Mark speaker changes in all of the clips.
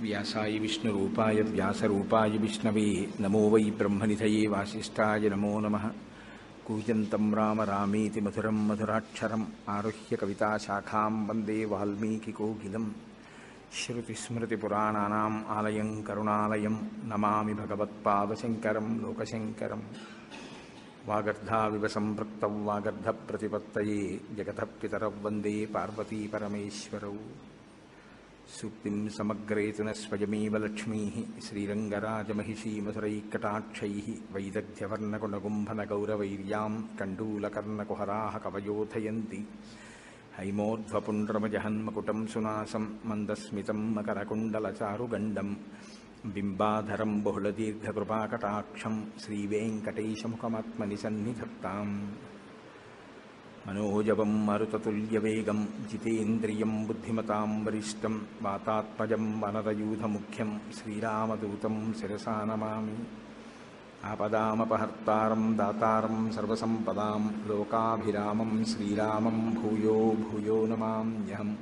Speaker 1: व्यासाय विष्णुरूपाय व्यासरूपाय विष्णवे नमो वै ब्रह्मनिधये वासिष्ठाय नमो नमः। कूजन्तं राम रामेति मधुरं मधुराक्षरम् आरुह्य कविताशाखां वन्दे वाल्मीकिकोकिलं। श्रुतिस्मृतिपुराणानाम् आलयं करुणालयं नमामि भगवत्पादशङ्करं लोकशङ्करम्। वागर्धाविव सम्पृक्तौ वागर्धप्रतिपत्तये जगतः पितरौ वन्दे पार्वतीपरमेश्वरौ। सूक्तिं समग्रेतु न स्वयमेव लक्ष्मीः श्रीरङ्गराजमहिषी मधुरैकटाक्षैः वैदग्ध्यवर्णकुणकुम्भनगौरवैर्यां कण्डूलकर्णकुहराः कवयोधयन्ति। हैमोर्ध्वपुण्ड्रमजहन्मकुटं सुनासं मन्दस्मितं मकरकुण्डलचारुगण्डं बिम्बाधरं बहुलदीर्घकृपाकटाक्षं श्रीवेङ्कटेशमुखमात्मनि सन्निधत्ताम्। मनोजवं मरुततुल्यवेगं जितेन्द्रियं बुद्धिमतां वरिष्ठं वातात्मजं वनरयूथमुख्यं श्रीरामदूतं शिरसा नमामि। आपदामपहर्तारं दातारं सर्वसम्पदां लोकाभिरामं श्रीरामं भूयो भूयो नमाम्यहम्।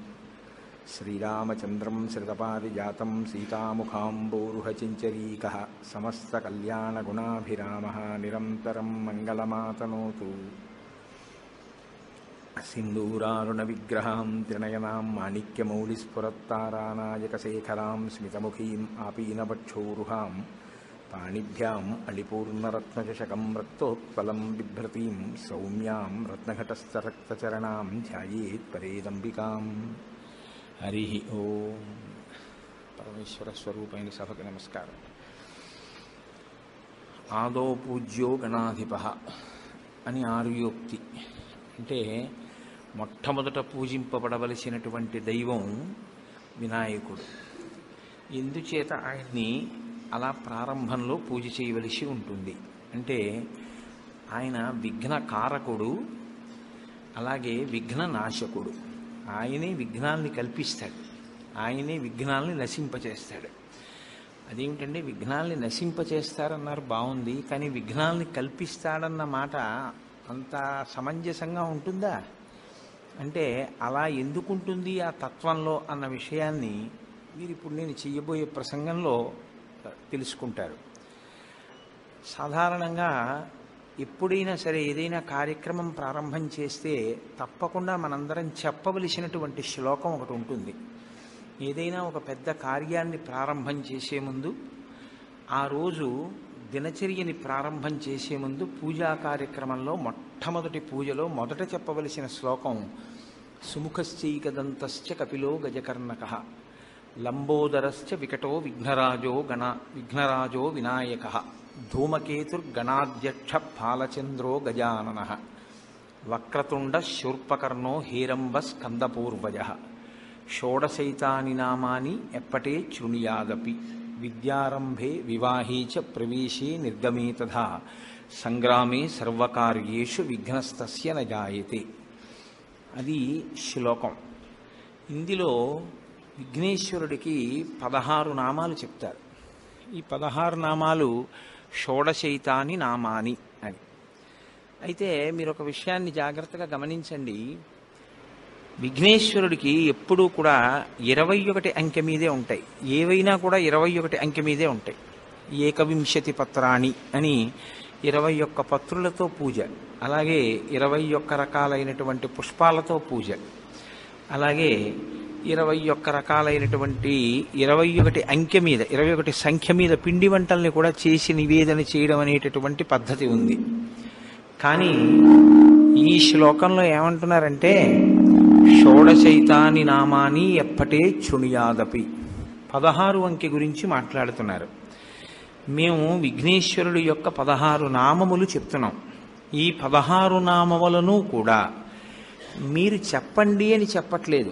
Speaker 1: श्रीरामचन्द्रं श्रितपारिजातं सीतामुखाम्बोरुहचिञ्चरीकः समस्तकल्याणगुणाभिरामः निरन्तरं मङ्गलमातनोतु। सिन्दूरारुणविग्रहां त्रिनयनां माणिक्यमौलिस्फुरत्तारानायकशेखरां स्मितमुखीम् आपीनवक्षोरुहां पाणिभ्याम् अलिपूर्णरत्नचषकं रक्तोत्पलं बिभ्रतीं सौम्यां रत्नघटस्थरक्तचरणां ध्यायेत् परेदम्बिकाम्। हरिः ओम्। परमेश्वरस्वरूपैన సభకు నమస్కారం। ఆదో పూజ్యో గణాధిపః అని ఆర్యోక్తి. అంటే మొట్టమొదట పూజింపబడవలసినటువంటి దైవం వినాయకుడు. ఎందుచేత ఆయన్ని అలా ప్రారంభంలో పూజ చేయవలసి ఉంటుంది అంటే ఆయన విఘ్నకారకుడు, అలాగే విఘ్ననాశకుడు. ఆయనే విఘ్నాల్ని కల్పిస్తాడు, ఆయనే విఘ్నాల్ని నశింపచేస్తాడు. అదేమిటంటే విఘ్నాల్ని నశింపచేస్తారన్నారు బాగుంది, కానీ విఘ్నాల్ని కల్పిస్తాడన్న మాట అంత సమంజసంగా ఉంటుందా అంటే అలా ఎందుకుంటుంది ఆ తత్వంలో అన్న విషయాన్ని మీరు ఇప్పుడు నేను చెయ్యబోయే ప్రసంగంలో తెలుసుకుంటారు. సాధారణంగా ఎప్పుడైనా సరే ఏదైనా కార్యక్రమం ప్రారంభం చేస్తే తప్పకుండా మనందరం చెప్పవలసినటువంటి శ్లోకం ఒకటి ఉంటుంది. ఏదైనా ఒక పెద్ద కార్యాన్ని ప్రారంభం చేసే ముందు, ఆ రోజు దినచర్యని ప్రారంభం చేసే ముందు పూజా కార్యక్రమంలో మొట్టమొదటి పూజలో మొదట చెప్పవలసిన శ్లోకం సుముఖశ్చైకదంతశ్చ కపిలో గజకర్ణకః లంబోదరశ్చ వికటో విఘ్నరాజో వినాయకః ధూమకేతుర్గణాధ్యక్ష బాలచంద్రో గజాననః వక్రతుండ శూర్పకర్ణో హేరంబ స్కందపూర్వజః షోడశైతాని నామాని ఎప్పటే శృణుయాదపి విద్యారంభే వివాహే చ ప్రవేశే నిర్గమే తథా సంగ్రామే సర్వకార్యేషు విఘ్నస్తస్య న జాయతే. అది శ్లోకం. ఇందులో విఘ్నేశ్వరుడికి 16 నామాలు చెప్తారు. ఈ 16 నామాలు షోడశైతాని నామాని అని. అయితే మీరు ఒక విషయాన్ని జాగ్రత్తగా గమనించండి. విఘ్నేశ్వరుడికి ఎప్పుడూ కూడా 21 అంకె మీదే ఉంటాయి. ఏవైనా కూడా 21 అంకె మీదే ఉంటాయి. ఏకవింశతి పత్రాణి అని 21 పత్రులతో పూజ, అలాగే 21 రకాలైనటువంటి పుష్పాలతో పూజ, అలాగే 21 రకాలైనటువంటి 21 అంకె మీద 21 సంఖ్య మీద పిండి వంటల్ని కూడా చేసి నివేదన చేయడం అనేటటువంటి పద్ధతి ఉంది. కానీ ఈ శ్లోకంలో ఏమంటున్నారంటే షోడశైతాని నామాని ఎప్పటే శృణుయాదపి 16 అంకె గురించి మాట్లాడుతున్నారు. మేము విఘ్నేశ్వరుడు యొక్క 16 నామములు చెప్తున్నాం. ఈ 16 నామములను కూడా మీరు చెప్పండి అని చెప్పట్లేదు.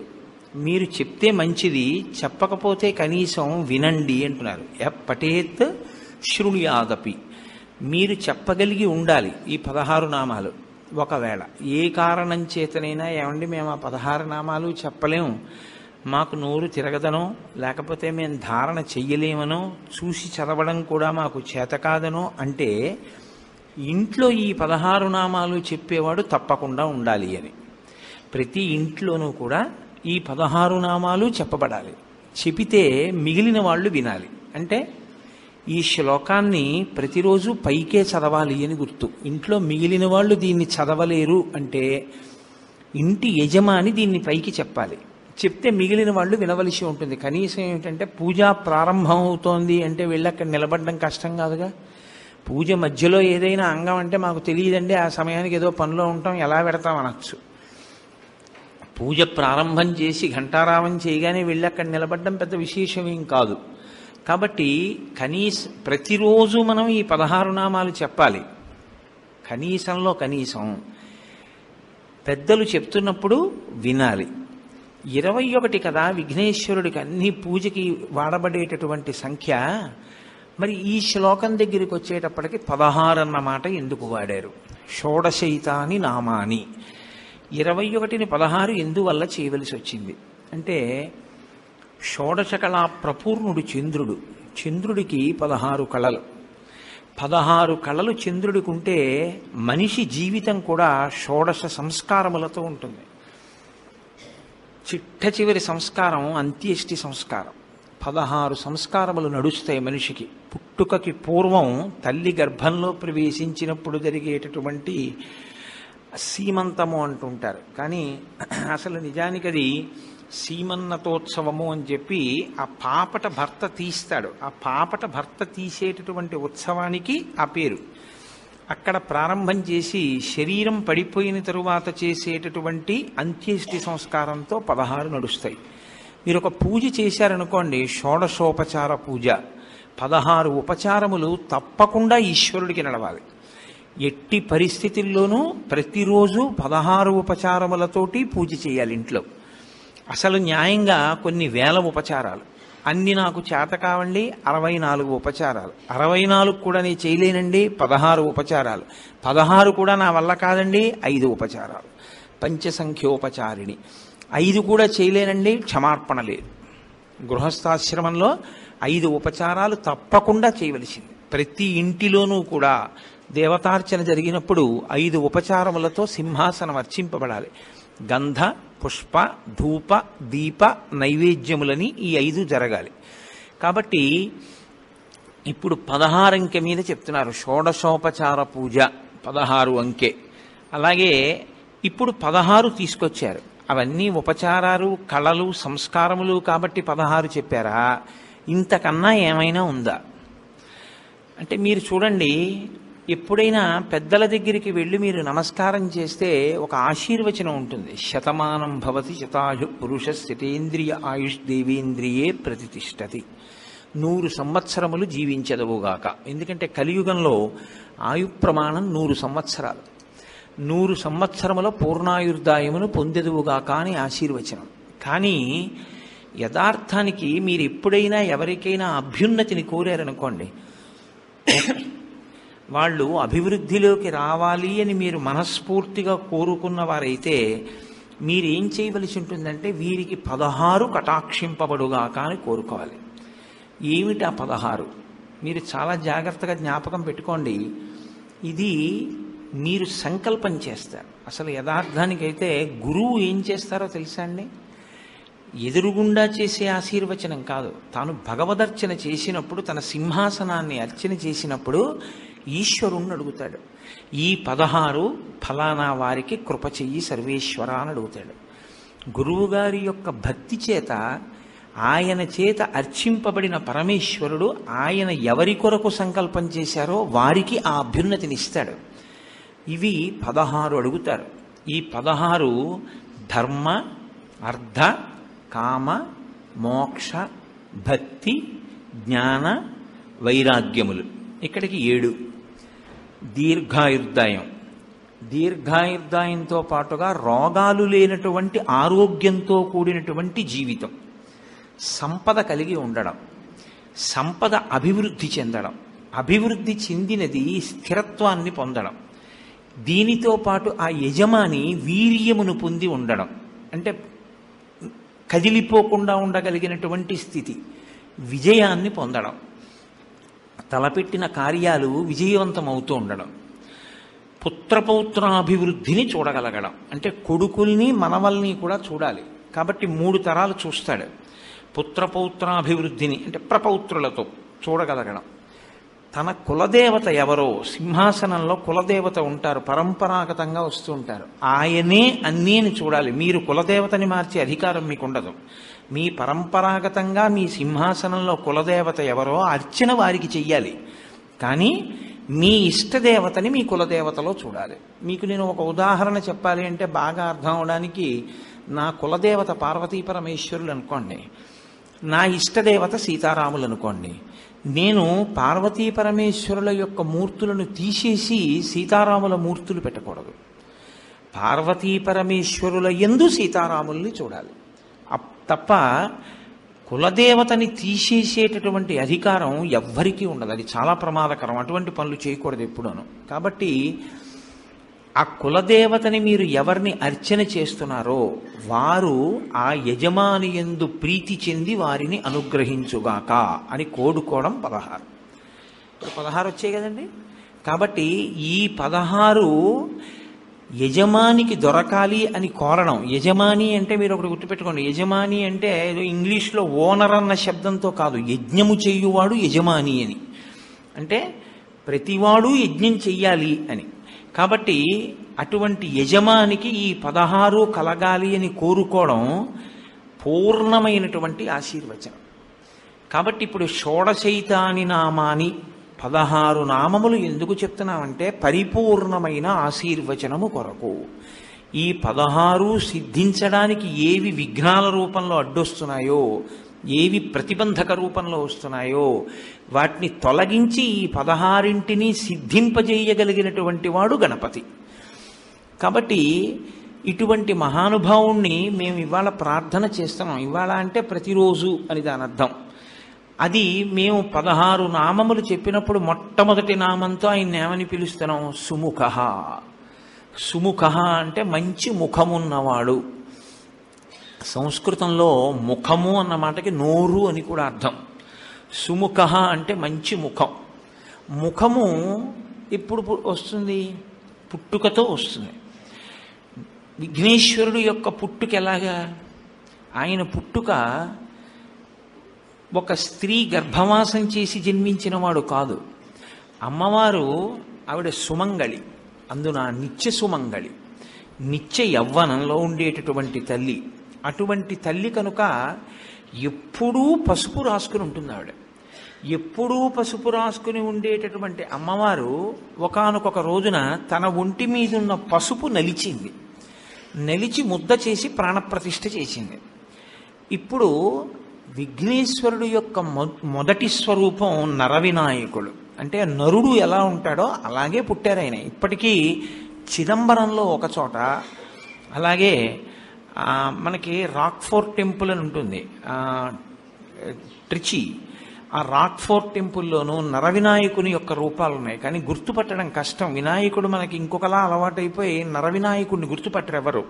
Speaker 1: మీరు చెప్తే మంచిది, చెప్పకపోతే కనీసం వినండి అంటున్నారు. ఎప్పటేత్ శృణుయాదపి, మీరు చెప్పగలిగి ఉండాలి ఈ 16 నామాలు. ఒకవేళ ఏ కారణం చేతనైనా ఏమండి మేము ఆ 16 నామాలు చెప్పలేము, మాకు నోరు తిరగదనో, లేకపోతే మేము ధారణ చెయ్యలేమనో, చూసి చదవడం కూడా మాకు చేత కాదనో అంటే ఇంట్లో ఈ 16 నామాలు చెప్పేవాడు తప్పకుండా ఉండాలి అని. ప్రతి ఇంట్లోనూ కూడా ఈ 16 నామాలు చెప్పబడాలి. చెబితే మిగిలిన వాళ్ళు వినాలి. అంటే ఈ శ్లోకాన్ని ప్రతిరోజు పైకే చదవాలి అని గుర్తు. ఇంట్లో మిగిలిన వాళ్ళు దీన్ని చదవలేరు అంటే ఇంటి యజమాని దీన్ని పైకి చెప్పాలి. చెప్తే మిగిలిన వాళ్ళు వినవలసి ఉంటుంది. కనీసం ఏమిటంటే పూజ ప్రారంభం అవుతోంది అంటే వెళ్ళి అక్కడ నిలబడడం కష్టం కాదుగా. పూజ మధ్యలో ఏదైనా అంగం అంటే మాకు తెలియదండి, ఆ సమయానికి ఏదో పనిలో ఉంటాం, ఎలా పెడతాం అనొచ్చు. పూజ ప్రారంభం చేసి ఘంటారావం చేయగానే వెళ్ళి అక్కడ నిలబడడం పెద్ద విశేషమేం కాదు. కాబట్టి ప్రతిరోజు మనం ఈ 16 నామాలు చెప్పాలి. కనీసంలో కనీసం పెద్దలు చెప్తున్నప్పుడు వినాలి. 21 కదా విఘ్నేశ్వరుడికి అన్ని పూజకి వాడబడేటటువంటి సంఖ్య. మరి ఈ శ్లోకం దగ్గరికి వచ్చేటప్పటికి 16 అన్నమాట ఎందుకు వాడారు? షోడశైతాని నామాని. 21ని 16 ఎందువల్ల చేయవలసి వచ్చింది అంటే షోడశ కళా ప్రపూర్ణుడు చంద్రుడు. చంద్రుడికి 16 కళలు. 16 కళలు చంద్రుడికి ఉంటే మనిషి జీవితం కూడా షోడశ సంస్కారములతో ఉంటుంది. చిట్ట చివరి సంస్కారం అంత్యేష్టి సంస్కారం. 16 సంస్కారములు నడుస్తాయి మనిషికి. పుట్టుకకి పూర్వం తల్లి గర్భంలో ప్రవేశించినప్పుడు జరిగేటటువంటి సీమంతము అంటుంటారు. కానీ అసలు నిజానికి అది సీమన్నతోత్సవము అని చెప్పి ఆ పాపట భర్త తీస్తాడు. ఆ పాపట భర్త తీసేటటువంటి ఉత్సవానికి ఆ పేరు. అక్కడ ప్రారంభం చేసి శరీరం పడిపోయిన తరువాత చేసేటటువంటి అంత్యేష్టి సంస్కారంతో 16 నడుస్తాయి. మీరు ఒక పూజ చేశారనుకోండి, షోడశోపచార పూజ, 16 ఉపచారములు తప్పకుండా ఈశ్వరుడికి నడవాలి. ఎట్టి పరిస్థితుల్లోనూ ప్రతిరోజు 16 ఉపచారములతోటి పూజ చేయాలి ఇంట్లో. అసలు న్యాయంగా కొన్ని వేల ఉపచారాలు, అన్ని నాకు చేత కావండి 64 ఉపచారాలు, 64 కూడా నేను చేయలేనండి 16 ఉపచారాలు, 16 కూడా నా వల్ల కాదండి 5 ఉపచారాలు, పంచసంఖ్యోపచారిణి 5 కూడా చేయలేనండి క్షమార్పణ లేదు. గృహస్థాశ్రమంలో 5 ఉపచారాలు తప్పకుండా చేయవలసింది. ప్రతి ఇంటిలోనూ కూడా దేవతార్చన జరిగినప్పుడు 5 ఉపచారములతో సింహాసనం అర్చింపబడాలి. గంధ పుష్ప ధూప దీప నైవేద్యములని ఈ 5 జరగాలి. కాబట్టి ఇప్పుడు 16 అంకె మీద చెప్తున్నారు. షోడశోపచార పూజ 16 అంకె. అలాగే ఇప్పుడు 16 తీసుకొచ్చారు. అవన్నీ ఉపచారాలు కళలు సంస్కారములు కాబట్టి 16 చెప్పారా? ఇంతకన్నా ఏమైనా ఉందా అంటే మీరు చూడండి, ఎప్పుడైనా పెద్దల దగ్గరికి వెళ్ళి మీరు నమస్కారం చేస్తే ఒక ఆశీర్వచనం ఉంటుంది. శతమానం భవతి శతాయు పురుష శతేంద్రియ ఆయుష్ దేవేంద్రియే ప్రతిష్టతి. 100 సంవత్సరములు జీవించదవుగాక. ఎందుకంటే కలియుగంలో ఆయు ప్రమాణం 100 సంవత్సరాలు. 100 సంవత్సరముల పూర్ణాయుర్దాయమును పొందెదువుగాక అని ఆశీర్వచనం. కానీ యథార్థానికి మీరు ఎప్పుడైనా ఎవరికైనా అభ్యున్నతిని కోరారనుకోండి, వాళ్ళు అభివృద్ధిలోకి రావాలి అని మీరు మనస్ఫూర్తిగా కోరుకున్న వారైతే మీరేం చేయవలసి ఉంటుందంటే వీరికి 16 కటాక్షింపబడుగాక అని కోరుకోవాలి. ఏమిటా 16? మీరు చాలా జాగ్రత్తగా జ్ఞాపకం పెట్టుకోండి. ఇది మీరు సంకల్పం చేస్తారు. అసలు యథార్థానికైతే గురువు ఏం చేస్తారో తెలుసా అండి? ఎదురుగుండా చేసే ఆశీర్వచనం కాదు. తాను భగవదర్చన చేసినప్పుడు, తన సింహాసనాన్ని అర్చన చేసినప్పుడు ఈశ్వరుణ్ణి అడుగుతాడు. ఈ 16 ఫలానా వారికి కృప చెయ్యి సర్వేశ్వర అని అడుగుతాడు. గురువుగారి యొక్క భక్తి చేత, ఆయన చేత అర్చింపబడిన పరమేశ్వరుడు ఆయన ఎవరి కొరకు సంకల్పం చేశారో వారికి ఆ అభ్యున్నతినిస్తాడు. ఇవి 16 అడుగుతారు. ఈ 16 ధర్మ అర్థ కామ మోక్ష భక్తి జ్ఞాన వైరాగ్యములు. ఇక్కడికి 7. దీర్ఘాయుర్దాయం. దీర్ఘాయుర్దాయంతో పాటుగా రోగాలు లేనటువంటి ఆరోగ్యంతో కూడినటువంటి జీవితం, సంపద కలిగి ఉండడం, సంపద అభివృద్ధి చెందడం, అభివృద్ధి చెందినది స్థిరత్వాన్ని పొందడం, దీనితో పాటు ఆ యజమాని వీర్యమును పొంది ఉండడం, అంటే కదిలిపోకుండా ఉండగలిగినటువంటి స్థితి, విజయాన్ని పొందడం, తలపెట్టిన కార్యాలు విజయవంతం అవుతూ ఉండడం, పుత్రపౌత్రాభివృద్ధిని చూడగలగడం, అంటే కొడుకుల్ని మనవల్ని కూడా చూడాలి. కాబట్టి 3 తరాలు చూస్తాడు. పుత్రపౌత్రాభివృద్ధిని అంటే ప్రపౌత్రులతో చూడగలగడం, తన కులదేవత ఎవరో, సింహాసనంలో కులదేవత ఉంటారు, పరంపరాగతంగా వస్తూ ఉంటారు, ఆయనే అన్నీ అని చూడాలి. మీరు కులదేవతని మార్చే అధికారం మీకు ఉండదు. మీ పరంపరాగతంగా మీ సింహాసనంలో కులదేవత ఎవరో అర్చన వారికి చెయ్యాలి. కానీ మీ ఇష్టదేవతని మీ కులదేవతలో చూడాలి. మీకు నేను ఒక ఉదాహరణ చెప్పాలి అంటే బాగా అర్థం అవడానికి, నా కులదేవత పార్వతీ పరమేశ్వరులు అనుకోండి, నా ఇష్టదేవత సీతారాములు అనుకోండి. నేను పార్వతీ పరమేశ్వరుల యొక్క మూర్తులను తీసేసి సీతారాముల మూర్తులు పెట్టకూడదు. పార్వతీ పరమేశ్వరుల యందు సీతారాముల్ని చూడాలి తప్ప కులదేవతని తీసేసేటటువంటి అధికారం ఎవ్వరికీ ఉండదు. అది చాలా ప్రమాదకరం. అటువంటి పనులు చేయకూడదు ఎప్పుడూను. కాబట్టి ఆ కులదేవతని మీరు ఎవరిని అర్చన చేస్తున్నారో వారు ఆ యజమాని యందు ప్రీతి చెంది వారిని అనుగ్రహించుగాక అని కోడుకోవడం 16. ఇప్పుడు 16 వచ్చాయి కదండి. కాబట్టి ఈ 16 యజమానికి దొరకాలి అని కోరడం. యజమాని అంటే మీరు ఒకటి గుర్తుపెట్టుకోండి, యజమాని అంటే ఏదో ఇంగ్లీష్లో ఓనర్ అన్న శబ్దంతో కాదు, యజ్ఞము చేయువాడు యజమాని అని. అంటే ప్రతివాడు యజ్ఞం చెయ్యాలి అని. కాబట్టి అటువంటి యజమానికి ఈ 16 కలగాలి అని కోరుకోవడం పూర్ణమైనటువంటి ఆశీర్వచనం. కాబట్టి ఇప్పుడు షోడశైతాని నామాని 16 నామములు ఎందుకు చెప్తున్నామంటే పరిపూర్ణమైన ఆశీర్వచనము కొరకు. ఈ 16 సిద్ధించడానికి ఏవి విఘ్నాల రూపంలో అడ్డొస్తున్నాయో, ఏవి ప్రతిబంధక రూపంలో వస్తున్నాయో వాటిని తొలగించి ఈ 16ంటిని సిద్ధింపజేయగలిగినటువంటి వాడు గణపతి. కాబట్టి ఇటువంటి మహానుభావుణ్ణి మేము ఇవాళ ప్రార్థన చేస్తున్నాం. ఇవాళ అంటే ప్రతిరోజు అని దాని అర్థం. అది మేము 16 నామములు చెప్పినప్పుడు మొట్టమొదటి నామంతో ఆయన ఏమని పిలుస్తున్నాం? సుముఖ. సుముఖ అంటే మంచి ముఖమున్నవాడు. సంస్కృతంలో ముఖము అన్న మాటకి నోరు అని కూడా అర్థం. సుముఖ అంటే మంచి ముఖం. ముఖము ఎప్పుడు వస్తుంది? పుట్టుకతో వస్తుంది. విఘ్నేశ్వరుడు యొక్క పుట్టుక ఎలాగా? ఆయన పుట్టుక ఒక స్త్రీ గర్భవాసం చేసి జన్మించిన వాడు కాదు. అమ్మవారు ఆవిడ సుమంగళి, అందున నిత్య సుమంగళి, నిత్య యవ్వనంలో ఉండేటటువంటి తల్లి. అటువంటి తల్లి కనుక ఎప్పుడూ పసుపు రాసుకుని ఉంటుంది ఆవిడ. ఎప్పుడూ పసుపు రాసుకుని ఉండేటటువంటి అమ్మవారు ఒకానొక రోజున తన ఒంటి మీద ఉన్న పసుపు నలిచింది. నలిచి ముద్ద చేసి ప్రాణప్రతిష్ఠ చేసింది. ఇప్పుడు విఘ్నేశ్వరుడు యొక్క మొదటి స్వరూపం నరవినాయకుడు. అంటే నరుడు ఎలా ఉంటాడో అలాగే పుట్టారు ఆయన. ఇప్పటికీ చిదంబరంలో ఒక చోట, అలాగే మనకి రాక్ఫోర్ట్ టెంపుల్ అని ఉంటుంది ట్రిచి, ఆ రాక్ఫోర్ట్ టెంపుల్లోనూ నరవినాయకుని యొక్క రూపాలు ఉన్నాయి. కానీ గుర్తుపట్టడం కష్టం. వినాయకుడు మనకి ఇంకొకలా అలవాటైపోయి నరవినాయకుడిని గుర్తుపట్టరు ఎవరు.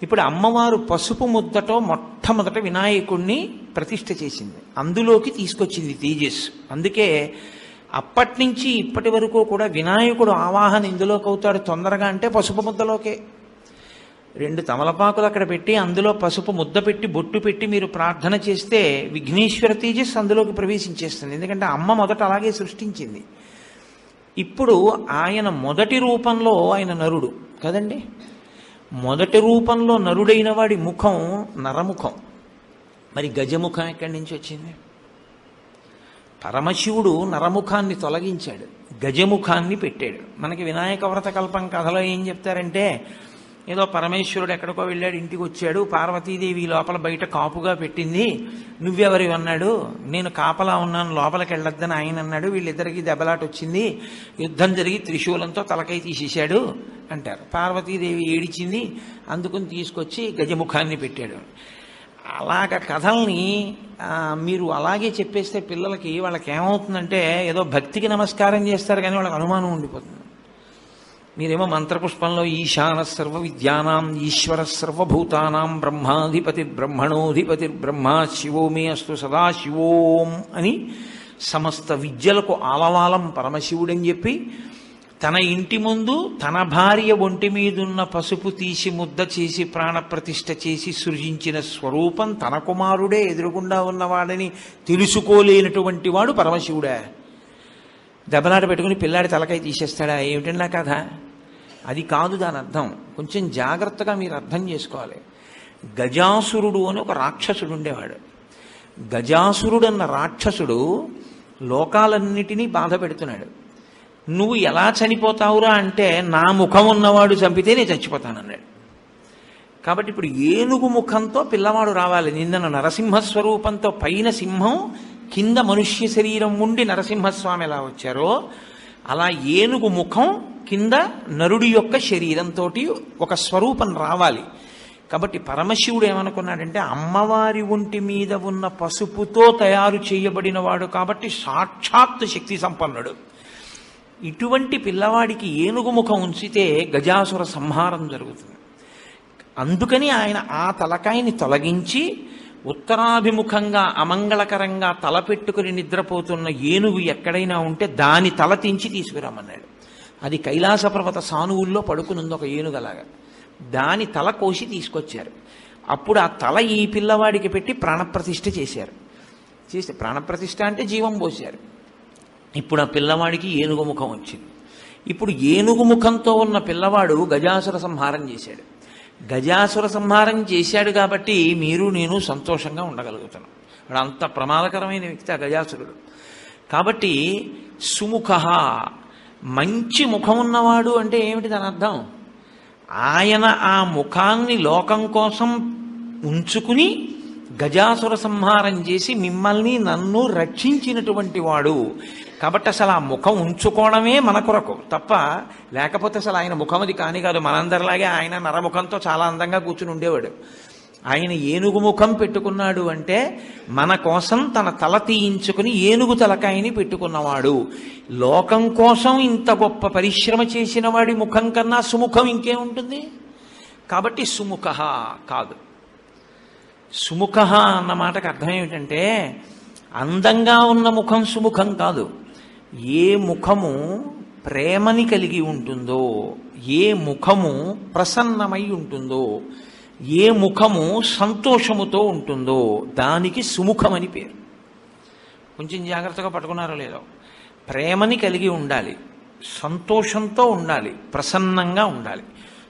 Speaker 1: ఇప్పుడు అమ్మవారు పసుపు ముద్దతో మొట్టమొదట వినాయకుడిని ప్రతిష్ఠ చేసింది, అందులోకి తీసుకొచ్చింది తేజస్సు. అందుకే అప్పటి నుంచి ఇప్పటి వరకు కూడా వినాయకుడు ఆవాహన ఇందులోకి అవుతాడు తొందరగా అంటే పసుపు ముద్దలోకే. 2 తమలపాకులు అక్కడ పెట్టి అందులో పసుపు ముద్ద పెట్టి బొట్టు పెట్టి మీరు ప్రార్థన చేస్తే విఘ్నేశ్వర తేజస్సు అందులోకి ప్రవేశించేస్తుంది. ఎందుకంటే అమ్మ మొదట అలాగే సృష్టించింది. ఇప్పుడు ఆయన మొదటి రూపంలో ఆయన నరుడు కదండి. మొదటి రూపంలో నరుడైన వాడి ముఖం నరముఖం. మరి గజముఖం ఎక్కడి నుంచి వచ్చింది? పరమశివుడు నరముఖాన్ని తొలగించాడు, గజముఖాన్ని పెట్టాడు. మనకి వినాయక వ్రత కల్పం కథలో ఏం చెప్తారంటే, ఏదో పరమేశ్వరుడు ఎక్కడికో వెళ్ళాడు, ఇంటికి వచ్చాడు, పార్వతీదేవి లోపల బయట కాపుగా పెట్టింది, నువ్వెవరి అన్నాడు, నేను కాపలా ఉన్నాను లోపలికి వెళ్ళొద్దని ఆయన అన్నాడు, వీళ్ళిద్దరికీ దెబ్బలాట వచ్చింది, యుద్ధం జరిగి త్రిశూలంతో తలకై తీసేశాడు అంటారు. పార్వతీదేవి ఏడిచింది, అందుకుని తీసుకొచ్చి గజముఖాన్ని పెట్టాడు. అలాగ కథల్ని మీరు అలాగే చెప్పేస్తే పిల్లలకి వాళ్ళకి ఏమవుతుందంటే ఏదో భక్తికి నమస్కారం చేస్తారు కానీ వాళ్ళకి అనుమానం ఉండిపోతుంది. మీరేమో మంత్రపుష్పంలో ఈశాన సర్వ విద్యానాం ఈశ్వర సర్వభూతానాం బ్రహ్మాధిపతి బ్రహ్మణోధిపతి బ్రహ్మ శివో మే అస్తు సదాశివోం అని సమస్త విద్యలకు ఆలవాలం పరమశివుడని చెప్పి తన ఇంటి ముందు తన భార్య ఒంటి మీదున్న పసుపు తీసి ముద్ద చేసి ప్రాణప్రతిష్ఠ చేసి సృజించిన స్వరూపం తన కుమారుడే ఎదురుగుండా ఉన్నవాడని తెలుసుకోలేనటువంటి వాడు పరమశివుడా? దెబ్బలాట పెట్టుకుని పిల్లాడి తలకాయ తీసేస్తాడా? ఏమిటన్నా కథ? అది కాదు దాని అర్థం. కొంచెం జాగ్రత్తగా మీరు అర్థం చేసుకోవాలి. గజాసురుడు అని ఒక రాక్షసుడు ఉండేవాడు. గజాసురుడు అన్న రాక్షసుడు లోకాలన్నిటినీ బాధ పెడుతున్నాడు. నువ్వు ఎలా చనిపోతావురా అంటే, నా ముఖం ఉన్నవాడు చంపితే నేను చచ్చిపోతానన్నాడు. కాబట్టి ఇప్పుడు ఏనుగు ముఖంతో పిల్లవాడు రావాలి. నిన్న నరసింహస్వరూపంతో పైన సింహం కింద మనుష్య శరీరం ఉండి నరసింహస్వామి ఎలా వచ్చారో అలా ఏనుగు ముఖం కింద నరుడి యొక్క శరీరంతో ఒక స్వరూపం రావాలి. కాబట్టి పరమశివుడు ఏమనుకున్నాడంటే, అమ్మవారి ఒంటి మీద ఉన్న పసుపుతో తయారు చేయబడిన వాడు కాబట్టి సాక్షాత్ శక్తి సంపన్నుడు. ఇటువంటి పిల్లవాడికి ఏనుగు ముఖం ఉంచితే గజాసుర సంహారం జరుగుతుంది. అందుకని ఆయన ఆ తలకాయని తొలగించి ఉత్తరాభిముఖంగా అమంగళకరంగా తలపెట్టుకుని నిద్రపోతున్న ఏనుగు ఎక్కడైనా ఉంటే దాని తల తెంచి తీసుకురమ్మన్నాడు. అది కైలాస పర్వత సానువుల్లో పడుకునుంది ఒక ఏనుగలాగా. దాని తల కోసి తీసుకొచ్చారు. అప్పుడు ఆ తల ఈ పిల్లవాడికి పెట్టి ప్రాణప్రతిష్ఠ చేశారు. చేస్తే ప్రాణప్రతిష్ఠ అంటే జీవం పోశారు. ఇప్పుడు ఆ పిల్లవాడికి ఏనుగు ముఖం వచ్చింది. ఇప్పుడు ఏనుగు ముఖంతో ఉన్న పిల్లవాడు గజాసుర సంహారం చేశాడు. గజాసుర సంహారం చేశాడు కాబట్టి మీరు నేను సంతోషంగా ఉండగలుగుతున్నాం. వాడు అంత ప్రమాదకరమైన వ్యక్తి ఆ గజాసురుడు. కాబట్టి సుముఖ, మంచి ముఖం ఉన్నవాడు అంటే ఏమిటి దాని అర్థం? ఆయన ఆ ముఖాన్ని లోకం కోసం ఉంచుకుని గజాసుర సంహారం చేసి మిమ్మల్ని నన్ను రక్షించినటువంటి వాడు. కాబట్టి అసలు ఆ ముఖం ఉంచుకోవడమే మన కొరకు తప్ప, లేకపోతే అసలు ఆయన ముఖం అది కాని కాదు. మనందరిలాగే ఆయన నరముఖంతో చాలా అందంగా కూర్చుని ఉండేవాడు. ఆయన ఏనుగు ముఖం పెట్టుకున్నాడు అంటే మన కోసం తన తల తీయించుకుని ఏనుగు తలకాయని పెట్టుకున్నవాడు. లోకం కోసం ఇంత గొప్ప పరిశ్రమ చేసిన వాడి ముఖం కన్నా సుముఖం ఇంకేముంటుంది? కాబట్టి సుముఖ కాదు. సుముఖ అన్న మాటకు అర్థం ఏమిటంటే, అందంగా ఉన్న ముఖం సుముఖం కాదు. ఏ ముఖము ప్రేమని కలిగి ఉంటుందో, ఏ ముఖము ప్రసన్నమై ఉంటుందో, ఏ ముఖము సంతోషముతో ఉంటుందో దానికి సుముఖమని పేరు. కొంచెం జాగ్రత్తగా పట్టుకున్నారో లేదో. ప్రేమని కలిగి ఉండాలి, సంతోషంతో ఉండాలి, ప్రసన్నంగా ఉండాలి.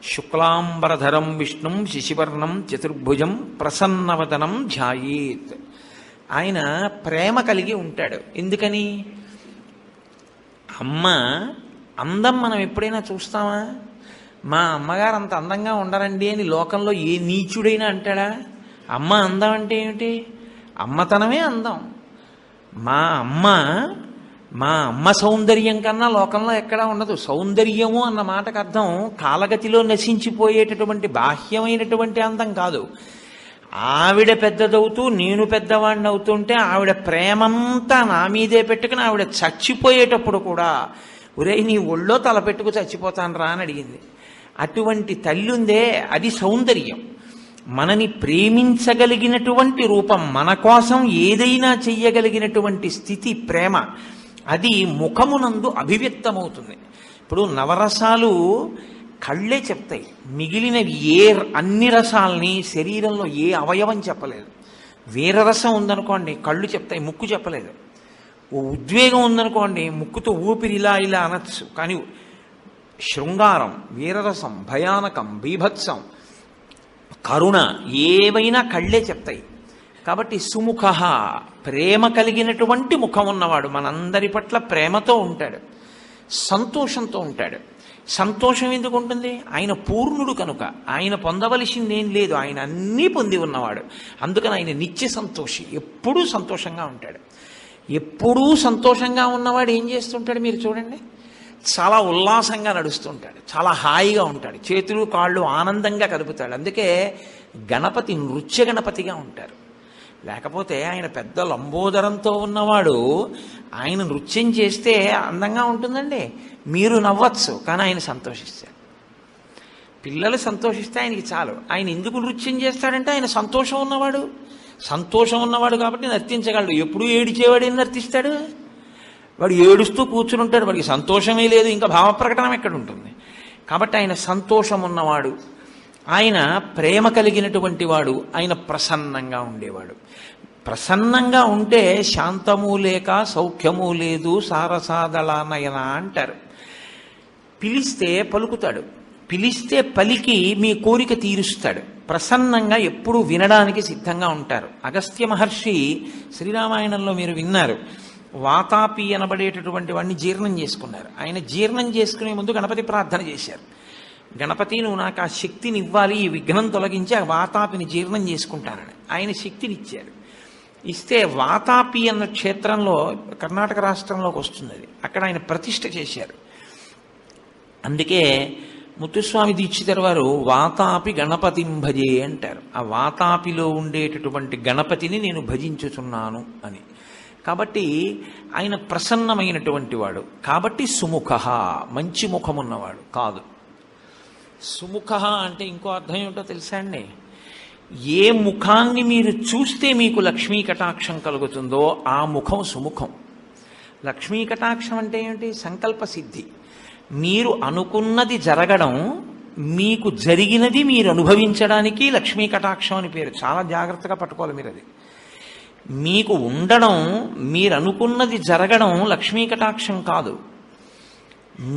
Speaker 1: శుక్లాంబరధరం విష్ణుం శశివర్ణం చతుర్భుజం ప్రసన్నవదనం ధ్యాయేత్. ఆయన ప్రేమ కలిగి ఉంటాడు. ఎందుకని? అమ్మ అందం మనం ఎప్పుడైనా చూస్తామా? మా అమ్మగారు అంత అందంగా ఉండరండి అని లోకంలో ఏ నీచుడైనా అంటాడా? అమ్మ అందం అంటే ఏమిటి? అమ్మతనమే అందం. మా అమ్మ సౌందర్యం కన్నా లోకంలో ఎక్కడా ఉండదు. సౌందర్యము అన్న మాటకు అర్థం కాలగతిలో నశించిపోయేటటువంటి బాహ్యమైనటువంటి అందం కాదు. ఆవిడ పెద్దదవుతూ నేను పెద్దవాడిని అవుతుంటే ఆవిడ ప్రేమంతా నా మీదే పెట్టుకుని ఆవిడ చచ్చిపోయేటప్పుడు కూడా, ఒరేయ్ నీ ఒళ్ళో తలపెట్టుకు చచ్చిపోతాను రా అని అడిగింది. అటువంటి తల్లి ఉందే, అది సౌందర్యం. మనని ప్రేమించగలిగినటువంటి రూపం, మన కోసం ఏదైనా చెయ్యగలిగినటువంటి స్థితి ప్రేమ. అది ముఖమునందు అభివ్యక్తమవుతుంది. ఇప్పుడు నవరసాలు కళ్ళే చెప్తాయి. మిగిలినవి అన్ని రసాలని శరీరంలో ఏ అవయవం చెప్పలేదు. వీరరసం ఉందనుకోండి కళ్ళు చెప్తాయి, ముక్కు చెప్పలేదు. ఓ ఉద్వేగం ఉందనుకోండి ముక్కుతో ఊపిరి ఇలా ఇలా అనొచ్చు. కానీ శృంగారం, వీరరసం, భయానకం, బీభత్సం, కరుణ ఏవైనా కళ్ళే చెప్తాయి. కాబట్టి సుముఖ, ప్రేమ కలిగినటువంటి ముఖం ఉన్నవాడు మనందరి పట్ల ప్రేమతో ఉంటాడు, సంతోషంతో ఉంటాడు. సంతోషం ఎందుకు ఉంటుంది? ఆయన పూర్ణుడు కనుక. ఆయన పొందవలసిందేం లేదు, ఆయన అన్నీ పొంది ఉన్నవాడు. అందుకని ఆయన నిత్య సంతోషి, ఎప్పుడూ సంతోషంగా ఉంటాడు. ఎప్పుడూ సంతోషంగా ఉన్నవాడు ఏం చేస్తుంటాడు మీరు చూడండి, చాలా ఉల్లాసంగా నడుస్తుంటాడు, చాలా హాయిగా ఉంటాడు, చేతులు కాళ్ళు ఆనందంగా కదుపుతాడు. అందుకే గణపతి నృత్య గణపతిగా ఉంటారు. లేకపోతే ఆయన పెద్ద లంబోదరంతో ఉన్నవాడు ఆయన నృత్యం చేస్తే అందంగా ఉంటుందండి. మీరు నవ్వచ్చు కానీ ఆయన సంతోషిస్తాడు. పిల్లలు సంతోషిస్తే ఆయనకి చాలు. ఆయన ఎందుకు నృత్యం చేస్తాడంటే ఆయన సంతోషం ఉన్నవాడు. సంతోషం ఉన్నవాడు కాబట్టి నర్తించగలడు. ఎప్పుడు ఏడిచేవాడు ఏం నర్తిస్తాడు? వాడు ఏడుస్తూ కూర్చుని ఉంటాడు, వాడికి సంతోషమే లేదు, ఇంకా భావప్రకటన ఎక్కడ ఉంటుంది? కాబట్టి ఆయన సంతోషం ఉన్నవాడు, ఆయన ప్రేమ కలిగినటువంటి వాడు, ఆయన ప్రసన్నంగా ఉండేవాడు. ప్రసన్నంగా ఉంటే శాంతము లేక సౌఖ్యము లేదు సారసాదళానయన అంటారు. పిలిస్తే పలుకుతాడు, పిలిస్తే పలికి మీ కోరిక తీరుస్తాడు. ప్రసన్నంగా ఎప్పుడూ వినడానికి సిద్ధంగా ఉంటారు. అగస్త్య మహర్షి శ్రీరామాయణంలో మీరు విన్నారు, వాతాపి అనబడేటటువంటి వాడిని జీర్ణం చేసుకున్నారు. ఆయన జీర్ణం చేసుకునే ముందు గణపతి ప్రార్థన చేశారు. గణపతి, నువ్వు నాకు ఆ శక్తిని ఇవ్వాలి, ఈ విఘ్నం తొలగించి ఆ వాతాపిని జీర్ణం చేసుకుంటానని ఆయన శక్తిని ఇచ్చారు. ఇస్తే వాతాపి అన్న క్షేత్రంలో కర్ణాటక రాష్ట్రంలోకి వస్తుంది అది, అక్కడ ఆయన ప్రతిష్ఠ చేశారు. అందుకే ముత్తుస్వామి దీక్షితర్ వారు వాతాపి గణపతిం భజే అంటారు. ఆ వాతాపిలో ఉండేటటువంటి గణపతిని నేను భజించుచున్నాను అని. కాబట్టి ఆయన ప్రసన్నమైనటువంటి వాడు. కాబట్టి సుముఖ, మంచి ముఖమున్నవాడు కాదు. సుముఖ అంటే ఇంకో అర్థం ఏమిటో తెలుసా అండి? ఏ ముఖాన్ని మీరు చూస్తే మీకు లక్ష్మీ కటాక్షం కలుగుతుందో ఆ ముఖం సుముఖం. లక్ష్మీ కటాక్షం అంటే ఏమిటి? సంకల్ప సిద్ధి. మీరు అనుకున్నది జరగడం, మీకు జరిగినది మీరు అనుభవించడానికి లక్ష్మీ కటాక్షం అని పేరు. చాలా జాగ్రత్తగా పట్టుకోవాలి మీరు అది. మీకు ఉండడం, మీరు అనుకున్నది జరగడం లక్ష్మీ కటాక్షం కాదు.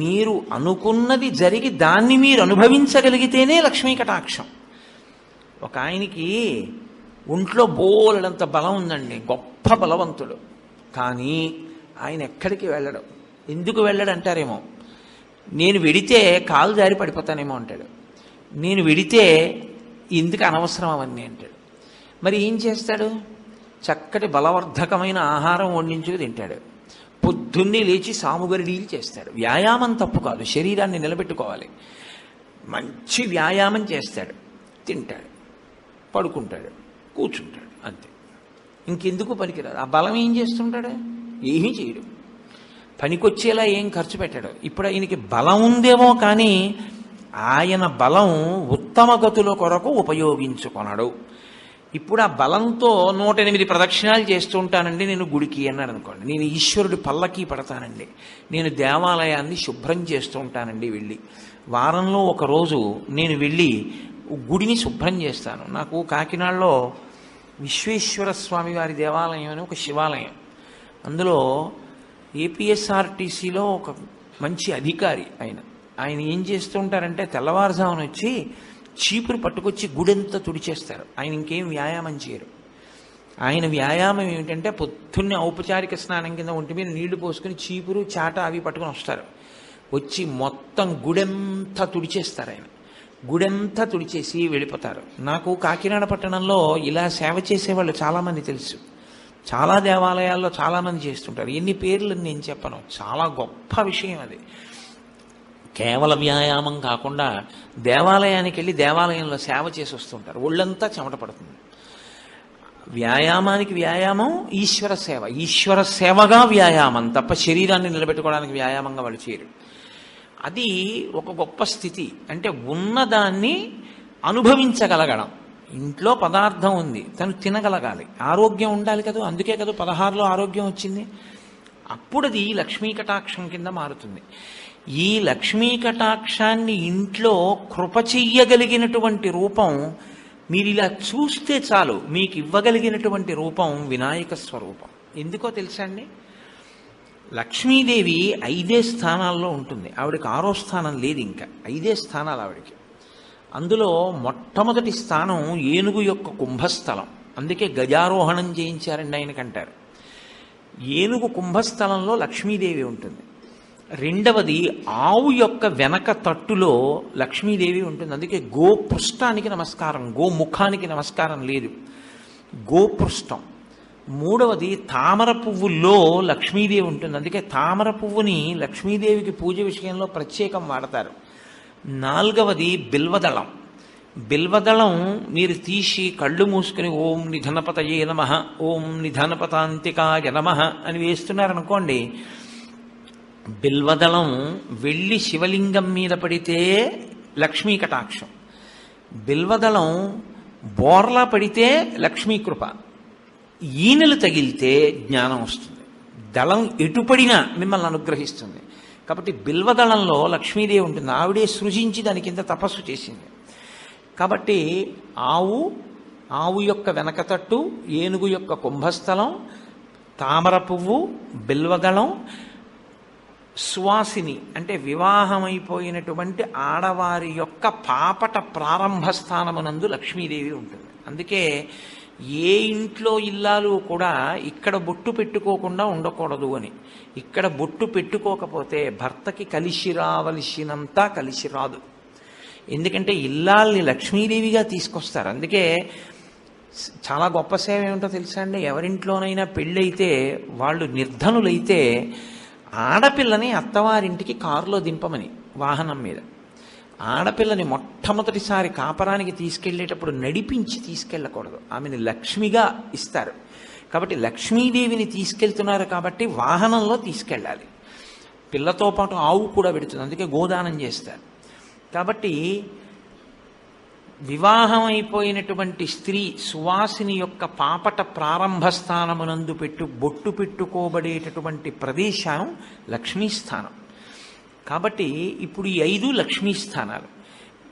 Speaker 1: మీరు అనుకున్నది జరిగి దాన్ని మీరు అనుభవించగలిగితేనే లక్ష్మీ కటాక్షం. ఒక ఆయనకి ఒంట్లో బోలెడంత బలం ఉందండి, గొప్ప బలవంతుడు. కానీ ఆయన ఎక్కడికి వెళ్ళడం. ఎందుకు వెళ్ళడంటారేమో, నేను వెడితే కాలు జారి పడిపోతానేమో అంటాడు. నేను వెడితే ఎందుకు అనవసరం అవన్నీ అంటాడు. మరి ఏం చేస్తాడు? చక్కటి బలవర్ధకమైన ఆహారం వండించుకు తింటాడు. పొద్దున్నే లేచి సాముగరిడీలు చేస్తాడు. వ్యాయామం తప్పు కాదు, శరీరాన్ని నిలబెట్టుకోవాలి. మంచి వ్యాయామం చేస్తాడు, తింటాడు, పడుకుంటాడు, కూర్చుంటాడు, అంతే. ఇంకెందుకు పనికిరాదు. ఆ బలం ఏం చేస్తుంటాడు? ఏమీ చేయడు. పనికొచ్చేలా ఏం ఖర్చు పెట్టాడు. ఇప్పుడు ఆయనకి బలం ఉందేమో కానీ ఆయన బలం ఉత్తమ గతుల కొరకు ఉపయోగించుకొనడు. ఇప్పుడు ఆ బలంతో 108 ప్రదక్షిణాలు చేస్తూ ఉంటానండి నేను గుడికి అన్నాడు అనుకోండి. నేను ఈశ్వరుడి పల్లకి పడతానండి, నేను దేవాలయాన్ని శుభ్రం చేస్తూ ఉంటానండి వెళ్ళి. వారంలో ఒకరోజు నేను వెళ్ళి గుడిని శుభ్రం చేస్తాను. నాకు కాకినాడలో విశ్వేశ్వర స్వామి వారి దేవాలయం అని ఒక శివాలయం, అందులో ఏపీఎస్ఆర్టీసీలో ఒక మంచి అధికారి ఆయన ఏం చేస్తూ ఉంటారంటే తెల్లవారుజామున వచ్చి చీపురు పట్టుకొచ్చి గుడెంతా తుడిచేస్తారు. ఆయన ఇంకేం వ్యాయామం చేయరు. ఆయన వ్యాయామం ఏమిటంటే పొద్దున్నే ఔపచారిక స్నానం కింద ఒంటి మీద నీళ్లు పోసుకుని చీపురు చాట అవి పట్టుకొని వస్తారు. వచ్చి మొత్తం గుడెంతా తుడిచేస్తారు. ఆయన గుడెంతా తుడిచేసి వెళ్ళిపోతారు. నాకు కాకినాడ పట్టణంలో ఇలా సేవ చేసేవాళ్ళు చాలామంది తెలుసు. చాలా దేవాలయాల్లో చాలామంది చేస్తుంటారు. ఎన్ని పేర్లు నేను చెప్పను, చాలా గొప్ప విషయం అది. కేవల వ్యాయామం కాకుండా దేవాలయానికి వెళ్ళి దేవాలయంలో సేవ చేసి వస్తుంటారు. ఒళ్ళంతా చెమట పడుతుంది. వ్యాయామానికి వ్యాయామం ఈశ్వర సేవ, ఈశ్వర సేవగా వ్యాయామం తప్ప శరీరాన్ని నిలబెట్టుకోవడానికి వ్యాయామంగా వాళ్ళు చేయరు. అది ఒక గొప్ప స్థితి. అంటే ఉన్నదాన్ని అనుభవించగలగడం. ఇంట్లో పదార్థం ఉంది, తను తినగలగాలి, ఆరోగ్యం ఉండాలి కదా. అందుకే కదా 16లో ఆరోగ్యం వచ్చింది. అప్పుడు అది లక్ష్మీ కటాక్షం కింద మారుతుంది. ఈ లక్ష్మీ కటాక్షాన్ని ఇంట్లో కృప చెయ్యగలిగినటువంటి రూపం మీరు ఇలా చూస్తే చాలు, మీకు ఇవ్వగలిగినటువంటి రూపం వినాయక స్వరూపం. ఎందుకో తెలుసా అండి? లక్ష్మీదేవి 5 స్థానాల్లో ఉంటుంది. ఆవిడకి 6వ స్థానం లేదు, ఇంకా 5 స్థానాలు ఆవిడికి. అందులో మొట్టమొదటి స్థానం ఏనుగు యొక్క కుంభస్థలం. అందుకే గజారోహణం చేయించారండి ఆయనకంటారు. ఏనుగు కుంభస్థలంలో లక్ష్మీదేవి ఉంటుంది. రెండవది ఆవు యొక్క వెనక తట్టులో లక్ష్మీదేవి ఉంటుంది. అందుకే గోపృష్ఠానికి నమస్కారం, గోముఖానికి నమస్కారం లేదు, గోపృష్ఠం. మూడవది తామర పువ్వుల్లో లక్ష్మీదేవి ఉంటుంది. అందుకే తామర పువ్వుని లక్ష్మీదేవికి పూజ విషయంలో ప్రత్యేకం వాడతారు. నాలుగవది బిల్వదళం. బిల్వదళం మీరు తీసి కళ్ళు మూసుకుని ఓం నిధనపతయే నమః, ఓం నిధనపతాంతికాయ నమః అని వేస్తున్నారనుకోండి, బిల్వదళం వెళ్ళి శివలింగం మీద పడితే లక్ష్మీ కటాక్షం, బిల్వదళం బోర్లా పడితే లక్ష్మీ కృప, ఈనెలు తగిలితే జ్ఞానం వస్తుంది. దళం ఎటుపడినా మిమ్మల్ని అనుగ్రహిస్తుంది. కాబట్టి బిల్వదళంలో లక్ష్మీదేవి ఉంటుంది. ఆవిడే సృజించి దాని కింద తపస్సు చేసింది. కాబట్టి ఆవు యొక్క వెనకతట్టు, ఏనుగు యొక్క కుంభస్థలం, తామర పువ్వు, బిల్వదళం, సువాసిని అంటే వివాహమైపోయినటువంటి ఆడవారి యొక్క పాపట ప్రారంభ స్థానమునందు లక్ష్మీదేవి ఉంటుంది. అందుకే ఏ ఇంట్లో ఇల్లాలు కూడా ఇక్కడ బొట్టు పెట్టుకోకుండా ఉండకూడదు అని. ఇక్కడ బొట్టు పెట్టుకోకపోతే భర్తకి కలిసి రావలసినంత కలిసి రాదు. ఎందుకంటే ఇల్లాల్ని లక్ష్మీదేవిగా తీసుకొస్తారు. అందుకే చాలా గొప్ప సేవ ఏమిటో తెలుసా అండి? ఎవరింట్లోనైనా పెళ్ళైతే వాళ్ళు నిర్ధనులైతే ఆడపిల్లని అత్తవారింటికి కారులో దింపమని, వాహనం మీద ఆడపిల్లని మొట్టమొదటిసారి కాపరానికి తీసుకెళ్లేటప్పుడు నడిపించి తీసుకెళ్ళకూడదు. ఆమెను లక్ష్మిగా ఇస్తారు. కాబట్టి లక్ష్మీదేవిని తీసుకెళ్తున్నారు కాబట్టి వాహనంలో తీసుకెళ్ళాలి. పిల్లతో పాటు ఆవు కూడా పెడుతుంది, అందుకే గోదానం చేస్తారు. కాబట్టి వివాహం అయిపోయినటువంటి స్త్రీ సువాసిని యొక్క పాపట ప్రారంభ స్థానమునందు బొట్టు పెట్టుకోబడేటటువంటి ప్రదేశం లక్ష్మీస్థానం. కాబట్టి ఇప్పుడు ఈ 5 లక్ష్మీ స్థానాలు.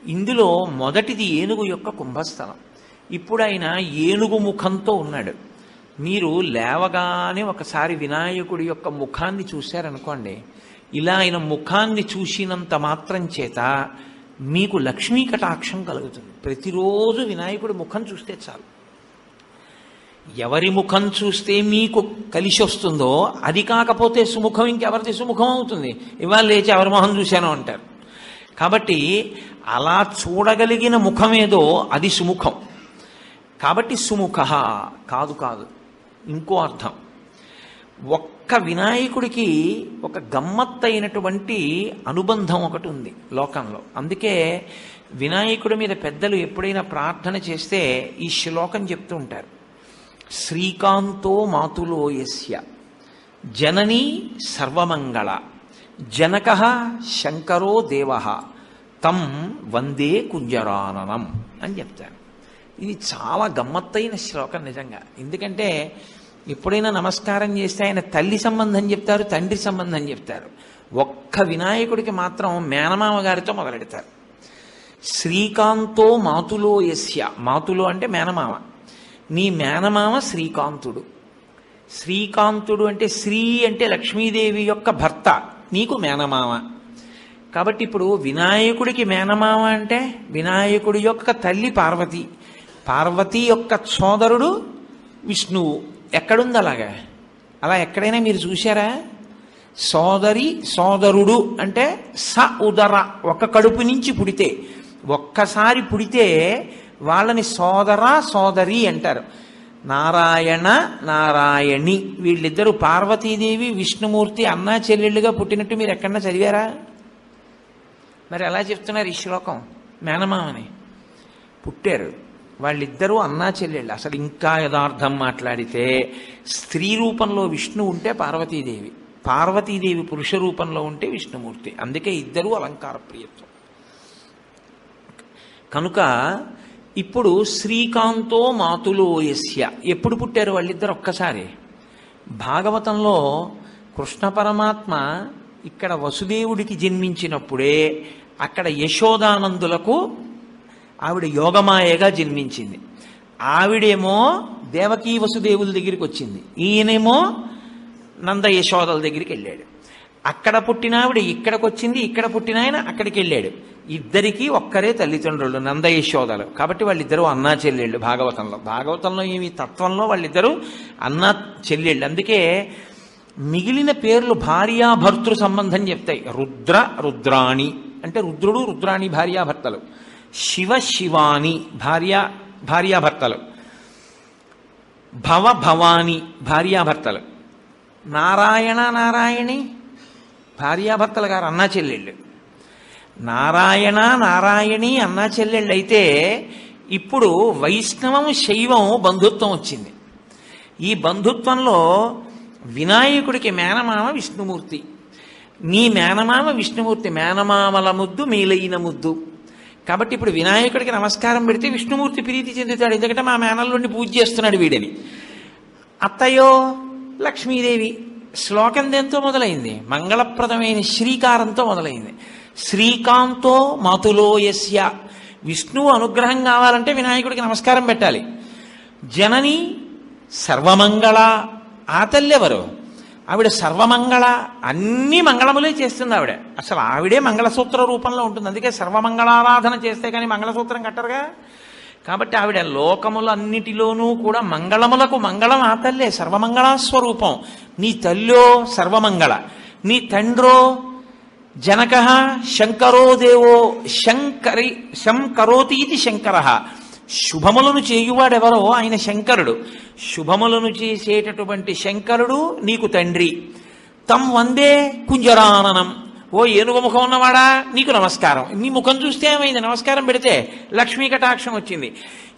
Speaker 1: ఇందులో మొదటిది ఏనుగు యొక్క కుంభస్థలం. ఇప్పుడు ఆయన ఏనుగు ముఖంతో ఉన్నాడు. మీరు లేవగానే ఒకసారి వినాయకుడి యొక్క ముఖాన్ని చూశారనుకోండి, ఇలా ఆయన ముఖాన్ని చూసినంత మాత్రం చేత మీకు లక్ష్మీ కటాక్షం కలుగుతుంది. ప్రతిరోజు వినాయకుడి ముఖం చూస్తే చాలు. ఎవరి ముఖం చూస్తే మీకు కలిసి వస్తుందో అది కాకపోతే సుముఖం ఇంకెవరిది సుముఖం అవుతుంది? ఇవాళ లేచి ఎవరి మొహం చూశానో అంటారు. కాబట్టి అలా చూడగలిగిన ముఖమేదో అది సుముఖం. కాబట్టి సుముఖ కాదు, ఇంకో అర్థం. ఒక్క వినాయకుడికి ఒక గమ్మత్తైనటువంటి అనుబంధం ఒకటి ఉంది లోకంలో. అందుకే వినాయకుడి మీద పెద్దలు ఎప్పుడైనా ప్రార్థన చేస్తే ఈ శ్లోకం చెప్తూ ఉంటారు. శ్రీకాంతో మాతులో యస్య జననీ సర్వమంగళ జనకః శంకరో దేవః తం వందే కుంజరాననం అని చెప్తారు. ఇది చాలా గమ్మత్తైన శ్లోకం నిజంగా. ఎందుకంటే ఎప్పుడైనా నమస్కారం చేస్తే ఆయన తల్లి సంబంధం చెప్తారు, తండ్రి సంబంధం చెప్తారు. ఒక్క వినాయకుడికి మాత్రం మేనమామ గారితో మొదలెడతారు. శ్రీకాంతో మాతులో యస్య, మాతులో అంటే మేనమామ, నీ మేనమామ శ్రీకాంతుడు. శ్రీకాంతుడు అంటే శ్రీ అంటే లక్ష్మీదేవి యొక్క భర్త, నీకు మేనమామ. కాబట్టి ఇప్పుడు వినాయకుడికి మేనమామ అంటే వినాయకుడి యొక్క తల్లి పార్వతి, పార్వతి యొక్క సోదరుడు విష్ణువు. ఎక్కడుంది అలాగా? అలా ఎక్కడైనా మీరు చూశారా? సోదరి సోదరుడు అంటే స ఉదర, ఒక కడుపు నుంచి పుడితే, ఒక్కసారి పుడితే వాళ్ళని సోదర సోదరి అంటారు. నారాయణ నారాయణి, వీళ్ళిద్దరూ పార్వతీదేవి విష్ణుమూర్తి అన్నా చెల్లెళ్ళుగా పుట్టినట్టు మీరు ఎక్కడన్నా చదివారా? మరి ఎలా చెప్తున్నారు ఈ శ్లోకం? మేనమామని పుట్టారు వాళ్ళిద్దరూ అన్నా చెల్లెళ్ళు. అసలు ఇంకా యథార్థం మాట్లాడితే స్త్రీ రూపంలో విష్ణు ఉంటే పార్వతీదేవి, పార్వతీదేవి పురుష రూపంలో ఉంటే విష్ణుమూర్తి. అందుకే ఇద్దరూ అలంకార ప్రియత్వం. కనుక ఇప్పుడు శ్రీకాంతో మాతులో యస్య, ఎప్పుడు పుట్టారు వాళ్ళిద్దరు? ఒక్కసారి. భాగవతంలో కృష్ణ పరమాత్మ ఇక్కడ వసుదేవుడికి జన్మించినప్పుడే అక్కడ యశోదానందులకు ఆవిడ యోగమాయగా జన్మించింది. ఆవిడేమో దేవకీ వసుదేవుల దగ్గరికి వచ్చింది, ఈయనేమో నంద యశోదల దగ్గరికి వెళ్ళాడు. అక్కడ పుట్టిన ఆవిడ ఇక్కడికి వచ్చింది, ఇక్కడ పుట్టిన ఆయన అక్కడికి వెళ్ళాడు. ఇద్దరికీ ఒక్కరే తల్లిదండ్రులు నంద యశోదలు. కాబట్టి వాళ్ళిద్దరూ అన్నా చెల్లెళ్ళు. భాగవతంలో ఏమి తత్వంలో వాళ్ళిద్దరూ అన్నా చెల్లెళ్ళు. అందుకే మిగిలిన పేర్లు భార్యాభర్తృ సంబంధం చెప్తాయి. రుద్ర రుద్రాణి అంటే రుద్రుడు రుద్రాణి భార్యాభర్తలు, శివ శివాని భార్యాభర్తలు, భవ భవాని భార్యాభర్తలు, నారాయణ నారాయణి భార్యాభర్తలు గారు అన్నా చెల్లెళ్ళు. నారాయణ నారాయణి అన్నా చెల్లెళ్ళు అయితే ఇప్పుడు వైష్ణవం శైవం బంధుత్వం వచ్చింది. ఈ బంధుత్వంలో వినాయకుడికి మేనమామ విష్ణుమూర్తి, నీ మేనమామ విష్ణుమూర్తి, మేనమామల ముద్దు మేలైన ముద్దు. కాబట్టి ఇప్పుడు వినాయకుడికి నమస్కారం పెడితే విష్ణుమూర్తి ప్రీతి చెందుతాడు, ఎందుకంటే మా మేనల్లుండి పూజ చేస్తున్నాడు వీడని. అత్తయ్యో లక్ష్మీదేవి, శ్లోకం దేంతో మొదలైంది? మంగళప్రదమైన శ్రీకారంతో మొదలైంది. శ్రీకాంతో మాతులో యస్య. విష్ణువు అనుగ్రహం కావాలంటే వినాయకుడికి నమస్కారం పెట్టాలి. జనని సర్వమంగళ. ఆ తల్లి ఎవరు? ఆవిడ సర్వమంగళ, అన్ని మంగళములే చేస్తుంది ఆవిడ. అసలు ఆవిడే మంగళసూత్ర రూపంలో ఉంటుంది. అందుకే సర్వమంగళారాధన చేస్తే కానీ మంగళసూత్రం కట్టరుగా. కాబట్టి ఆవిడ లోకములన్నిటిలోనూ కూడా మంగళములకు మంగళం ఆ తల్లే, సర్వమంగళాస్వరూపం. నీ తల్లో సర్వమంగళ, నీ తండ్రో జనక శంకరో దేవో శంకరోతి ఇది శంకర. శుభములను చేయువాడెవరో ఆయన శంకరుడు. శుభములను చేసేటటువంటి శంకరుడు నీకు తండ్రి. తం వందే కుంజరాననం. ఓ ఏనుగు ముఖం ఉన్నవాడా, నీకు నమస్కారం. నీ ముఖం చూస్తే ఏమైంది? నమస్కారం పెడితే లక్ష్మీ కటాక్షం వచ్చింది.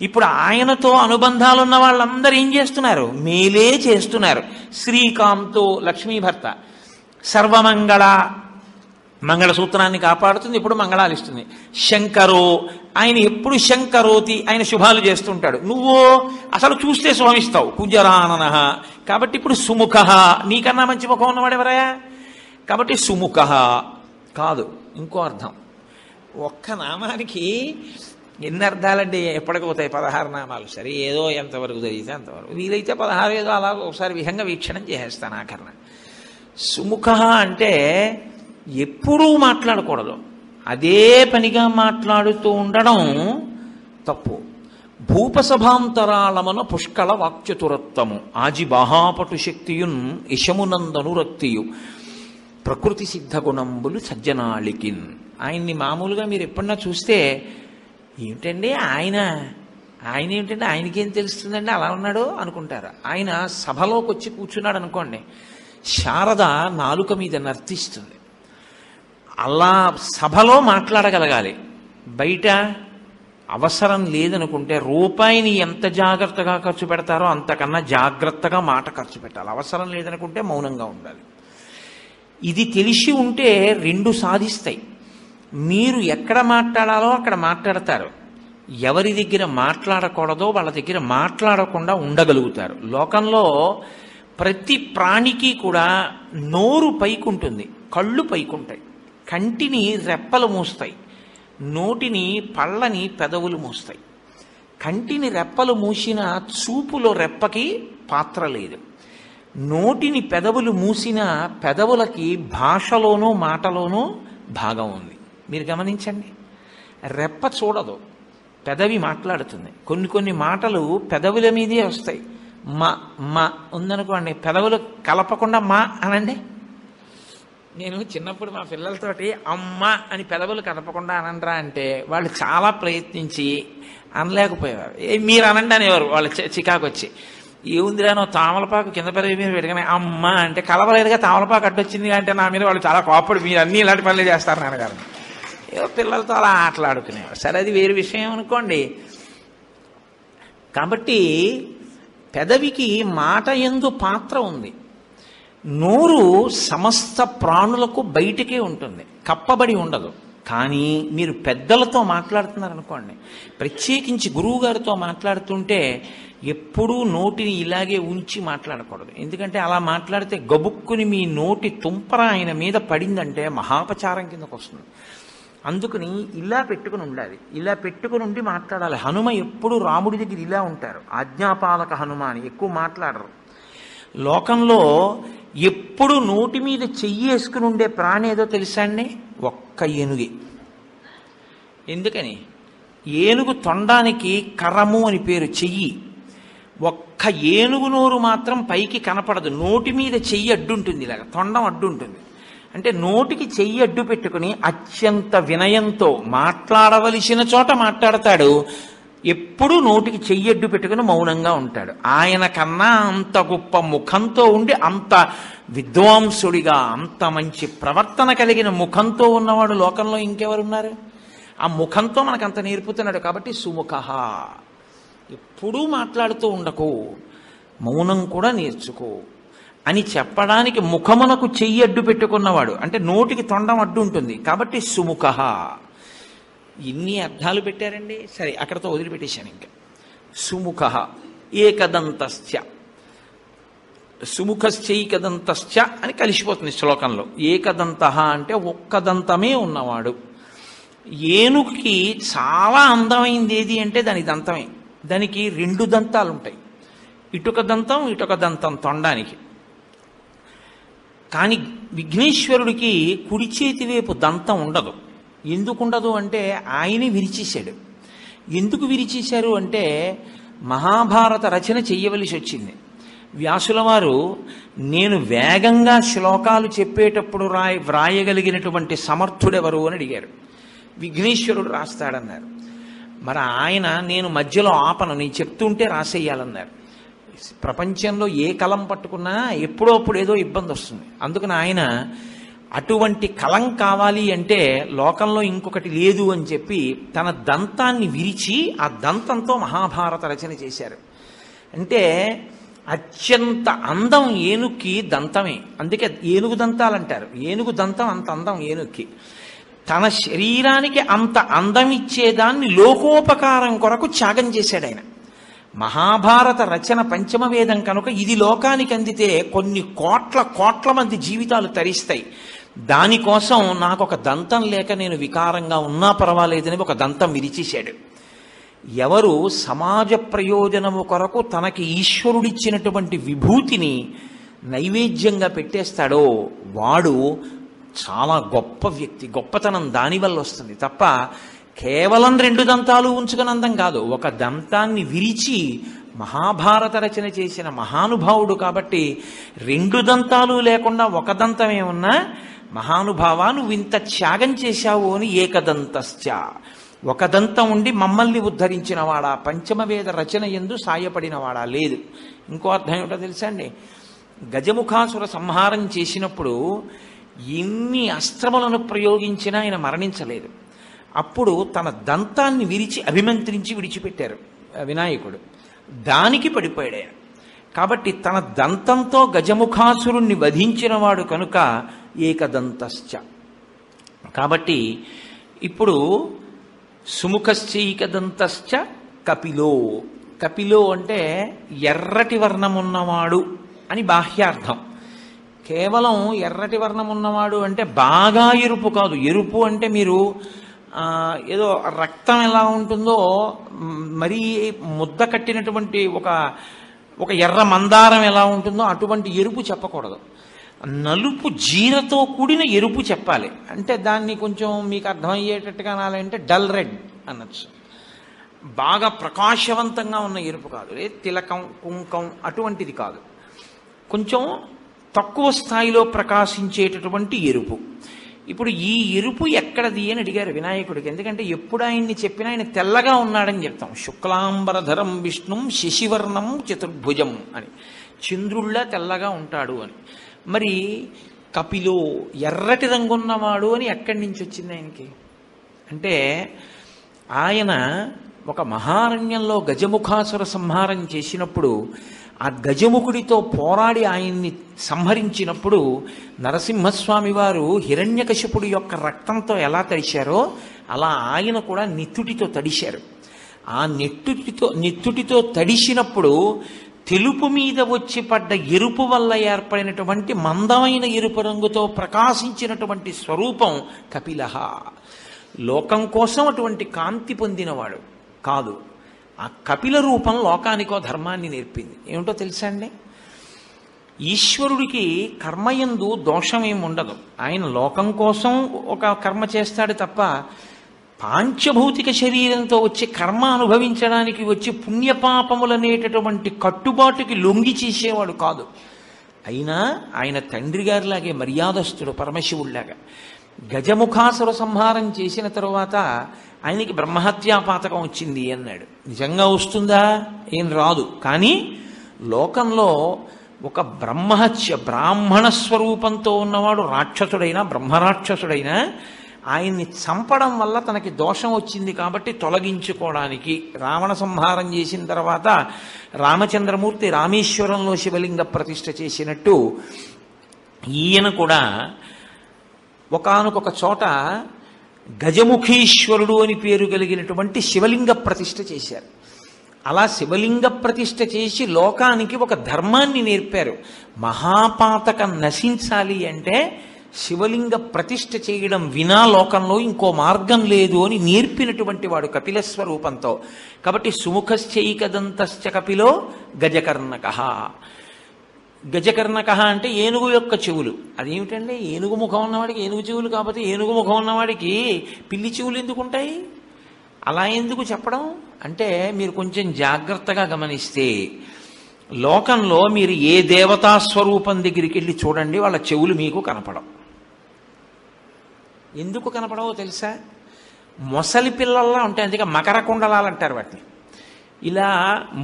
Speaker 1: ఇప్పుడు ఆయనతో అనుబంధాలు ఉన్న వాళ్ళందరూ ఏం చేస్తున్నారు? మేలే చేస్తున్నారు. శ్రీకాంతో లక్ష్మీ భర్త, సర్వమంగళ మంగళసూత్రాన్ని కాపాడుతుంది, ఎప్పుడు మంగళాలు ఇస్తుంది. శంకరో ఆయన ఎప్పుడు శంకరోతి ఆయన శుభాలు చేస్తుంటాడు. నువ్వు అసలు చూస్తే శుభమిస్తావు. కుజరానన. కాబట్టి ఇప్పుడు సుముఖ, నీకన్నా మంచి ముఖం ఉన్నవాడు ఎవరయా? కాబట్టి సుముఖ కాదు, ఇంకో అర్థం. ఒక్క నామానికి ఎన్ని అర్థాలంటే ఎప్పటికి పోతాయి? 16 నామాలు. సరే, ఏదో ఎంతవరకు జరిగితే అంతవరకు. వీలైతే 16 ఏదో అలా ఒకసారి విహంగ వీక్షణం చేసేస్తాను ఆఖరణ. సుముఖ అంటే ఎప్పుడూ మాట్లాడకూడదు, అదే పనిగా మాట్లాడుతూ ఉండడం తప్పు. భూపసభాంతరాళమన పుష్కళ వాక్చతురత్వము ఆజి బాహాపటు శక్తియున్ ఇషమునందనురక్తియు ప్రకృతి సిద్ధ గుణంబులు సజ్జనాళికిన్. ఆయన్ని మామూలుగా మీరు ఎప్పుడన్నా చూస్తే ఏమిటండి ఆయన ఏమిటండి, ఆయనకేం తెలుస్తుందండి అలా ఉన్నాడు అనుకుంటారు. ఆయన సభలోకి వచ్చి కూర్చున్నాడు అనుకోండి, శారద నాలుక మీద నర్తిస్తుంది. అలా సభలో మాట్లాడగలగాలి. బయట అవసరం లేదనుకుంటే రూపాయిని ఎంత జాగ్రత్తగా ఖర్చు పెడతారో అంతకన్నా జాగ్రత్తగా మాట ఖర్చు పెట్టాలి. అవసరం లేదనుకుంటే మౌనంగా ఉండాలి. ఇది తెలిసి ఉంటే రెండు సాధిస్తాయి. మీరు ఎక్కడ మాట్లాడాలో అక్కడ మాట్లాడతారు, ఎవరి దగ్గర మాట్లాడకూడదో వాళ్ళ దగ్గర మాట్లాడకుండా ఉండగలుగుతారు. లోకంలో ప్రతి ప్రాణికి కూడా నోరు పైకుంటుంది, కళ్ళు పైకుంటాయి, కంటిని రెప్పలు మూస్తాయి, నోటిని పళ్ళని పెదవులు మూస్తాయి. కంటిని రెప్పలు మూసిన చూపులో రెప్పకి పాత్ర లేదు. నోటిని పెదవులు మూసిన పెదవులకి భాషలోనూ మాటలోనూ భాగం ఉంది. మీరు గమనించండి, రెప్ప చూడదు, పెదవి మాట్లాడుతుంది. కొన్ని మాటలు పెదవుల మీదే వస్తాయి. మా ఉందనుకోండి, పెదవులు కలపకుండా మా అనండి. నేను చిన్నప్పుడు మా పిల్లలతోటి అమ్మ అని పెదవులు కలపకుండా అనండ్రా అంటే వాళ్ళు చాలా ప్రయత్నించి అనలేకపోయేవారు. మీరు అనండి అనేవారు వాళ్ళు చికాకు వచ్చి. ఏముందిరానో తామలపాకు కింద పెదవి మీద పెట్టుకుని అమ్మ అంటే కలవలేదుగా, తామలపాకు అడ్డొచ్చింది అంటే నా మీద వాళ్ళు చాలా కోపడి మీరు అన్నీ ఇలాంటి పనులు చేస్తారు నాన్నగారు. ఏదో పిల్లలతో అలా ఆటలాడుకునేవారు. సరే, అది వేరు విషయం అనుకోండి. కాబట్టి పెదవికి మాట యందు పాత్ర ఉంది. నోరు సమస్త ప్రాణులకు బయటికే ఉంటుంది, కప్పబడి ఉండదు. కానీ మీరు పెద్దలతో మాట్లాడుతున్నారనుకోండి, ప్రత్యేకించి గురువుగారితో మాట్లాడుతుంటే ఎప్పుడూ నోటిని ఇలాగే ఉంచి మాట్లాడకూడదు. ఎందుకంటే అలా మాట్లాడితే గబుక్కుని మీ నోటి తుంపర ఆయన మీద పడిందంటే మహాపచారం కిందకు వస్తుంది. అందుకని ఇలా పెట్టుకుని ఉండాలి, ఇలా పెట్టుకుని ఉండి మాట్లాడాలి. హనుమ ఎప్పుడు రాముడి దగ్గర ఇలా ఉంటారు, ఆజ్ఞాపాలక హనుమ అని, ఎక్కువ మాట్లాడరు. లోకంలో ఎప్పుడు నోటి మీద చెయ్యి వేసుకుని ఉండే ప్రాణి ఏదో తెలుసా అండి? ఒక్క ఏనుగే. ఎందుకని? ఏనుగు తొండానికి కరము అని పేరు, చెయ్యి. ఒక్క ఏనుగు నోరు మాత్రం పైకి కనపడదు, నోటి మీద చెయ్యి అడ్డుంటుంది, ఇలాగ తొండం అడ్డుంటుంది. అంటే నోటికి చెయ్యి అడ్డు పెట్టుకుని అత్యంత వినయంతో మాట్లాడవలసిన చోట మాట్లాడతాడు. ఎప్పుడూ నోటికి చెయ్యి అడ్డు పెట్టుకుని మౌనంగా ఉంటాడు. ఆయన కన్నా అంత గొప్ప ముఖంతో ఉండి, అంత విద్వాంసుడిగా, అంత మంచి ప్రవర్తన కలిగిన ముఖంతో ఉన్నవాడు లోకంలో ఇంకెవరున్నారు? ఆ ముఖంతో మనకు అంత నేర్పుతున్నాడు. కాబట్టి సుముఖ, ఎప్పుడూ మాట్లాడుతూ ఉండకు, మౌనం కూడా నేర్చుకో అని చెప్పడానికి ముఖమునకు చెయ్యి అడ్డు పెట్టుకున్నవాడు. అంటే నోటికి తొండం అడ్డు ఉంటుంది కాబట్టి సుముఖ. ఇన్ని అర్థాలు పెట్టారండి. సరే, అక్కడతో వదిలిపెట్టేశాను. ఇంకా సుముఖ ఏకదంతస్య, సుముఖశ్చైకదంతశ్చ అని కలిసిపోతుంది శ్లోకంలో. ఏకదంత అంటే ఒక్కదంతమే ఉన్నవాడు. ఏనుగుకి చాలా అందమైంది ఏది అంటే దాని దంతమే. దానికి 2 దంతాలు ఉంటాయి, ఇటుక దంతం ఇటుక దంతం తొండానికి. కానీ విఘ్నేశ్వరుడికి కుడి చేతి వైపు దంతం ఉండదు. ఎందుకు ఉండదు అంటే ఆయనే విరిచేశాడు. ఎందుకు విరిచేశారు అంటే మహాభారత రచన చెయ్యవలసి వచ్చింది. వ్యాసుల వారు నేను వేగంగా శ్లోకాలు చెప్పేటప్పుడు వ్రాయగలిగినటువంటి సమర్థుడెవరు అని అడిగారు. విఘ్నేశ్వరుడు రాస్తాడన్నారు. మరి ఆయన నేను మధ్యలో ఆపను, నేను చెప్తుంటే రాసేయాలన్నారు. ప్రపంచంలో ఏ కలం పట్టుకున్నా ఎప్పుడో అప్పుడు ఏదో ఇబ్బంది వస్తుంది. అందుకని ఆయన అటువంటి కలం కావాలి అంటే లోకంలో ఇంకొకటి లేదు అని చెప్పి తన దంతాన్ని విరిచి ఆ దంతంతో మహాభారత రచన చేశారు. అంటే అత్యంత అందం ఏనుగుకి దంతమే. అందుకే ఏనుగు దంతాలు అంటారు. ఏనుగు దంతం అంత అందం ఏనుగుకి. తన శరీరానికి అంత అందం ఇచ్చేదాన్ని లోకోపకారం కొరకు త్యాగం చేశాడు ఆయన. మహాభారత రచన పంచమ వేదం కనుక ఇది లోకానికి అందితే కొన్ని కోట్ల మంది జీవితాలు తరిస్తాయి. దానికోసం నాకు ఒక దంతం లేక నేను వికారంగా ఉన్నా పర్వాలేదని ఒక దంతం విరిచేశాడు. ఎవరు సమాజ ప్రయోజనము కొరకు తనకి ఈశ్వరుడిచ్చినటువంటి విభూతిని నైవేద్యంగా పెట్టేస్తాడో వాడు చాలా గొప్ప వ్యక్తి. గొప్పతనం దానివల్ల వస్తుంది తప్ప కేవలం 2 దంతాలు ఉంచుకుని అందం కాదు. ఒక దంతాన్ని విరిచి మహాభారత రచన చేసిన మహానుభావుడు కాబట్టి 2 దంతాలు లేకుండా ఒక దంతమే ఉన్నా మహానుభావా నువ్వు ఇంత త్యాగం చేశావు అని ఏకదంతశ్చ, ఒక దంతం ఉండి మమ్మల్ని ఉద్ధరించినవాడా, పంచమవేద రచన యందు సాయపడినవాడా. లేదు. ఇంకో అర్థం ఏమిటో తెలుసా అండి? గజముఖాసుర సంహారం చేసినప్పుడు ఎన్ని అస్త్రములను ప్రయోగించినా ఆయన మరణించలేదు. అప్పుడు తన దంతాన్ని విరిచి అభిమంత్రించి విడిచిపెట్టారు వినాయకుడు. దానికి పడిపోయాడు ఆయన. కాబట్టి తన దంతంతో గజముఖాసురుణ్ణి వధించినవాడు కనుక ఏకదంతశ్చ. కాబట్టి ఇప్పుడు సుముఖశ్చైకదంతశ్చ కపిలో. కపిలో అంటే ఎర్రటి వర్ణమున్నవాడు అని బాహ్యార్థం. కేవలం ఎర్రటి వర్ణం ఉన్నవాడు అంటే బాగా ఎరుపు కాదు. ఎరుపు అంటే మీరు ఏదో రక్తం ఎలా ఉంటుందో మరీ ముద్ద కట్టినటువంటి ఒక ఎర్ర మందారం ఎలా ఉంటుందో అటువంటి ఎరుపు చెప్పకూడదు. నలుపు జీరతో కూడిన ఎరుపు చెప్పాలి. అంటే దాన్ని కొంచెం మీకు అర్థమయ్యేటట్టుగా అనాలంటే డల్ రెడ్ అనొచ్చు. బాగా ప్రకాశవంతంగా ఉన్న ఎరుపు కాదు, తిలకం కుంకం అటువంటిది కాదు. కొంచెం తక్కువ స్థాయిలో ప్రకాశించేటటువంటి ఎరుపు. ఇప్పుడు ఈ ఎరుపు ఎక్కడది అని అడిగారు వినాయకుడికి. ఎందుకంటే ఎప్పుడు ఆయన్ని చెప్పినా ఆయన తెల్లగా ఉన్నాడని చెప్తాం. శుక్లాంబరధరం విష్ణుం శశివర్ణం చతుర్భుజం అని, చంద్రుళ్ళ తెల్లగా ఉంటాడు అని. మరి కపిలో ఎర్రటి రంగున్నవాడు అని ఎక్కడి నుంచి వచ్చింది ఆయనకి అంటే ఆయన ఒక మహారణ్యంలో గజముఖాసుర సంహారం చేసినప్పుడు ఆ గజముఖుడితో పోరాడి ఆయన్ని సంహరించినప్పుడు నరసింహస్వామి వారు హిరణ్యకశిపుడి యొక్క రక్తంతో ఎలా తడిశారో అలా ఆయన కూడా నెత్తుటితో తడిశారు. ఆ నెత్తుటితో తడిసినప్పుడు తెలుపు మీద వచ్చి పడ్డ ఎరుపు వల్ల ఏర్పడినటువంటి మందమైన ఎరుపు రంగుతో ప్రకాశించినటువంటి స్వరూపం కపిలః. లోకం కోసం అటువంటి కాంతి పొందినవాడు కాదు. ఆ కపిల రూపం లోకానికో ధర్మాన్ని నేర్పింది. ఏమిటో తెలుసా అండి? ఈశ్వరుడికి కర్మయందు దోషం ఏమి ఉండదు. ఆయన లోకం కోసం ఒక కర్మ చేస్తాడు తప్ప పాంచభౌతిక శరీరంతో వచ్చి కర్మ అనుభవించడానికి వచ్చి పుణ్యపాపములనేటటువంటి కట్టుబాటుకి లొంగి చేసేవాడు కాదు. అయినా ఆయన తండ్రి గారిలాగే మర్యాదస్తుడు, పరమశివుడిలాగా. గజముఖాసుర సంహారం చేసిన తరువాత ఆయనకి బ్రహ్మహత్యా పాతకం వచ్చింది అన్నాడు. నిజంగా వస్తుందా? ఏం రాదు. కానీ లోకంలో ఒక బ్రాహ్మణ స్వరూపంతో ఉన్నవాడు రాక్షసుడైనా బ్రహ్మరాక్షసుడైనా ఆయన్ని చంపడం వల్ల తనకి దోషం వచ్చింది కాబట్టి తొలగించుకోవడానికి రావణ సంహారం చేసిన తర్వాత రామచంద్రమూర్తి రామేశ్వరంలో శివలింగ ప్రతిష్ఠ చేసినట్టు ఈయన కూడా ఒకానొక చోట గజముఖీశ్వరుడు అని పేరు కలిగినటువంటి శివలింగ ప్రతిష్ఠ చేశారు. అలా శివలింగ ప్రతిష్ఠ చేసి లోకానికి ఒక ధర్మాన్ని నేర్పారు. మహాపాతకం నశించాలి అంటే శివలింగ ప్రతిష్ఠ చేయడం వినా లోకంలో ఇంకో మార్గం లేదు అని నేర్పినటువంటి వాడు కపిల స్వరూపంతో. కాబట్టి సుముఖశ్చైకదంతశ్చ కపిలో గజకర్ణక. గజకర్ణక అంటే ఏనుగు యొక్క చెవులు. అదేమిటంటే ఏనుగు ముఖం ఉన్నవాడికి ఏనుగు చెవులు, కాకపోతే ఏనుగు ముఖం ఉన్నవాడికి పిల్లి చెవులు ఎందుకు ఉంటాయి? అలా ఎందుకు చెప్పడం అంటే, మీరు కొంచెం జాగ్రత్తగా గమనిస్తే లోకంలో మీరు ఏ దేవతా స్వరూపం దగ్గరికి వెళ్ళి చూడండి, వాళ్ళ చెవులు మీకు కనపడవు. ఎందుకు కనపడవో తెలుసా? మొసలి పిల్లల్లా ఉంటాయి. అందుకే మకర కుండలాలు అంటారు వాటిని. ఇలా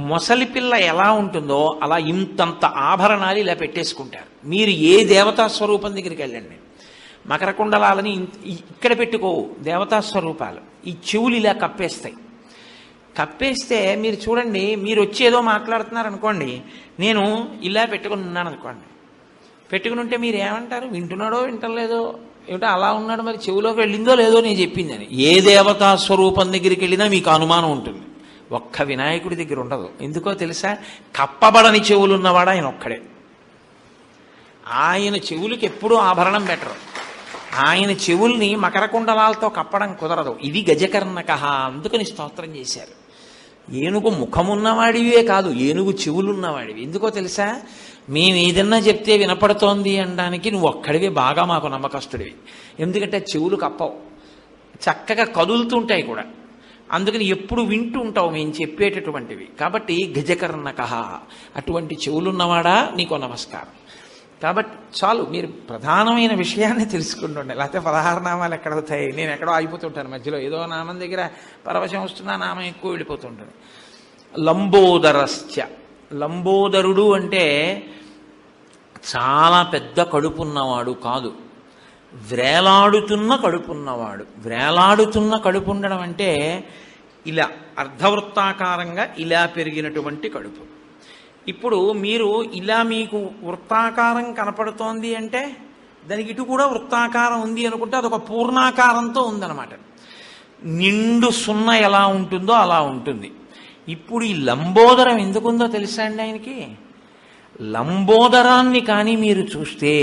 Speaker 1: మొసలి పిల్ల ఎలా ఉంటుందో అలా ఇంతంత ఆభరణాలు ఇలా పెట్టేసుకుంటారు. మీరు ఏ దేవతా స్వరూపం దగ్గరికి వెళ్ళండి, మకర కుండలాలని ఇక్కడ పెట్టుకోవు దేవతా స్వరూపాలు. ఈ చెవులు ఇలా కప్పేస్తాయి. కప్పేస్తే మీరు చూడండి, మీరు వచ్చి ఏదో మాట్లాడుతున్నారు అనుకోండి, నేను ఇలా పెట్టుకుని ఉన్నాను అనుకోండి, పెట్టుకుని ఉంటే మీరు ఏమంటారు? వింటున్నాడో వింటలేదో, ఏమిటో అలా ఉన్నాడు, మరి చెవులోకి వెళ్ళిందో లేదో నేను చెప్పిందని. ఏ దేవతా స్వరూపం దగ్గరికి వెళ్ళినా మీకు అనుమానం ఉంటుంది. ఒక్క వినాయకుడి దగ్గర ఉండదు. ఎందుకో తెలుసా? కప్పబడని చెవులు ఉన్నవాడు ఆయన ఒక్కడే. ఆయన చెవులకి ఎప్పుడూ ఆభరణం పెట్టరు. ఆయన చెవుల్ని మకర కుండలాలతో కప్పడం కుదరదు. ఇది గజకర్ణక, అందుకని స్తోత్రం చేశారు. ఏనుగు ముఖమున్నవాడివే కాదు, ఏనుగు చెవులున్నవాడివి. ఎందుకో తెలుసా? మేము ఏదన్నా చెప్తే వినపడుతోంది అనడానికి నువ్వు ఒక్కడివి బాగా మాకు నమ్మకస్తుడివి. ఎందుకంటే చెవులు కప్పవు, చక్కగా కదులుతుంటాయి కూడా. అందుకని ఎప్పుడు వింటూ ఉంటావు మేము చెప్పేటటువంటివి. కాబట్టి గజకర్ణక, అటువంటి చెవులున్నవాడా నీకు నమస్కారం. కాబట్టి చాలు, మీరు ప్రధానమైన విషయాన్ని తెలుసుకుంటుండే. లేకపోతే 16 నామాలు ఎక్కడవుతాయి? నేను ఎక్కడో ఆగిపోతుంటాను మధ్యలో, ఏదో నామం దగ్గర పరవశం వస్తున్నా, నామం ఎక్కువ వెళ్ళిపోతుంటాను. లంబోదరశ్చ, లంబోదరుడు అంటే చాలా పెద్ద కడుపున్నవాడు కాదు, వ్రేలాడుతున్న కడుపున్నవాడు. వ్రేలాడుతున్న కడుపు ఉండడం అంటే ఇలా అర్ధవృత్తాకారంగా ఇలా పెరిగినటువంటి కడుపు. ఇప్పుడు మీరు ఇలా మీకు వృత్తాకారం కనపడుతోంది అంటే దానికి ఇటు కూడా వృత్తాకారం ఉంది అనుకుంటే అదొక పూర్ణాకారంతో ఉందన్నమాట. నిండు సున్న ఎలా ఉంటుందో అలా ఉంటుంది. ఇప్పుడు ఈ లంబోదరం ఎందుకుందో తెలుసా అండి ఆయనకి? లంబోదరాన్ని కానీ మీరు చూస్తే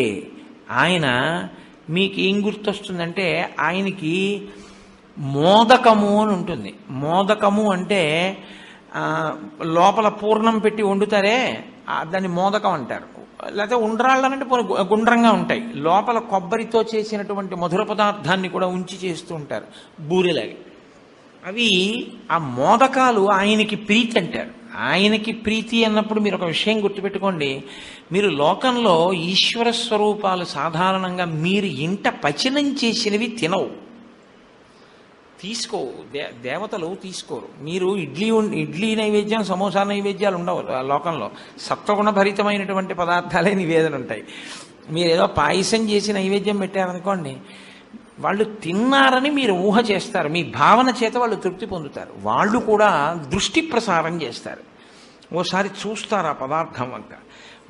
Speaker 1: ఆయన మీకు ఏం గుర్తొస్తుందంటే, ఆయనకి మోదకము అని ఉంటుంది. మోదకము అంటే లోపల పూర్ణం పెట్టి వండుతారే, దాన్ని మోదకం అంటారు. లేకపోతే ఉండ్రాళ్ళనంటే గుండ్రంగా ఉంటాయి, లోపల కొబ్బరితో చేసినటువంటి మధుర పదార్థాన్ని కూడా ఉంచి చేస్తూ ఉంటారు, బూరెలాగా. అవి ఆ మోదకాలు ఆయనకి ప్రీతి అంటారు. ఆయనకి ప్రీతి అన్నప్పుడు మీరు ఒక విషయం గుర్తుపెట్టుకోండి, మీరు లోకంలో ఈశ్వర స్వరూపాలు సాధారణంగా మీరు ఇంట పచనం చేసినవి తీసుకోవు, దేవతలు తీసుకోరు. మీరు ఇడ్లీ నైవేద్యం, సమోసా నైవేద్యాలు ఉండవు లోకంలో. సత్వగుణ భరితమైనటువంటి పదార్థాలే నివేదన ఉంటాయి. మీరు ఏదో పాయసం చేసి నైవేద్యం పెట్టారనుకోండి, వాళ్ళు తిన్నారని మీరు ఊహ చేస్తారు, మీ భావన చేత వాళ్ళు తృప్తి పొందుతారు. వాళ్ళు కూడా దృష్టి ప్రసారం చేస్తారు. ఓసారి చూస్తారు ఆ పదార్థం వంక,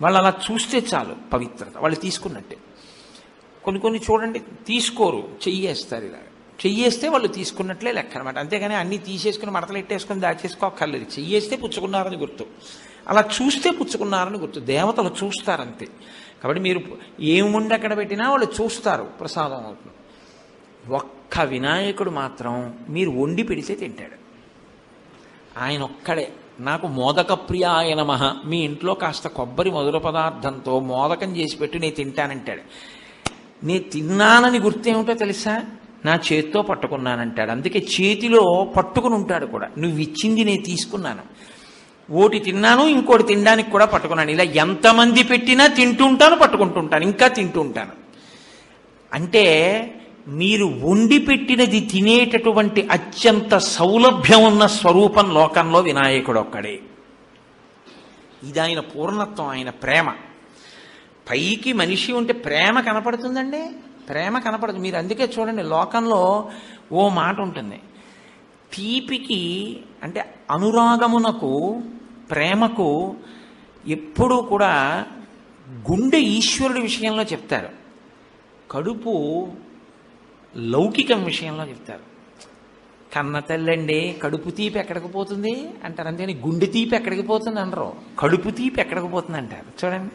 Speaker 1: వాళ్ళు అలా చూస్తే చాలు పవిత్రత, వాళ్ళు తీసుకున్నట్టే. కొన్ని చూడండి తీసుకోరు, చెయ్యేస్తారు. ఇలా చెయ్యేస్తే వాళ్ళు తీసుకున్నట్లే లెక్క అనమాట. అంతేగాని అన్నీ తీసేసుకుని మడతలు ఎట్టేసుకుని దాచేసుకోక్కర్లేదు. చెయ్యేస్తే పుచ్చుకున్నారని గుర్తు, అలా చూస్తే పుచ్చుకున్నారని గుర్తు. దేవతలు చూస్తారంతే. కాబట్టి మీరు ఏముండి అక్కడ పెట్టినా వాళ్ళు చూస్తారు, ప్రసాదం అవుతుంది. ఒక్క వినాయకుడు మాత్రం మీరు వండి పెడితే తింటాడు. ఆయన ఒక్కడే. నాకు మోదక ప్రియాయ నమః, మీ ఇంట్లో కాస్త కొబ్బరి మధుర పదార్థంతో మోదకం చేసి పెట్టి నేను తింటానంటాడు. నేను తిన్నానని గుర్తేమిటో తెలుసా? నా చేత్తో పట్టుకున్నానంటాడు. అందుకే చేతిలో పట్టుకుని ఉంటాడు కూడా. నువ్వు ఇచ్చింది నేను తీసుకున్నాను, ఓటి తిన్నాను, ఇంకోటి తినడానికి కూడా పట్టుకున్నాను. ఇలా ఎంతమంది పెట్టినా తింటుంటాను, పట్టుకుంటుంటాను, ఇంకా తింటూ ఉంటాను. అంటే మీరు వండి పెట్టినది తినేటటువంటి అత్యంత సౌలభ్యం ఉన్న స్వరూపం లోకంలో వినాయకుడు ఒక్కడే. ఇది ఆయన పూర్ణత్వం, ఆయన ప్రేమ. పైకి మనిషి ఉంటే ప్రేమ కనపడుతుందండి, ప్రేమ కనపడదు. మీరు అందుకే చూడండి, లోకంలో ఓ మాట ఉంటుంది, తీపికి అంటే అనురాగమునకు, ప్రేమకు ఎప్పుడూ కూడా గుండె ఈశ్వరుడి విషయంలో చెప్తారు, కడుపు లౌకికం విషయంలో చెప్తారు. కన్న తల్లండి కడుపు తీపి ఎక్కడికి పోతుంది అంటారు, అంతేని గుండె తీపి ఎక్కడికి పోతుంది అనరు, కడుపు తీపి ఎక్కడికి పోతుంది అంటారు. చూడండి,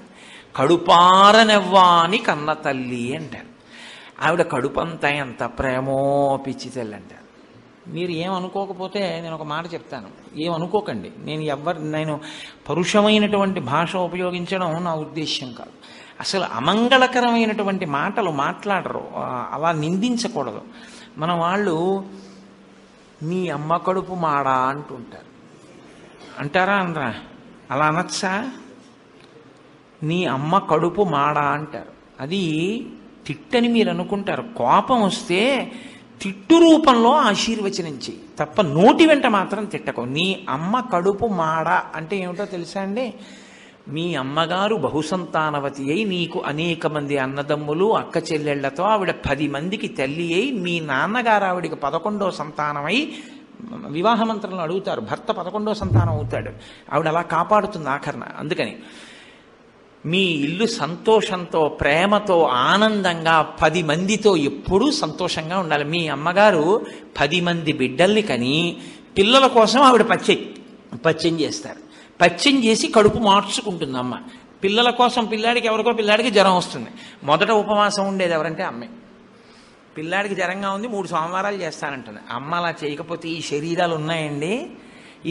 Speaker 1: కడుపారనెవ్వాని కన్న తల్లి అంటారు. ఆవిడ కడుపంతా ఎంత ప్రేమో పిచ్చి తల్లి అంటారు. మీరు ఏమనుకోకపోతే నేను ఒక మాట చెప్తాను, ఏమనుకోకండి. నేను పరుషమైనటువంటి భాష ఉపయోగించడం నా ఉద్దేశ్యం కాదు. అసలు అమంగళకరమైనటువంటి మాటలు మాట్లాడరు, అలా నిందించకూడదు. మన వాళ్ళు నీ అమ్మ కడుపు మాడా అంటుంటారు. అంటారా అనరా? అలా అనొచ్చా? నీ అమ్మ కడుపు మాడా అంటారు. అది తిట్టని మీరు అనుకుంటారు. కోపం వస్తే తిట్టు రూపంలో ఆశీర్వచనం చెయ్యి తప్ప నోటి వెంట మాత్రం తిట్టకు. నీ అమ్మ కడుపు మాడ అంటే ఏమిటో తెలుసా అండి? మీ అమ్మగారు బహుసంతానవతి అయి నీకు అనేక మంది అన్నదమ్ములు అక్క చెల్లెళ్లతో ఆవిడ 10 మందికి తల్లి అయి మీ నాన్నగారు ఆవిడికి 11వ సంతానమై, వివాహ మంత్రంలో అడుగుతారు, భర్త 11వ సంతానం అవుతాడు, ఆవిడ అలా కాపాడుతుంది ఆఖరణ. అందుకని మీ ఇల్లు సంతోషంతో ప్రేమతో ఆనందంగా 10 మందితో ఎప్పుడూ సంతోషంగా ఉండాలి. మీ అమ్మగారు 10 మంది బిడ్డల్ని కని పిల్లల కోసం ఆవిడ పచ్చం చేస్తారు. పచ్చం చేసి కడుపు మార్చుకుంటుంది అమ్మ. పిల్లల కోసం ఎవరికో పిల్లాడికి జ్వరం వస్తుంది, మొదట ఉపవాసం ఉండేది ఎవరంటే అమ్మే. పిల్లాడికి జ్వరంగా ఉంది 3 సోమవారాలు చేస్తానంటుంది అమ్మ. అలా చేయకపోతే ఈ శరీరాలు ఉన్నాయండి?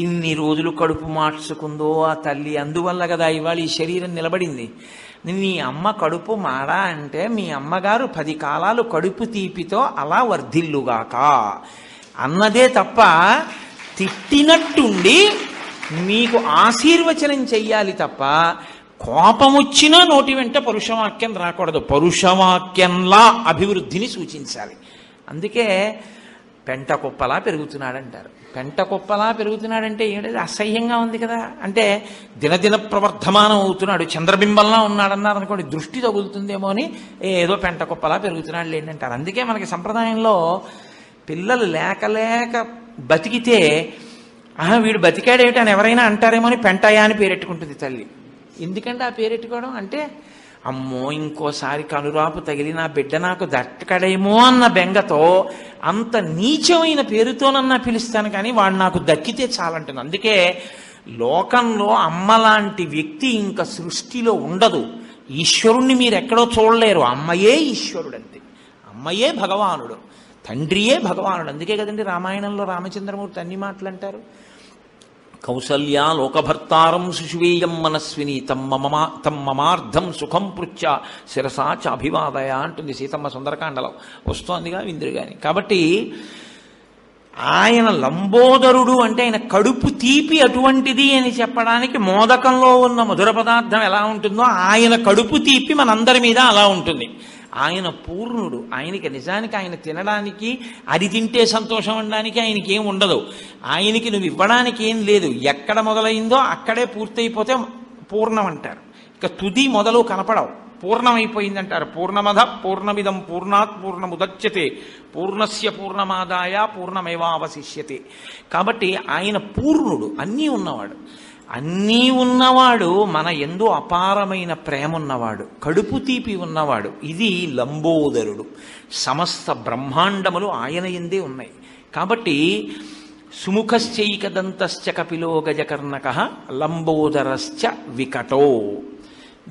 Speaker 1: ఇన్ని రోజులు కడుపు మార్చుకుందో ఆ తల్లి, అందువల్ల కదా ఇవాళ ఈ శరీరం నిలబడింది. నీ అమ్మ కడుపు మాడా అంటే మీ అమ్మగారు 10 కాలాలు కడుపు తీపితో అలా వర్ధిల్లుగాక అన్నదే తప్ప తిట్టినట్టుండి మీకు ఆశీర్వచనం చెయ్యాలి తప్ప కోపం వచ్చినా నోటి వెంట పరుషవాక్యం రాకూడదు. పరుషవాక్యంలా అభివృద్ధిని సూచించాలి. అందుకే పెంట కుప్పలా పెరుగుతున్నాడంటారు. పెంట కుప్పలా పెరుగుతున్నాడంటే ఏంటది? అసహ్యంగా ఉంది కదా. అంటే దినదిన ప్రవర్ధమానం అవుతున్నాడు, చంద్రబింబంలా ఉన్నాడన్నారు అనుకోండి, దృష్టి తగులుతుందేమో అని ఏదో పెంట కుప్పలా పెరుగుతున్నాడు లేంటంటారు. అందుకే మనకి సంప్రదాయంలో పిల్లలు లేక బతికితే వీడు బతికాడేమిటి అని ఎవరైనా అంటారేమో అని పెంటయ్య అని పేరెట్టుకుంటుంది తల్లి. ఎందుకంటే ఆ పేరెట్టుకోవడం అంటే, అమ్మో ఇంకోసారి కనురాపు తగిలి నా బిడ్డ నాకు దక్కడేమో అన్న బెంగతో అంత నీచమైన పేరుతోనన్నా పిలుస్తాను, కానీ వాడు నాకు దక్కితే చాలంటుంది. అందుకే లోకంలో అమ్మలాంటి వ్యక్తి ఇంకా సృష్టిలో ఉండదు. ఈశ్వరుణ్ణి మీరు ఎక్కడో చూడలేరు. అమ్మయే ఈశ్వరుడు, అంతే. అమ్మయే భగవానుడు, తండ్రియే భగవానుడు. అందుకే కదండి రామాయణంలో రామచంద్రమూర్తి అన్ని మాటలు అంటారు. కౌసల్యా లోకభర్తారం శిశువేయం మనస్విని తమ్మమార్థం సుఖం పృచ్చ శిరసా చాభివాదయ అంటుంది సీతమ్మ సుందరకాండలో. వస్తోందిగా విందురు గాని. కాబట్టి ఆయన లంబోదరుడు అంటే ఆయన కడుపు తీపి అటువంటిది అని చెప్పడానికి మోదకంలో ఉన్న మధుర పదార్థం ఎలా ఉంటుందో ఆయన కడుపు తీపి మనందరి మీద అలా ఉంటుంది. ఆయన పూర్ణుడు. ఆయనకి నిజానికి ఆయన తినడానికి, అది తింటే సంతోషం అనడానికి ఆయనకి ఏం ఉండదు. ఆయనకి నువ్వు ఇవ్వడానికి ఏం లేదు. ఎక్కడ మొదలైందో అక్కడే పూర్తయిపోతే పూర్ణం అంటారు. ఇక తుది మొదలు కనపడవు, పూర్ణమైపోయిందంటారు. పూర్ణమద పూర్ణమిదం పూర్ణాత్ పూర్ణముదచ్యతే పూర్ణస్య పూర్ణమాదాయ పూర్ణమేవావశిష్యతే. కాబట్టి ఆయన పూర్ణుడు, అన్నీ ఉన్నవాడు. అన్నీ ఉన్నవాడు, మన యందు అపారమైన ప్రేమ ఉన్నవాడు, కడుపు తీపి ఉన్నవాడు. ఇది లంబోదరుడు. సమస్త బ్రహ్మాండములు ఆయన యందే ఉన్నాయి. కాబట్టి సుముఖశ్చైకదంతశ్చ కపిలో గజకర్ణకః లంబోదరశ్చ వికటో.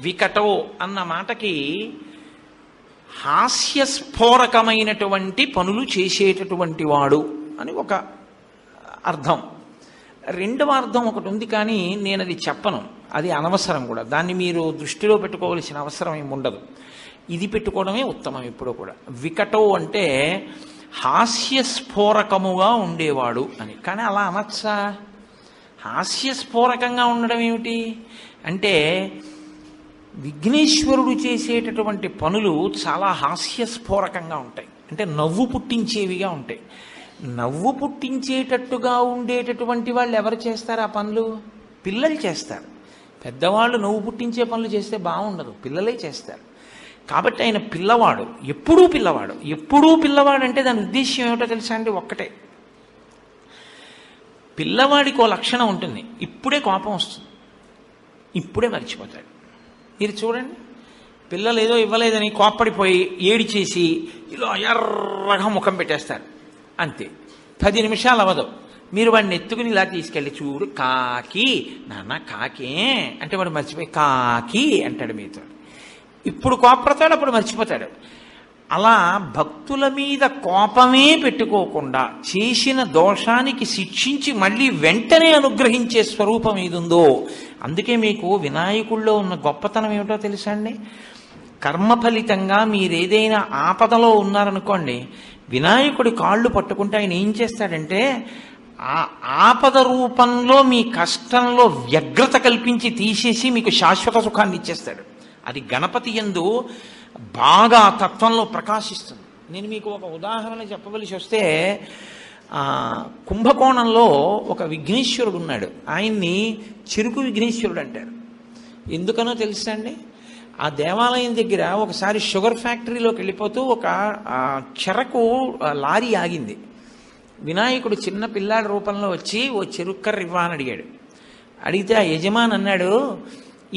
Speaker 1: వికటో అన్న మాటకి హాస్యస్ఫోరకమైనటువంటి పనులు చేసేటటువంటి వాడు అని ఒక అర్థం. రెండవ అర్థం ఒకటి ఉంది, కానీ నేను అది చెప్పను, అది అనవసరం కూడా. దాన్ని మీరు దృష్టిలో పెట్టుకోవలసిన అవసరం ఏమి ఉండదు. ఇది పెట్టుకోవడమే ఉత్తమం ఎప్పుడూ కూడా. వికటో అంటే హాస్యస్ఫోరకముగా ఉండేవాడు అని. కానీ అలా అనొచ్చా? హాస్యస్ఫోరకంగా ఉండడం ఏమిటి అంటే, విఘ్నేశ్వరుడు చేసేటటువంటి పనులు చాలా హాస్యస్ఫోరకంగా ఉంటాయి. అంటే నవ్వు పుట్టించేవిగా ఉంటాయి. నవ్వు పుట్టించేటట్టుగా ఉండేటటువంటి వాళ్ళు ఎవరు చేస్తారు ఆ పనులు? పిల్లలు చేస్తారు. పెద్దవాళ్ళు నవ్వు పుట్టించే పనులు చేస్తే బాగుండదు, పిల్లలే చేస్తారు. కాబట్టి ఆయన పిల్లవాడు, ఎప్పుడూ పిల్లవాడు. ఎప్పుడూ పిల్లవాడు అంటే దాని ఉద్దేశ్యం ఏమిటో తెలుసా అండి? ఒక్కటే, పిల్లవాడికి ఓ లక్షణం ఉంటుంది, ఇప్పుడే కోపం వస్తుంది, ఇప్పుడే మర్చిపోతాడు. మీరు చూడండి, పిల్లలు ఏదో ఇవ్వలేదని కోప్పడిపోయి ఏడిచేసి ఇలా ఎర్రగా ముఖం పెట్టేస్తారు, అంతే. 10 నిమిషాలు అవ్వదు, మీరు వాడిని ఎత్తుకుని ఇలా తీసుకెళ్ళి చూడు కాకి, నాన్న కాకే అంటే వాడు మర్చిపోయి కాకి అంటాడు మీతో. ఇప్పుడు కోపడతాడు, అప్పుడు మర్చిపోతాడు. అలా భక్తుల మీద కోపమే పెట్టుకోకుండా చేసిన దోషానికి శిక్షించి మళ్ళీ వెంటనే అనుగ్రహించే స్వరూపం ఏదుందో, అందుకే మీకు వినాయకుల్లో ఉన్న గొప్పతనం ఏమిటో తెలుసా అండి? కర్మ ఫలితంగా మీరేదైనా ఆపదలో ఉన్నారనుకోండి, వినాయకుడి కాళ్ళు పట్టుకుంటే ఆయన ఏం చేస్తాడంటే ఆ ఆపద రూపంలో మీ కష్టంలో వ్యగ్రత కల్పించి తీసేసి మీకు శాశ్వత సుఖాన్ని ఇచ్చేస్తాడు. అది గణపతి యందు బాగా తత్వంలో ప్రకాశిస్తుంది. నేను మీకు ఒక ఉదాహరణ చెప్పవలసి వస్తే, కుంభకోణంలో ఒక విఘ్నేశ్వరుడు ఉన్నాడు. ఆయన్ని చెరుకు విఘ్నేశ్వరుడు అంటారు. ఎందుకనో తెలుసా అండి? ఆ దేవాలయం దగ్గర ఒకసారి షుగర్ ఫ్యాక్టరీలోకి వెళ్ళిపోతూ ఒక చెరకు లారీ ఆగింది. వినాయకుడు చిన్న పిల్లాడి రూపంలో వచ్చి ఓ చెరుక్కర్ర ఇవ్వా అని అడిగాడు. అడిగితే ఆ యజమాని అన్నాడు,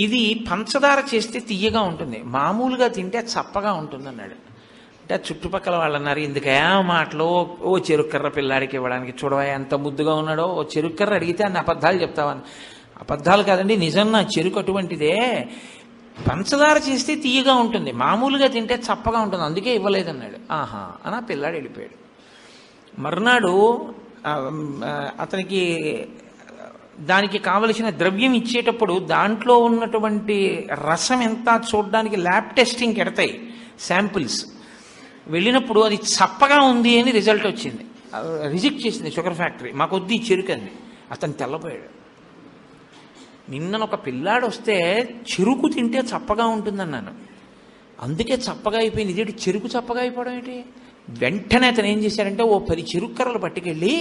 Speaker 1: ఇది పంచదార చేస్తే తీయగా ఉంటుంది, మామూలుగా తింటే చప్పగా ఉంటుంది అన్నాడు. అంటే చుట్టుపక్కల వాళ్ళు అన్నారు, ఎందుకే మాటలో ఓ చెరుక్కర్ర పిల్లాడికి ఇవ్వడానికి, చూడవా ఎంత ముద్దుగా ఉన్నాడో, ఓ చెరుక్కర్ర అడిగితే అన్ని అబద్ధాలు చెప్తావని. అబద్ధాలు కాదండి, నిజం, నా చెరుకు అటువంటిదే, పంచదార చేస్తే తీయగా ఉంటుంది, మామూలుగా తింటే చప్పగా ఉంటుంది, అందుకే ఇవ్వలేదన్నాడు. ఆహా అని ఆ పిల్లాడు వెళ్ళిపోయాడు. మర్నాడు అతనికి దానికి కావలసిన ద్రవ్యం ఇచ్చేటప్పుడు దాంట్లో ఉన్నటువంటి రసం ఎంత చూడడానికి ల్యాబ్ టెస్టింగ్కి ఎడతాయి శాంపిల్స్. వెళ్ళినప్పుడు అది చప్పగా ఉంది అని రిజల్ట్ వచ్చింది. రిజెక్ట్ చేసింది షుగర్ ఫ్యాక్టరీ, మాకు వద్దు ఈ చెరుకు అంది. అతను తెల్లపోయాడు. నిన్నొక పిల్లాడు వస్తే చెరుకు తింటే చప్పగా ఉంటుందన్నాను, అందుకే చప్పగా అయిపోయింది, ఇదేంటి చెరుకు చప్పగా అయిపోవడం ఏంటి? వెంటనే అతను ఏం చేశాడంటే ఓ 10 చెరుక్కర్రలు పట్టుకెళ్ళి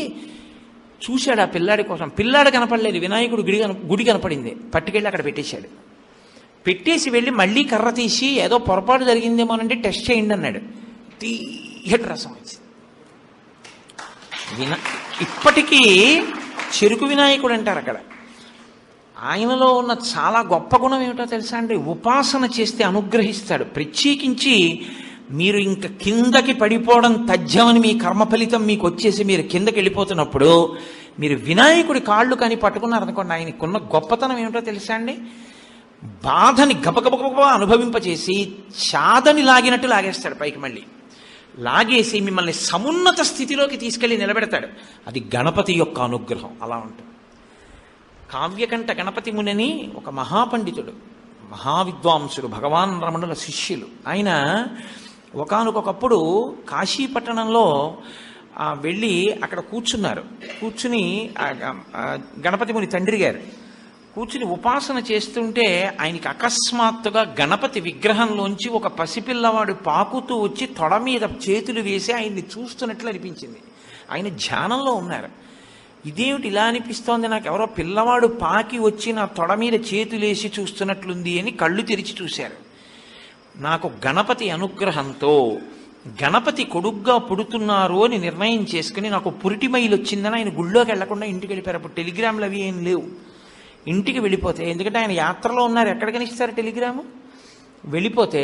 Speaker 1: చూశాడు ఆ పిల్లాడి కోసం. పిల్లాడు కనపడలేదు, వినాయకుడు గుడి కనపడింది, పట్టుకెళ్ళి అక్కడ పెట్టేశాడు. పెట్టేసి వెళ్ళి మళ్ళీ కర్ర తీసి ఏదో పొరపాటు జరిగిందేమోనంటే టెస్ట్ చేయండి అన్నాడు. తీయటి రసం వచ్చింది. ఇప్పటికీ చెరుకు వినాయకుడు అంటారు అక్కడ. ఆయనలో ఉన్న చాలా గొప్ప గుణం ఏమిటో తెలుసా అండి? ఉపాసన చేస్తే అనుగ్రహిస్తాడు. ప్రత్యేకించి మీరు ఇంకా కిందకి పడిపోవడం తథ్యమని మీ కర్మ ఫలితం మీకు వచ్చేసి మీరు కిందకి వెళ్ళిపోతున్నప్పుడు మీరు వినాయకుడి కాళ్ళు కానీ పట్టుకున్నారనుకోండి, ఆయనకున్న గొప్పతనం ఏమిటో తెలుసా అండి? బాధని గబగబగబ అనుభవింపచేసి చాదని లాగినట్టు లాగేస్తాడు పైకి, మళ్ళీ లాగేసి మిమ్మల్ని సమున్నత స్థితిలోకి తీసుకెళ్ళి నిలబెడతాడు. అది గణపతి యొక్క అనుగ్రహం. అలా ఉంటుంది. కావ్యకంఠ గణపతి మునిని ఒక మహాపండితుడు, మహావిద్వాంసుడు, భగవాన్ రమణుల శిష్యులు. ఆయన ఒకానొకప్పుడు కాశీపట్టణంలో వెళ్ళి అక్కడ కూర్చున్నారు. కూర్చుని గణపతి ముని తండ్రి గారు కూర్చుని ఉపాసన చేస్తుంటే ఆయనకి అకస్మాత్తుగా గణపతి విగ్రహంలోంచి ఒక పసిపిల్లవాడు పాకుతూ వచ్చి తొడ మీద చేతులు వేసి ఆయన్ని చూస్తున్నట్లు అనిపించింది. ఆయన ధ్యానంలో ఉన్నారు. ఇదేమిటి ఇలా అనిపిస్తోంది, నాకు ఎవరో పిల్లవాడు పాకి వచ్చి నా తొడ మీద చేతులేసి చూస్తున్నట్లుంది అని కళ్ళు తెరిచి చూశారు. నాకు గణపతి అనుగ్రహంతో గణపతి కొడుగ్గా పుడుతున్నారు అని నిర్ణయం చేసుకుని నాకు పురిటిమైలు వచ్చిందని ఆయన గుళ్ళోకి వెళ్లకుండా ఇంటికి వెళ్ళిపోయారు. అప్పుడు టెలిగ్రామ్లు అవి ఏం లేవు. ఇంటికి వెళ్ళిపోతే, ఎందుకంటే ఆయన యాత్రలో ఉన్నారు, ఎక్కడికని ఇస్తారు టెలిగ్రాము? వెళ్ళిపోతే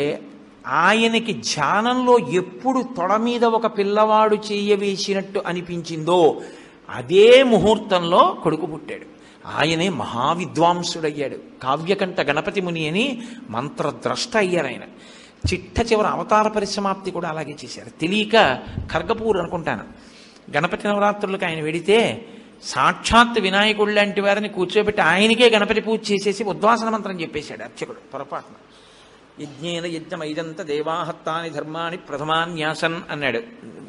Speaker 1: ఆయనకి ధ్యానంలో ఎప్పుడు తొడ మీద ఒక పిల్లవాడు చేయవేసినట్టు అనిపించిందో అదే ముహూర్తంలో కొడుకు పుట్టాడు. ఆయనే మహావిద్వాంసుడయ్యాడు. కావ్యకంఠ గణపతి ముని అని మంత్రద్రష్ట అయ్యారు ఆయన. చిట్ట చివరి అవతార పరిసమాప్తి కూడా అలాగే చేశారు. తెలియక ఖర్గపూర్ అనుకుంటాను, గణపతి నవరాత్రులకు ఆయన వెడితే సాక్షాత్ వినాయకుడు లాంటి వారిని కూర్చోబెట్టి ఆయనకే గణపతి పూజ చేసేసి ఉద్వాసన మంత్రం చెప్పేశాడు అర్చకుడు పొరపాటున. యజ్ఞేన యజ్ఞమైదంత దేవాహత్తాని ధర్మాని ప్రథమాన్యాసన్ అన్నాడు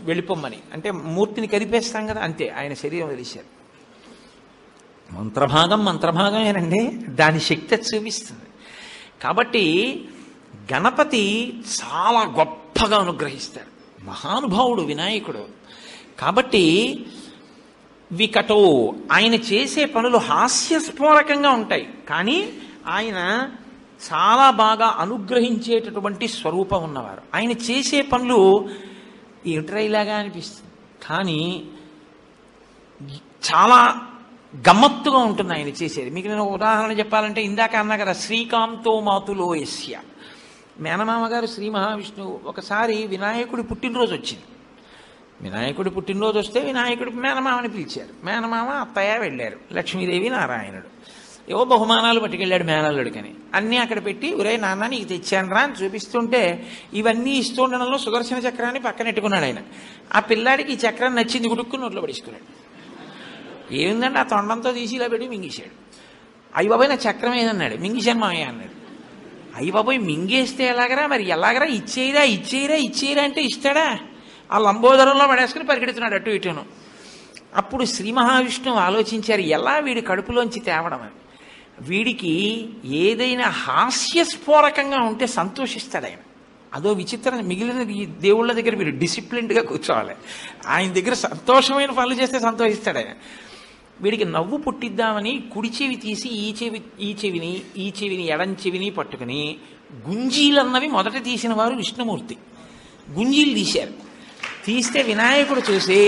Speaker 1: వెళ్ళిపోమ్మని. అంటే మూర్తిని కదిపేస్తాం కదా, అంతే ఆయన శరీరం వదిలేశారు. మంత్రభాగమేనండి, దాని శక్తి చూపిస్తుంది. కాబట్టి గణపతి చాలా గొప్పగా అనుగ్రహిస్తాడు, మహానుభావుడు వినాయకుడు. కాబట్టి వికటో ఆయన చేసే పనులు హాస్యస్ఫోరకంగా ఉంటాయి, కానీ ఆయన చాలా బాగా అనుగ్రహించేటటువంటి స్వరూపం ఉన్నవారు. ఆయన చేసే పనులు ఏమిట్రైలాగా అనిపిస్తుంది, కానీ చాలా గమ్మత్తుగా ఉంటుంది ఆయన చేసేది. మీకు నేను ఉదాహరణ చెప్పాలంటే, ఇందాక అన్నా కదా శ్రీకాంతో మాతులో యస్య, మేనమామ గారు శ్రీ మహావిష్ణువు ఒకసారి వినాయకుడి పుట్టినరోజు వచ్చింది. వినాయకుడి పుట్టినరోజు వస్తే వినాయకుడి మేనమామని పిలిచారు. మేనమామ అత్తయ్య వెళ్ళారు. లక్ష్మీదేవి నారాయణుడు ఏవో బహుమానాలు పట్టుకెళ్ళాడు మేనల్లుడికని. అన్నీ అక్కడ పెట్టి ఒరే నాన్న నీకు తెచ్చాను రా అని చూపిస్తుంటే ఇవన్నీ ఇస్తూ ఉండడంలో సుదర్శన చక్రాన్ని పక్కనెట్టుకున్నాడు ఆయన. ఆ పిల్లాడికి ఈ చక్రం నచ్చింది, గుడుక్కుని నోట్లో పడేసుకున్నాడు. ఏముందంటే ఆ తొండంతో తీసి ఇలా పెట్టి మింగేశాడు. అయ్య బాబాయ్ నా చక్రం ఏదన్నాడు. మింగేశాను మామయ్య అన్నాడు. అయ్య బాబాయ్ మింగేస్తే ఎలాగరా, మరి ఎలాగరా, ఇచ్చేయిరా ఇచ్చేయిరా ఇచ్చేయిరా అంటే ఇస్తాడా? ఆ లంబోదరంలో పడేసుకుని పరిగెడుతున్నాడు అటు ఇటును. అప్పుడు శ్రీ మహావిష్ణువు ఆలోచించారు ఎలా వీడి కడుపులోంచి తేవడం అని. వీడికి ఏదైనా హాస్యస్ఫోరకంగా ఉంటే సంతోషిస్తాడు ఆయన. అదో విచిత్రం. మిగిలిన దేవుళ్ళ దగ్గర వీడు డిసిప్లిన్డ్గా కూర్చోవాలి, ఆయన దగ్గర సంతోషమైన పనులు చేస్తే సంతోషిస్తాడు ఆయన. వీడికి నవ్వు పుట్టిద్దామని కుడి చెవి తీసి ఈ చెవిని ఎడం చెవిని పట్టుకుని గుంజీలన్నవి మొదట తీసిన వారు విష్ణుమూర్తి. గుంజీలు తీశారు. తీస్తే వినాయకుడు చూసి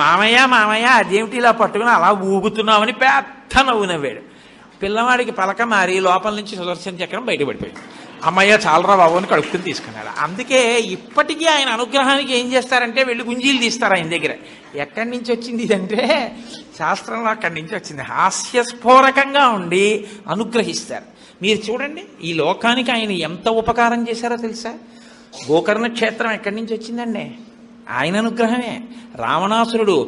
Speaker 1: మామయ్య మామయ్య అదేమిటి ఇలా పట్టుకుని అలా ఊగుతున్నామని పెద్ద నవ్వు నవ్వాడు. పిల్లవాడికి పలక మారి లోపల నుంచి సుదర్శన చక్రం బయటపడిపోయింది. అమ్మయ్య చాలరా బాబు అని కడుపుకుని తీసుకున్నాడు. అందుకే ఇప్పటికీ ఆయన అనుగ్రహానికి ఏం చేస్తారంటే వెళ్ళి గుంజీలు తీస్తారు ఆయన దగ్గర. ఎక్కడి నుంచి వచ్చింది ఇదంటే శాస్త్రంలో అక్కడి నుంచి వచ్చింది. హాస్యస్ఫోరకంగా ఉండి అనుగ్రహిస్తారు. మీరు చూడండి ఈ లోకానికి ఆయన ఎంత ఉపకారం చేశారో తెలుసా? గోకర్ణ క్షేత్రం ఎక్కడి నుంచి వచ్చిందండి? ఆయన అనుగ్రహమే. రావణాసురుడు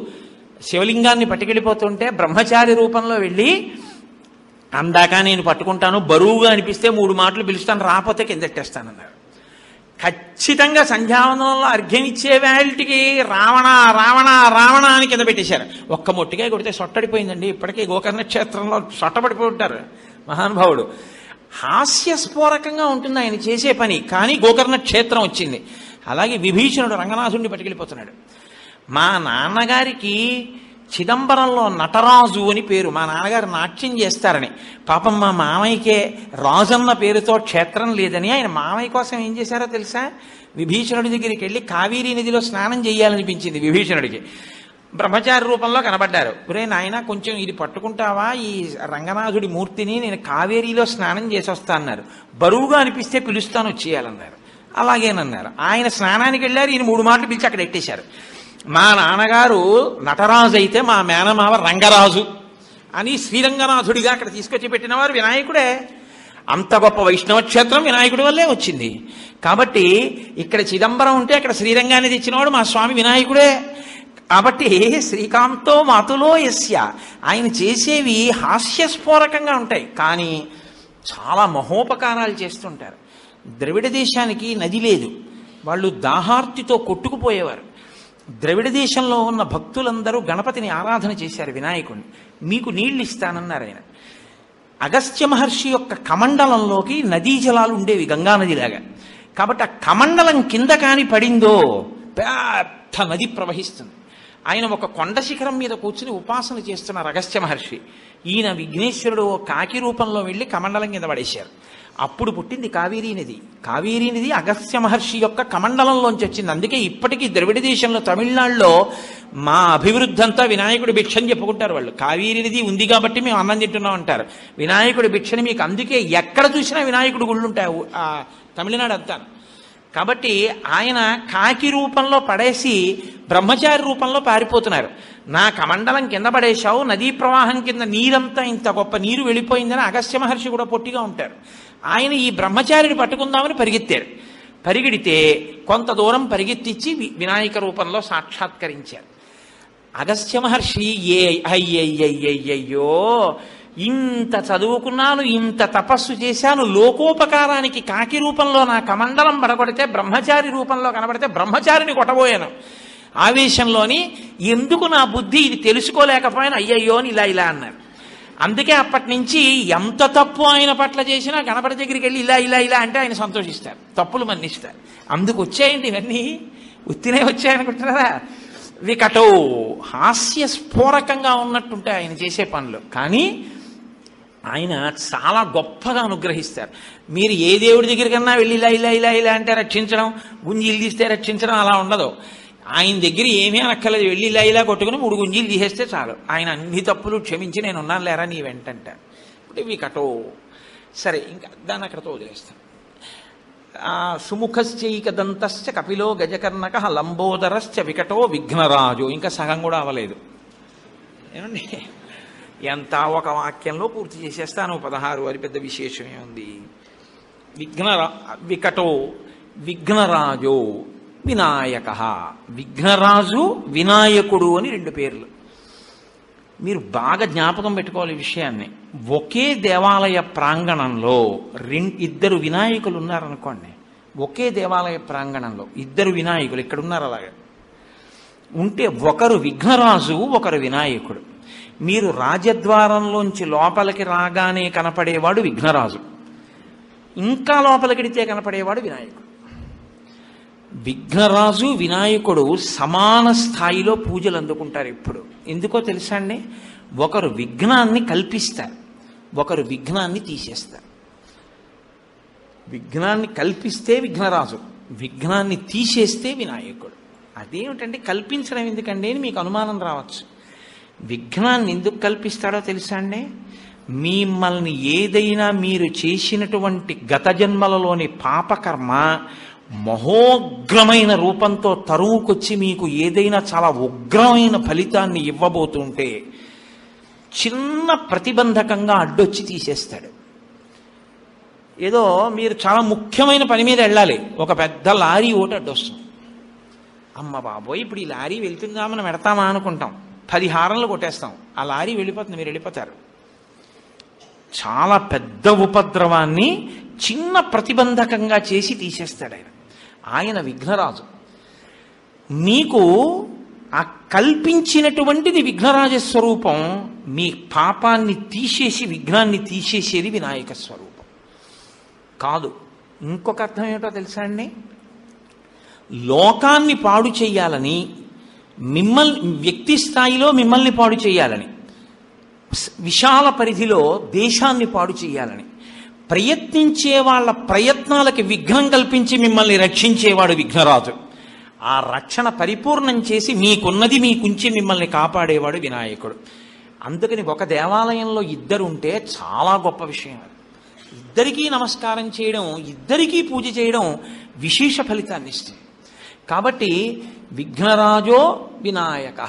Speaker 1: శివలింగాన్ని పట్టుకెళ్ళిపోతుంటే బ్రహ్మచారి రూపంలో వెళ్ళి అందాక నేను పట్టుకుంటాను, బరువుగా అనిపిస్తే 3 మాటలు పిలుస్తాను, రాకపోతే కిందెట్టేస్తానన్నారు. ఖచ్చితంగా సంధ్యావందనంలో అర్ఘ్యం ఇచ్చే వేళటికి రావణ రావణ రావణ అని కింద పెట్టేశారు. ఒక్క మొట్టికాయ కొడితే సొట్టడిపోయిందండి. ఇప్పటికీ గోకర్ణ క్షేత్రంలో సొట్టపడిపోయి ఉంటారు మహానుభావుడు. హాస్యస్ఫోరకంగా ఉంటుంది ఆయన చేసే పని. కానీ గోకర్ణ క్షేత్రం వచ్చింది. అలాగే విభీషణుడు రంగనాథుడిని పట్టుకెళ్ళిపోతున్నాడు. మా నాన్నగారికి చిదంబరంలో నటరాజు అని పేరు. మా నాన్నగారు నాట్యం చేస్తారని. పాపం మా మామయ్యకే రాజన్న పేరుతో క్షేత్రం లేదని ఆయన మామయ్య కోసం ఏం చేశారో తెలుసా? విభీషణుడి దగ్గరికి వెళ్ళి కావేరీ నదిలో స్నానం చేయాలనిపించింది విభీషణుడికి. బ్రహ్మచారి రూపంలో కనబడ్డారు. ఒరే నాయన కొంచెం ఇది పట్టుకుంటావా, ఈ రంగనాథుడి మూర్తిని, నేను కావేరీలో స్నానం చేసి వస్తా అన్నారు. బరువుగా అనిపిస్తే పిలుస్తాను వచ్చేయాలన్నారు. అలాగేనన్నారు. ఆయన స్నానానికి వెళ్ళారు. ఈయన 3 మాటలు పిలిచి అక్కడ ఎట్టేశారు. మా నాన్నగారు నటరాజు అయితే మా మేనమావ రంగరాజు అని శ్రీరంగనాథుడిగా అక్కడ తీసుకొచ్చి పెట్టినవారు వినాయకుడే. అంత గొప్ప వైష్ణవ క్షేత్రం వినాయకుడి వల్లే వచ్చింది. కాబట్టి ఇక్కడ చిదంబరం ఉంటే అక్కడ శ్రీరంగాన్ని తెచ్చినవాడు మా స్వామి వినాయకుడే. కాబట్టి శ్రీకాంతో మాతులో యస్య. ఆయన చేసేవి హాస్యస్ఫోరకంగా ఉంటాయి, కానీ చాలా మహోపకారాలు చేస్తుంటారు. ద్రవిడ దేశానికి నది లేదు. వాళ్ళు దాహార్తితో కొట్టుకుపోయేవారు. ద్రవిడ దేశంలో ఉన్న భక్తులందరూ గణపతిని ఆరాధన చేశారు వినాయకుడిని. మీకు నీళ్లు ఇస్తానన్నారు ఆయన. అగస్త్య మహర్షి యొక్క కమండలంలోకి నదీ జలాలు ఉండేవి గంగానదిలాగా. కాబట్టి ఆ కమండలం కింద కాని పడిందో పెద్ద నది ప్రవహిస్తుంది. ఆయన ఒక కొండ శిఖరం మీద కూర్చుని ఉపాసన చేస్తున్నారు అగస్త్య మహర్షి. ఈయన విఘ్నేశ్వరుడు కాకి రూపంలో వెళ్ళి కమండలం కింద పడేశారు. అప్పుడు పుట్టింది కావేరీ నది. కావేరీ నది అగస్త్య మహర్షి యొక్క కమండలంలోంచి వచ్చింది. అందుకే ఇప్పటికీ ద్రవిడ దేశంలో తమిళనాడులో మా అభివృద్ధి అంతా వినాయకుడి భిక్షని చెప్పుకుంటారు వాళ్ళు. కావేరీ నది ఉంది కాబట్టి మేము అన్నం తింటున్నాం అంటారు. వినాయకుడి భిక్షని మీకు అందుకే ఎక్కడ చూసినా వినాయకుడి గుళ్ళు ఉంటాయి ఆ తమిళనాడు అంతా. కాబట్టి ఆయన కాకి రూపంలో పడేసి బ్రహ్మచారి రూపంలో పారిపోతున్నారు. నా కమండలం కింద పడేశావు, నదీ ప్రవాహం కింద నీరంతా ఇంత గొప్ప నీరు వెళ్ళిపోయిందని అగస్త్య మహర్షి కూడా పొట్టిగా ఉంటారు. ఆయన ఈ బ్రహ్మచారిని పట్టుకుందామని పరిగెత్తారు. పరిగెడితే కొంత దూరం పరిగెత్తిచ్చి వినాయక రూపంలో సాక్షాత్కరించారు. అగస్త్య మహర్షి అయ్యయ్యయ్యయ్యో, ఇంత చదువుకున్నాను, ఇంత తపస్సు చేశాను, లోకోపకారానికి కాకి రూపంలో నా కమండలం పడగొడితే బ్రహ్మచారి రూపంలో కనబడితే బ్రహ్మచారిని కొట్టబోయాను. ఆవేశంలోని ఎందుకు నా బుద్ధి ఇది తెలుసుకోలేకపోయాను, అయ్యయ్యో అని ఇలా అన్నారు. అందుకే అప్పటి నుంచి ఎంత తప్పు ఆయన పట్ల చేసినా గణపతి దగ్గరికి వెళ్ళి ఇలా అంటే ఆయన సంతోషిస్తారు, తప్పులు మన్నిస్తారు. అందుకు వచ్చాయండి ఇవన్నీ, ఉత్తినే వచ్చాయనుకుంటున్నారా? వికటో హాస్యస్ఫోరకంగా ఉన్నట్టుంటే ఆయన చేసే పనులు. కానీ ఆయన చాలా గొప్పగా అనుగ్రహిస్తారు. మీరు ఏ దేవుడి దగ్గరికన్నా వెళ్ళి ఇలా అంటే రక్షించడం, గుంజీలు తీస్తే రక్షించడం అలా ఉండదు. ఆయన దగ్గర ఏమీ అనక్కర్లేదు. వెళ్ళి ఇలా కొట్టుకుని 3 గుంజీలు తీసేస్తే చాలు. ఆయన అన్ని తప్పులు క్షమించి నేను ఉన్నాను లేరా నీ వెంటంటారు. ఇప్పుడు ఇవి కటో సరే, ఇంకా దాన్ని అక్కడతో వదిలేస్తాను. సుముఖశ్చైకదంతశ్చ కపిలో గజకర్ణక లంబోదరశ్చ వికటో విఘ్నరాజు. ఇంకా సగం కూడా అవ్వలేదు ఏమండి. ఎంత ఒక వాక్యంలో పూర్తి చేసేస్తాను 16. అది పెద్ద విశేషమే ఉంది. వికటో విఘ్నరాజో వినాయక. విఘ్నరాజు వినాయకుడు అని 2 పేర్లు. మీరు బాగా జ్ఞాపకం పెట్టుకోవాలి ఈ విషయాన్ని. ఒకే దేవాలయ ప్రాంగణంలో 2 వినాయకులు ఉన్నారనుకోండి. ఒకే దేవాలయ ప్రాంగణంలో 2 వినాయకులు ఇక్కడ ఉన్నారు. అలాగే ఉంటే ఒకరు విఘ్నరాజు, ఒకరు వినాయకుడు. మీరు రాజద్వారంలోంచి లోపలికి రాగానే కనపడేవాడు విఘ్నరాజు, ఇంకా లోపలికిడితే కనపడేవాడు వినాయకుడు. విఘ్నరాజు వినాయకుడు సమాన స్థాయిలో పూజలు అందుకుంటారు ఎప్పుడు. ఎందుకో తెలుసా అండి? ఒకరు విఘ్నాన్ని కల్పిస్తారు, ఒకరు విఘ్నాన్ని తీసేస్తారు. విఘ్నాన్ని కల్పిస్తే విఘ్నరాజు, విఘ్నాన్ని తీసేస్తే వినాయకుడు. అదేమిటంటే కల్పించడం ఎందుకండి అని మీకు అనుమానం రావచ్చు. విఘ్నాన్ని ఎందుకు కల్పిస్తాడో తెలుసా అండి? మిమ్మల్ని ఏదైనా మీరు చేసినటువంటి గత జన్మలలోని పాపకర్మ మహోగ్రమైన రూపంతో తరువుకొచ్చి మీకు ఏదైనా చాలా ఉగ్రమైన ఫలితాన్ని ఇవ్వబోతుంటే చిన్న ప్రతిబంధకంగా అడ్డొచ్చి తీసేస్తాడు. ఏదో మీరు చాలా ముఖ్యమైన పని మీద వెళ్ళాలి, ఒక పెద్ద లారీ ఒకటి అడ్డొస్తుంది. అమ్మ బాబోయ్, ఇప్పుడు ఈ లారీ వెళ్తుందా మనం పెడతామా అనుకుంటాం. 10 హారన్లు కొట్టేస్తాం, ఆ లారీ వెళ్ళిపోతుంది, మీరు వెళ్ళిపోతారు. చాలా పెద్ద ఉపద్రవాన్ని చిన్న ప్రతిబంధకంగా చేసి తీసేస్తాడు ఆయన. ఆయన విఘ్నరాజు. మీకు ఆ కల్పించినటువంటిది విఘ్నరాజ స్వరూపం, మీ పాపాన్ని తీసేసి విఘ్నాన్ని తీసేసేది వినాయక స్వరూపం కాదు. ఇంకొక అర్థం ఏమిటో తెలుసా అండి? లోకాన్ని పాడు చేయాలని, మిమ్మల్ని వ్యక్తి స్థాయిలో మిమ్మల్ని పాడు చేయాలని, విశాల పరిధిలో దేశాన్ని పాడు చేయాలని ప్రయత్నించే వాళ్ళ ప్రయత్నాలకి విఘ్నం కల్పించి మిమ్మల్ని రక్షించేవాడు విఘ్నరాజు. ఆ రక్షణ పరిపూర్ణం చేసి మీకున్నది మీకుంచి మిమ్మల్ని కాపాడేవాడు వినాయకుడు. అందుకని ఒక దేవాలయంలో 2 ఉంటే చాలా గొప్ప విషయం. ఇద్దరికీ నమస్కారం చేయడం, ఇద్దరికీ పూజ చేయడం విశేష ఫలితాన్ని ఇస్తుంది. కాబట్టి విఘ్నరాజో వినాయక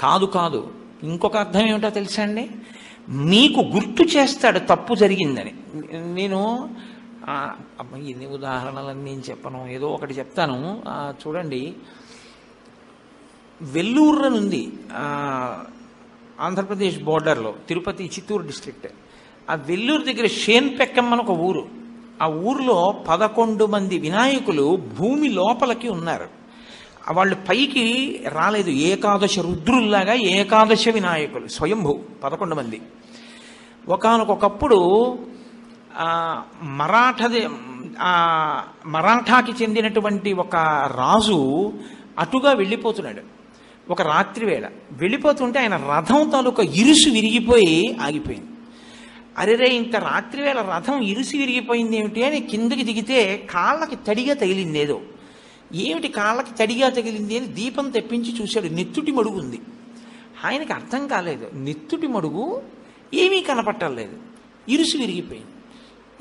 Speaker 1: కాదు కాదు. ఇంకొక అర్థం ఏమిటో తెలుసా అండి? మీకు గుర్తు చేస్తాడు తప్పు జరిగిందని. నేను ఇన్ని ఉదాహరణలన్నీ నేను చెప్పను, ఏదో ఒకటి చెప్తాను. చూడండి, వెల్లూరు అని ఉంది ఆంధ్రప్రదేశ్ బోర్డర్లో, తిరుపతి చిత్తూరు డిస్ట్రిక్ట్. ఆ వెల్లూరు దగ్గర షేన్పెక్కం అని ఒక ఊరు. ఆ ఊరిలో 11 మంది వినాయకులు భూమి లోపలికి ఉన్నారు. వాళ్ళు పైకి రాలేదు. ఏకాదశ రుద్రుల్లాగా ఏకాదశ వినాయకులు స్వయంభూ 11 మంది. ఒకానొకప్పుడు మరాఠాకి చెందినటువంటి ఒక రాజు అటుగా వెళ్ళిపోతున్నాడు. ఒక రాత్రి వేళ వెళ్ళిపోతుంటే ఆయన రథం తాలూకా ఇరుసు విరిగిపోయి ఆగిపోయింది. అరెరే, ఇంత రాత్రి వేళ రథం ఇరుసు విరిగిపోయింది ఏమిటి అని కిందకి దిగితే కాళ్ళకి తడిగా తగిలింది. ఏదో ఏమిటి కాళ్ళకి తడిగా తగిలింది అని దీపం తెప్పించి చూశాడు. నెత్తుటి మడుగు ఉంది. ఆయనకి అర్థం కాలేదు. నెత్తుటి మడుగు ఏమీ కనపట్టలేదు, ఇరుసు విరిగిపోయింది.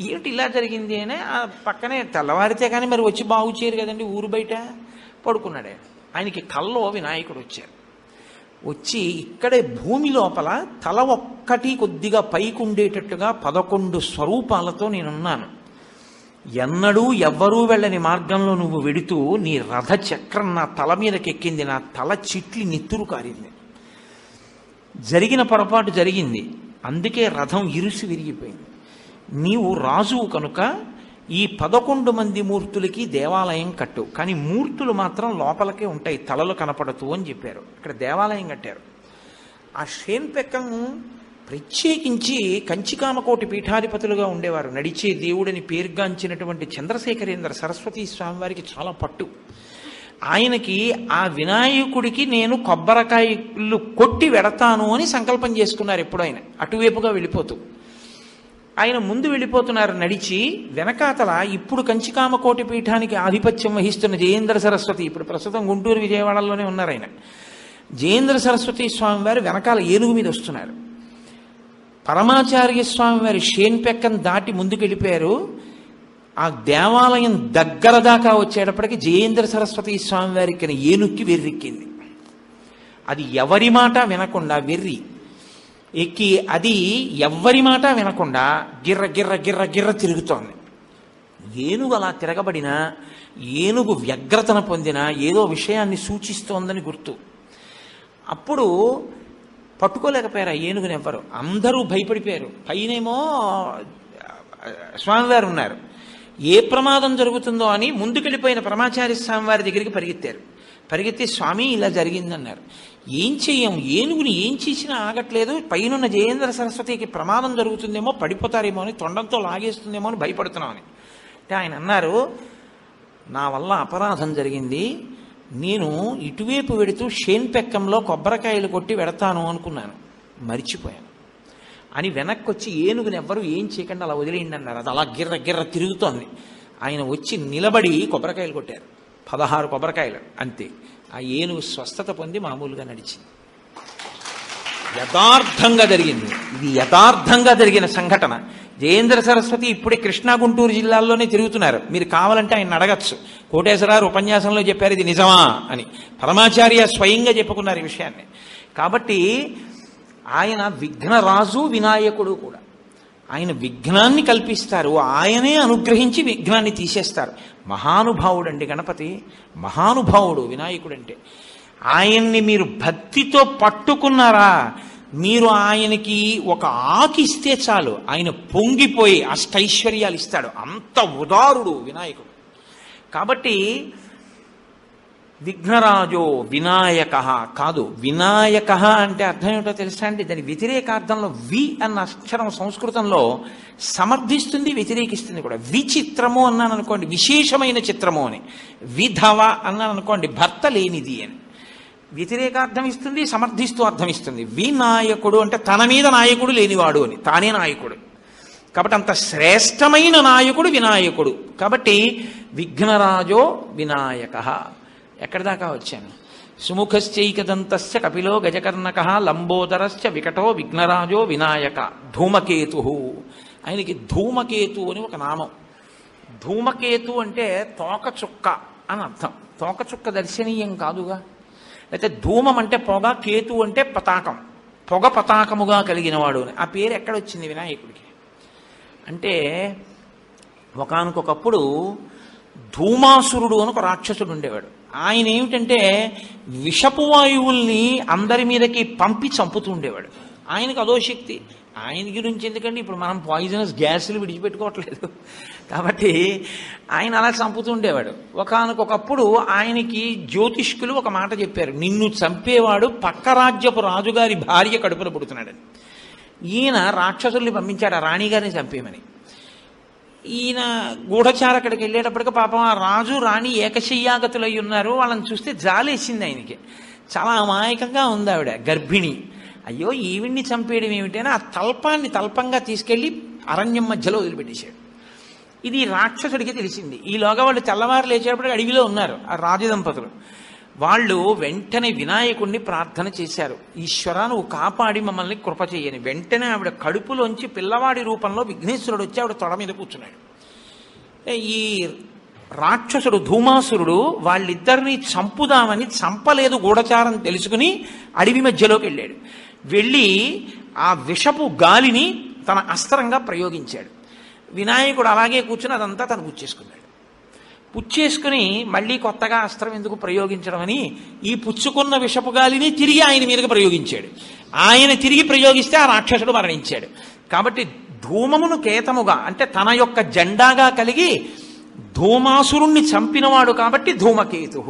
Speaker 1: ఏమిటి ఇలా జరిగింది అని ఆ పక్కనే తెల్లవారితే కానీ మరి వచ్చి బాగు చేయరు కదండి, ఊరు బయట పడుకున్నాడు. ఆయనకి కల్లో వినాయకుడు వచ్చారు. వచ్చి ఇక్కడే భూమి లోపల తల ఒక్కటి కొద్దిగా పైకి ఉండేటట్టుగా 11 స్వరూపాలతో నేనున్నాను. ఎన్నడూ ఎవ్వరూ వెళ్ళని మార్గంలో నువ్వు వెడుతూ నీ రథ చక్రం నా తల మీదకెక్కింది, నా తల చిట్లి నెత్తురు కారింది. జరిగిన పొరపాటు జరిగింది, అందుకే రథం ఇరుసు విరిగిపోయింది. నీవు రాజువు కనుక ఈ 11 మంది మూర్తులకి దేవాలయం కట్టు, కానీ మూర్తులు మాత్రం లోపలికే ఉంటాయి, తలలు కనపడతూ అని చెప్పారు. ఇక్కడ దేవాలయం కట్టారు. ఆ షేన్పెక్కం ప్రత్యేకించి కంచికామకోటి పీఠాధిపతులుగా ఉండేవారు. నడిచే దేవుడని పేరుగాంచినటువంటి చంద్రశేఖరేంద్ర సరస్వతీ స్వామి వారికి చాలా పట్టు. ఆయనకి ఆ వినాయకుడికి నేను కొబ్బరికాయలు కొట్టి వెడతాను అని సంకల్పం చేసుకున్నారు. ఎప్పుడు ఆయన అటువైపుగా వెళ్ళిపోతూ, ఆయన ముందు వెళ్ళిపోతున్నారు నడిచి. వెనకాతల ఇప్పుడు కంచికామకోటి పీఠానికి ఆధిపత్యం వహిస్తున్న జయేంద్ర సరస్వతి, ఇప్పుడు ప్రస్తుతం గుంటూరు విజయవాడలోనే ఉన్నారు ఆయన. జయేంద్ర సరస్వతి స్వామి వారు వెనకాల ఏనుగు మీద వస్తున్నారు. పరమాచార్య స్వామి వారి షేన్పెక్కం దాటి ముందుకు వెళ్ళిపోయారు. ఆ దేవాలయం దగ్గర దాకా వచ్చేటప్పటికి జయేంద్ర సరస్వతి స్వామి వారికి ఏనుక్కి వెర్రెక్కింది. అది ఎవరి మాట వినకుండా వెర్రి ఎక్కి అది ఎవ్వరి మాట వినకుండా గిర్ర గిర్ర గిర్ర గిర్ర తిరుగుతోంది. ఏనుగు అలా తిరగబడినా, ఏనుగు వ్యగ్రతను పొందినా ఏదో విషయాన్ని సూచిస్తోందని గుర్తు. అప్పుడు పట్టుకోలేకపోయారు ఆ ఏనుగుని ఎవ్వరు. అందరూ భయపడిపోయారు. పైనేమో స్వామివారు ఉన్నారు. ఏ ప్రమాదం జరుగుతుందో అని ముందుకెళ్ళిపోయిన పరమాచార్య స్వామివారి దగ్గరికి పరిగెత్తారు. పరిగెత్తి స్వామి ఇలా జరిగిందన్నారు. ఏం చెయ్యం, ఏనుగుని ఏం చేసినా ఆగట్లేదు, పైనున్న జయేంద్ర సరస్వతికి ప్రమాదం జరుగుతుందేమో, పడిపోతారేమో అని, తొండంతో లాగేస్తుందేమో అని భయపడుతున్నామని. అంటే ఆయన అన్నారు, నా వల్ల అపరాధం జరిగింది, నేను ఇటువైపు వెడుతూ షేన్పెక్కంలో కొబ్బరికాయలు కొట్టి వెడతాను అనుకున్నాను, మరిచిపోయాను అని వెనక్కి వచ్చి ఏనుగుని ఎవ్వరూ ఏం చేయకుండా అలా వదిలేయండి అన్నారు. అది అలా గిర్ర గిర్ర తిరుగుతోంది. ఆయన వచ్చి నిలబడి కొబ్బరికాయలు కొట్టారు, 16 కొబ్బరికాయలు అంతే. ఆ ఏనుగు స్వస్థత పొంది మామూలుగా నడిచింది. యథార్థంగా జరిగింది. ఇది యథార్థంగా జరిగిన సంఘటన. జయేంద్ర సరస్వతి ఇప్పుడే కృష్ణా గుంటూరు జిల్లాల్లోనే తిరుగుతున్నారు. మీరు కావాలంటే ఆయన అడగచ్చు. కోటేశ్వరరావు ఉపన్యాసంలో చెప్పారు ఇది నిజమా అని. పరమాచార్య స్వయంగా చెప్పుకున్నారు ఈ విషయాన్ని. కాబట్టి ఆయన విఘ్నరాజు, వినాయకుడు కూడా. ఆయన విఘ్నాన్ని కల్పిస్తారు, ఆయనే అనుగ్రహించి విఘ్నాన్ని తీసేస్తారు. మహానుభావుడు అండి గణపతి, మహానుభావుడు వినాయకుడు అంటే. ఆయన్ని మీరు భక్తితో పట్టుకున్నారా, మీరు ఆయనకి ఒక ఆకిస్తే చాలు ఆయన పొంగిపోయి అష్టైశ్వర్యాలు ఇస్తాడు. అంత ఉదారుడు వినాయకుడు. కాబట్టి విఘ్నరాజో వినాయక కాదు, వినాయక అంటే అర్థం ఏమిటో తెలుసా అండి? దాని వ్యతిరేకార్థంలో వి అన్న అక్షరం సంస్కృతంలో సమర్థిస్తుంది, వ్యతిరేకిస్తుంది కూడా. విచిత్రము అన్నాను అనుకోండి, విశేషమైన చిత్రము అని. విధవ అన్నాను అనుకోండి, భర్త లేనిది అని. వ్యతిరేకార్థం ఇస్తుంది, సమర్థిస్తూ అర్థం ఇస్తుంది. వినాయకుడు అంటే తన మీద నాయకుడు లేనివాడు అని, తానే నాయకుడు. కాబట్టి అంత శ్రేష్టమైన నాయకుడు వినాయకుడు. కాబట్టి విఘ్నరాజో వినాయక. ఎక్కడి దాకా వచ్చాను? సుముఖశ్చైకదంతస్య కపిలో గజకర్ణక లంబోదరశ్చ వికటో విఘ్నరాజో వినాయక. ధూమకేతు, ఆయనకి ధూమకేతు అని ఒక నామం. ధూమకేతు అంటే తోకచుక్క అని అర్థం. తోకచుక్క దర్శనీయం కాదుగా. అయితే ధూమం అంటే పొగ, కేతు అంటే పతాకం, పొగ పతాకముగా కలిగినవాడు అని. ఆ పేరు ఎక్కడొచ్చింది వినాయకుడికి అంటే, ఒకానొకప్పుడు ధూమాసురుడు అని ఒక రాక్షసుడు ఉండేవాడు. ఆయన ఏమిటంటే విషపు వాయువుల్ని అందరి మీదకి పంపి చంపుతూ ఉండేవాడు. ఆయనకు అదో శక్తి. ఆయన గురించి ఎందుకంటే ఇప్పుడు మనం పాయిజనస్ గ్యాసులు విడిచిపెట్టుకోవట్లేదు కాబట్టి ఆయన అలా చంపుతూ ఉండేవాడు. ఒకానొకప్పుడు ఆయనకి జ్యోతిష్కులు ఒక మాట చెప్పారు, నిన్ను చంపేవాడు పక్క రాజ్యపు రాజుగారి భార్య కడుపున పుడుతున్నాడని. ఈయన రాక్షసుల్ని పంపించాడు ఆ రాణిగారిని చంపేయమని. ఈయన గూఢచార అక్కడికి వెళ్ళేటప్పటికి పాపం ఆ రాజు రాణి ఏకశయ్యాగతులై ఉన్నారు. వాళ్ళని చూస్తే జాలేసింది ఆయనకి. చాలా అమాయకంగా ఉంది ఆవిడ, గర్భిణి. అయ్యో ఈవిడ్ని చంపేయడం ఏమిటని ఆ తల్పాన్ని తల్పంగా తీసుకెళ్లి అరణ్యం మధ్యలో వదిలిపెట్టేశాడు. ఇది రాక్షసుడికి తెలిసింది. ఈలోగా వాళ్ళు తెల్లవారు లేచేటప్పటికి అడవిలో ఉన్నారు ఆ రాజు దంపతులు. వాళ్ళు వెంటనే వినాయకుడిని ప్రార్థన చేశారు, ఈశ్వరా నువ్వు కాపాడి మమ్మల్ని కృప చేయని. వెంటనే ఆవిడ కడుపులోంచి పిల్లవాడి రూపంలో విఘ్నేశ్వరుడు వచ్చి ఆవిడ తొడ మీద కూర్చున్నాడు. ఈ రాక్షసుడు ధూమాసురుడు వాళ్ళిద్దరినీ చంపుదామని చంపలేదు, గూఢచారం తెలుసుకుని అడవి మధ్యలోకి వెళ్ళాడు. వెళ్ళి ఆ విషపు గాలిని తన అస్త్రంగా ప్రయోగించాడు. వినాయకుడు అలాగే కూర్చుని అదంతా తను పుచ్చేసుకున్నాడు. పుచ్చేసుకుని మళ్ళీ కొత్తగా అస్త్రం ఎందుకు ప్రయోగించడం అని ఈ పుచ్చుకున్న విషపు గాలిని తిరిగి ఆయన మీదకి ప్రయోగించాడు. ఆయన తిరిగి ప్రయోగిస్తే ఆ రాక్షసుడు మరణించాడు. కాబట్టి ధూమమును కేతముగా అంటే తన యొక్క జెండాగా కలిగి ధూమాసురుణ్ణి చంపినవాడు కాబట్టి ధూమకేతు.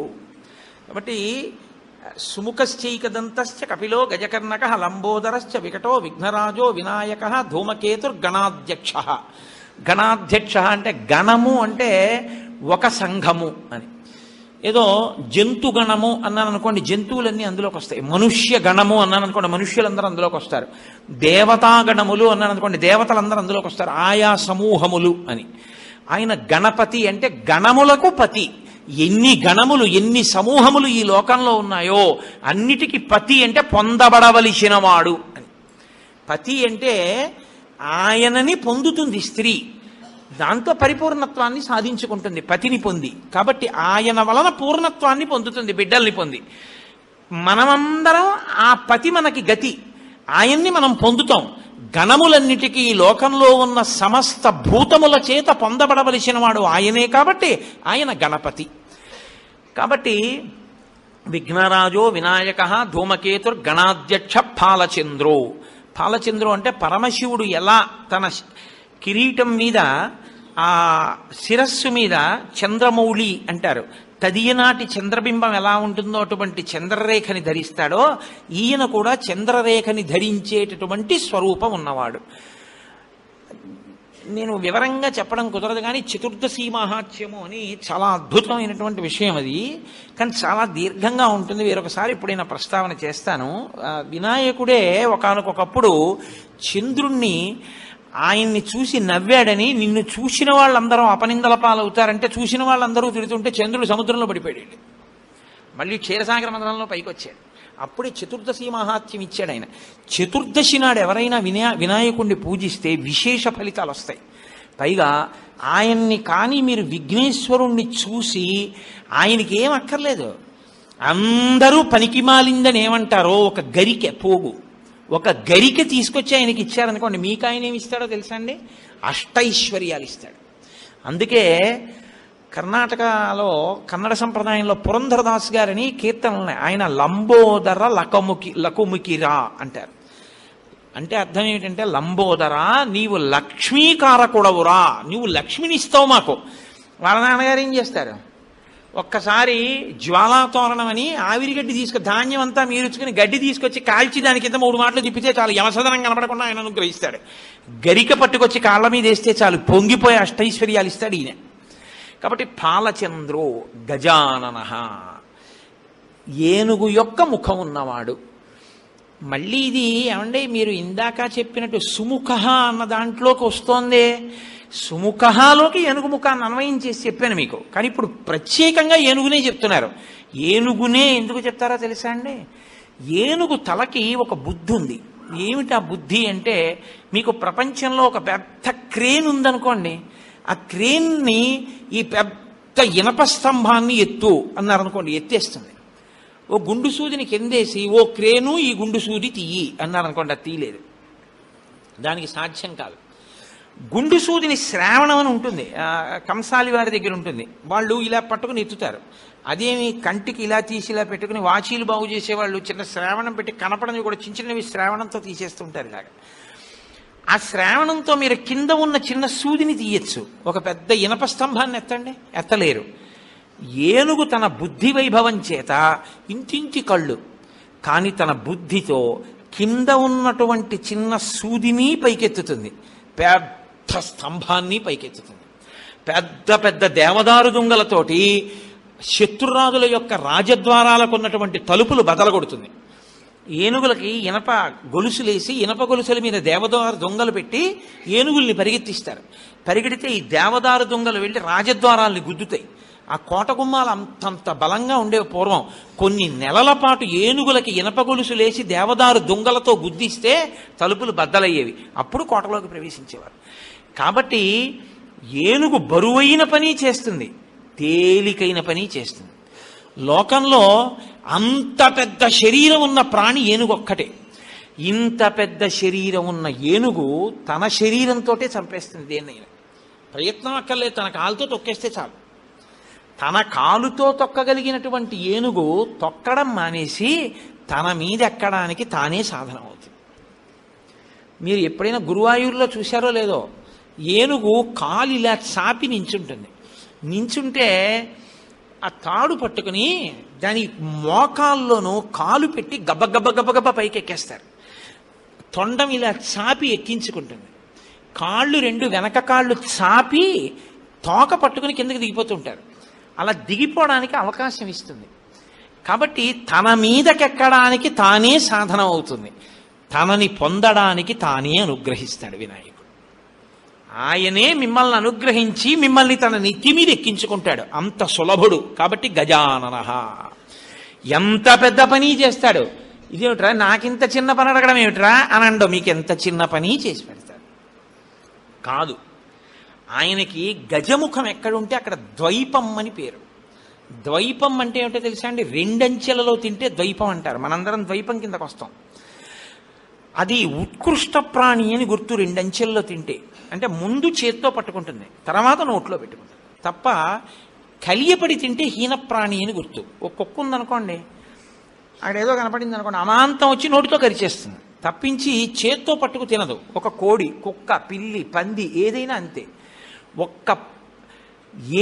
Speaker 1: కాబట్టి సుముఖశ్చైకదంతశ్చ కపిలో గజకర్ణక లంబోదరశ్చ వికటో విఘ్నరాజో వినాయక ధూమకేతుర్గణాధ్యక్ష. గణాధ్యక్ష అంటే గణము అంటే ఒక సంఘము అని. ఏదో జంతు గణము అన్నాను అనుకోండి, జంతువులన్నీ అందులోకి వస్తాయి. మనుష్య గణము అన్నాను అనుకోండి, మనుష్యులందరూ అందులోకి వస్తారు. దేవతాగణములు అన్నాను అనుకోండి, దేవతలందరూ అందులోకి వస్తారు. ఆయా సమూహములు అని. ఆయన గణపతి అంటే గణములకు పతి. ఎన్ని గణములు ఎన్ని సమూహములు ఈ లోకంలో ఉన్నాయో అన్నిటికీ పతి అంటే పొందబడవలసిన వాడు అని. పతి అంటే ఆయనని పొందుతుంది స్త్రీ. దాంతో పరిపూర్ణత్వాన్ని సాధించుకుంటుంది పతిని పొంది. కాబట్టి ఆయన వలన పూర్ణత్వాన్ని పొందుతుంది, బిడ్డల్ని పొంది. మనమందరం ఆ పతి మనకి గతి, ఆయన్ని మనం పొందుతాం. గణములన్నిటికీ లోకంలో ఉన్న సమస్త భూతముల చేత పొందబడవలసిన వాడు ఆయనే, కాబట్టి ఆయన గణపతి. కాబట్టి విఘ్నరాజో వినాయక ధూమకేతుర్ గణాధ్యక్ష పాలచంద్రో. పాలచంద్రో అంటే పరమశివుడు ఎలా తన కిరీటం మీద ఆ శిరస్సు మీద చంద్రమౌళి అంటారు, తదియనాటి చంద్రబింబం ఎలా ఉంటుందో అటువంటి చంద్రరేఖని ధరిస్తాడో ఈయన కూడా చంద్రరేఖని ధరించేటటువంటి స్వరూపం ఉన్నవాడు. నేను వివరంగా చెప్పడం కుదరదు, కానీ చతుర్దశి మహాత్మ్యము అని చాలా అద్భుతమైనటువంటి విషయం అది, కానీ చాలా దీర్ఘంగా ఉంటుంది. వేరొకసారి ఎప్పుడైనా ప్రస్తావన చేస్తాను. వినాయకుడే ఒకానొకప్పుడు చంద్రుణ్ణి ఆయన్ని చూసి నవ్వాడని, నిన్ను చూసిన వాళ్ళందరూ అపనిందల పాలవుతారంటే చూసిన వాళ్ళందరూ తిడుతుంటే చంద్రుడు సముద్రంలో పడిపోయాడు, మళ్ళీ క్షీరసాగర మండలంలో పైకి వచ్చాడు. అప్పుడే చతుర్దశి మహాత్మ్యం ఇచ్చాడు ఆయన. చతుర్దశి నాడు ఎవరైనా వినాయకుడిని పూజిస్తే విశేష ఫలితాలు వస్తాయి. పైగా ఆయన్ని కానీ మీరు విఘ్నేశ్వరుణ్ణి చూసి ఆయనకి ఏం అక్కర్లేదు, అందరూ పనికిమాలిందని ఏమంటారో ఒక గరికె పోగు, ఒక గరిక తీసుకొచ్చి ఆయనకి ఇచ్చారనుకోండి, మీకు ఆయన ఏమి ఇస్తాడో తెలుసా అండి? అష్టైశ్వర్యాలు ఇస్తాడు. అందుకే కర్ణాటకలో కన్నడ సంప్రదాయంలో పురంధరదాస్ గారని కీర్తనలు ఉన్నాయి. ఆయన లంబోదర లకుముకిరా అంటారు. అంటే అర్థం ఏమిటంటే, లంబోదరా నీవు లక్ష్మీకారకుడవురా, నువ్వు లక్ష్మిని ఇస్తావు మాకు. వాళ్ళ నాన్నగారు ఏం చేస్తారు, ఒక్కసారి జ్వాలాతోరణం అని ఆవిరిగడ్డి ధాన్యం అంతా మీరుచుకుని గడ్డి తీసుకొచ్చి కాల్చి దాని కింద 3 మాటలు తిప్పితే చాలు, యమసదనం కనపడకుండా ఆయన అనుగ్రహిస్తాడు. గరిక పట్టుకొచ్చి కాళ్ళ మీద వేస్తే చాలు, పొంగిపోయి అష్టైశ్వర్యాలు ఇస్తాడు ఈయన. కాబట్టి పాలచంద్రో గజానన, ఏనుగు యొక్క ముఖం ఉన్నవాడు. మళ్ళీ ఇది ఏమంటే మీరు ఇందాక చెప్పినట్టు సుముఖ అన్న దాంట్లోకి వస్తోందే, సుముఖలోకి ఏనుగు ముఖాన్ని అన్వయం చేసి చెప్పాను మీకు, కానీ ఇప్పుడు ప్రత్యేకంగా ఏనుగునే చెప్తున్నారు. ఏనుగునే ఎందుకు చెప్తారో తెలుసా అండి? ఏనుగు తలకి ఒక బుద్ధి ఉంది. ఏమిటి ఆ బుద్ధి అంటే, మీకు ప్రపంచంలో ఒక పెద్ద క్రేన్ ఉందనుకోండి, ఆ క్రేన్ని ఈ పెద్ద ఇనప స్తంభాన్ని ఎత్తు అన్నారనుకోండి, ఎత్తేస్తుంది. ఓ గుండు సూదిని కిందేసి ఓ క్రేను ఈ గుండు సూది తీయి అన్నారనుకోండి, అది తీయలేదు, దానికి సాధ్యం కాదు. గుండు సూదిని శ్రావణం అని ఉంటుంది, కంసాలి వారి దగ్గర ఉంటుంది, వాళ్ళు ఇలా పట్టుకుని ఎత్తుతారు. అదేమి కంటికి ఇలా తీసి ఇలా పెట్టుకుని వాచీలు బాగు చేసేవాళ్ళు చిన్న శ్రావణం పెట్టి కనపడని కూడా చిన్న చిన్నవి శ్రావణంతో తీసేస్తుంటారు. ఇలాగా ఆ శ్రావణంతో మీరు కింద ఉన్న చిన్న సూదిని తీయచ్చు, ఒక పెద్ద ఇనప స్తంభాన్ని ఎత్తండి, ఎత్తలేరు. ఏనుగు తన బుద్ధి వైభవం చేత ఇంటింటి కళ్ళు, కానీ తన బుద్ధితో కింద ఉన్నటువంటి చిన్న సూదిని పైకెత్తుతుంది, పెద్ద స్తంభాన్ని పైకెత్తుతుంది. పెద్ద పెద్ద దేవదారు దుంగలతోటి శత్రురాజుల యొక్క రాజద్వారాలకు ఉన్నటువంటి తలుపులు బదలగొడుతుంది. ఏనుగులకి ఇనప గొలుసులేసి ఇనప గొలుసుల మీద దేవదారు దొంగలు పెట్టి ఏనుగుల్ని పరిగెత్తిస్తారు. పరిగెడితే ఈ దేవదారు దొంగలు వెళ్ళి రాజద్వారాల్ని గుద్దుతాయి. ఆ కోట గుమ్మాలు అంతంత బలంగా ఉండేవి పూర్వం. కొన్ని నెలల పాటు ఏనుగులకి ఇనప గొలుసులేసి దేవదారు దొంగలతో గుద్దిస్తే తలుపులు బద్దలయ్యేవి, అప్పుడు కోటలోకి ప్రవేశించేవారు. కాబట్టి ఏనుగు బరువైన పని చేస్తుంది, తేలికైన పని చేస్తుంది. లోకంలో అంత పెద్ద శరీరం ఉన్న ప్రాణి ఏనుగు ఒక్కటే. ఇంత పెద్ద శరీరం ఉన్న ఏనుగు తన శరీరంతో చంపేస్తుంది దేన్నైనా, ప్రయత్నం అక్కర్లేదు, తన కాలుతో తొక్కేస్తే చాలు. తన కాలుతో తొక్కగలిగినటువంటి ఏనుగు తొక్కడం మానేసి తన మీద ఎక్కడానికి తానే సాధనం అవుతుంది. మీరు ఎప్పుడైనా గురువాయూరులో చూశారో లేదో, ఏనుగు కాలు ఇలా చాపి నించుంటుంది. నించుంటే ఆ తాడు పట్టుకుని దాని మోకాల్లోనూ కాలు పెట్టి గబ్బ గబ్బ గబ్బ గబ్బ పైకి ఎక్కేస్తారు. తొండం ఇలా చాపి ఎక్కించుకుంటుంది. కాళ్ళు 2 వెనక కాళ్ళు చాపి తోక పట్టుకుని కిందకి దిగిపోతుంటారు. అలా దిగిపోవడానికి అవకాశం ఇస్తుంది. కాబట్టి తన మీదకెక్కడానికి తానే సాధనం అవుతుంది, తనని పొందడానికి తానే అనుగ్రహిస్తాడు వినాయకుడు. ఆయనే మిమ్మల్ని అనుగ్రహించి మిమ్మల్ని తన నెత్తి మీద ఎక్కించుకుంటాడు, అంత సులభుడు. కాబట్టి గజానన ఎంత పెద్ద పని చేస్తాడు. ఇదేమిట్రా నాకింత చిన్న పని అడగడం ఏమిట్రా అని అండో, మీకు ఎంత చిన్న పని చేసి పెడతాడు. కాదు, ఆయనకి గజముఖం ఎక్కడుంటే అక్కడ ద్వైపం అని పేరు. ద్వైపం అంటే ఏమిటో తెలుసా అండి? రెండంచెలలో తింటే ద్వైపం అంటారు. మనందరం ద్వైపం కిందకు వస్తాం. అది ఉత్కృష్ట ప్రాణి అని గుర్తు. రెండంచెల్లో తింటే అంటే ముందు చేత్తో పట్టుకుంటుంది, తర్వాత నోట్లో పెట్టుకుంటుంది తప్ప కలియపడి తింటే హీనప్రాణి అని గుర్తు. ఒక కుక్క ఉందనుకోండి, అక్కడేదో కనపడింది అనుకోండి, అమాంతం వచ్చి నోటితో కరిచేస్తుంది తప్పించి చేత్తో పట్టుకు తినదు. ఒక కోడి, కుక్క, పిల్లి, పంది ఏదైనా అంతే. ఒక్క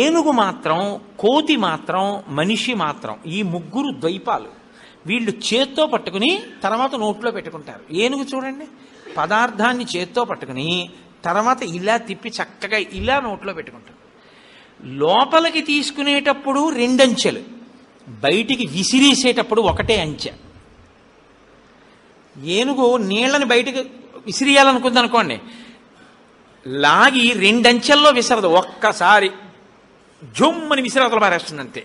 Speaker 1: ఏనుగు మాత్రం, కోతి మాత్రం, మనిషి మాత్రం, ఈ ముగ్గురు ద్వైపాలు. వీళ్ళు చేత్తో పట్టుకుని తర్వాత నోట్లో పెట్టుకుంటారు. ఏనుగు చూడండి, పదార్థాన్ని చేత్తో పట్టుకుని తర్వాత ఇలా తిప్పి చక్కగా ఇలా నోట్లో పెట్టుకుంటారు. లోపలికి తీసుకునేటప్పుడు రెండంచెలు, బయటికి విసిరేసేటప్పుడు ఒకటే అంచె. ఏనుగు నీళ్ళని బయటకు విసిరేయాలనుకుంది అనుకోండి, లాగి రెండంచెల్లో విసరదు, ఒక్కసారి జుమ్మని విసిరవతల పారేస్తుంది అంతే.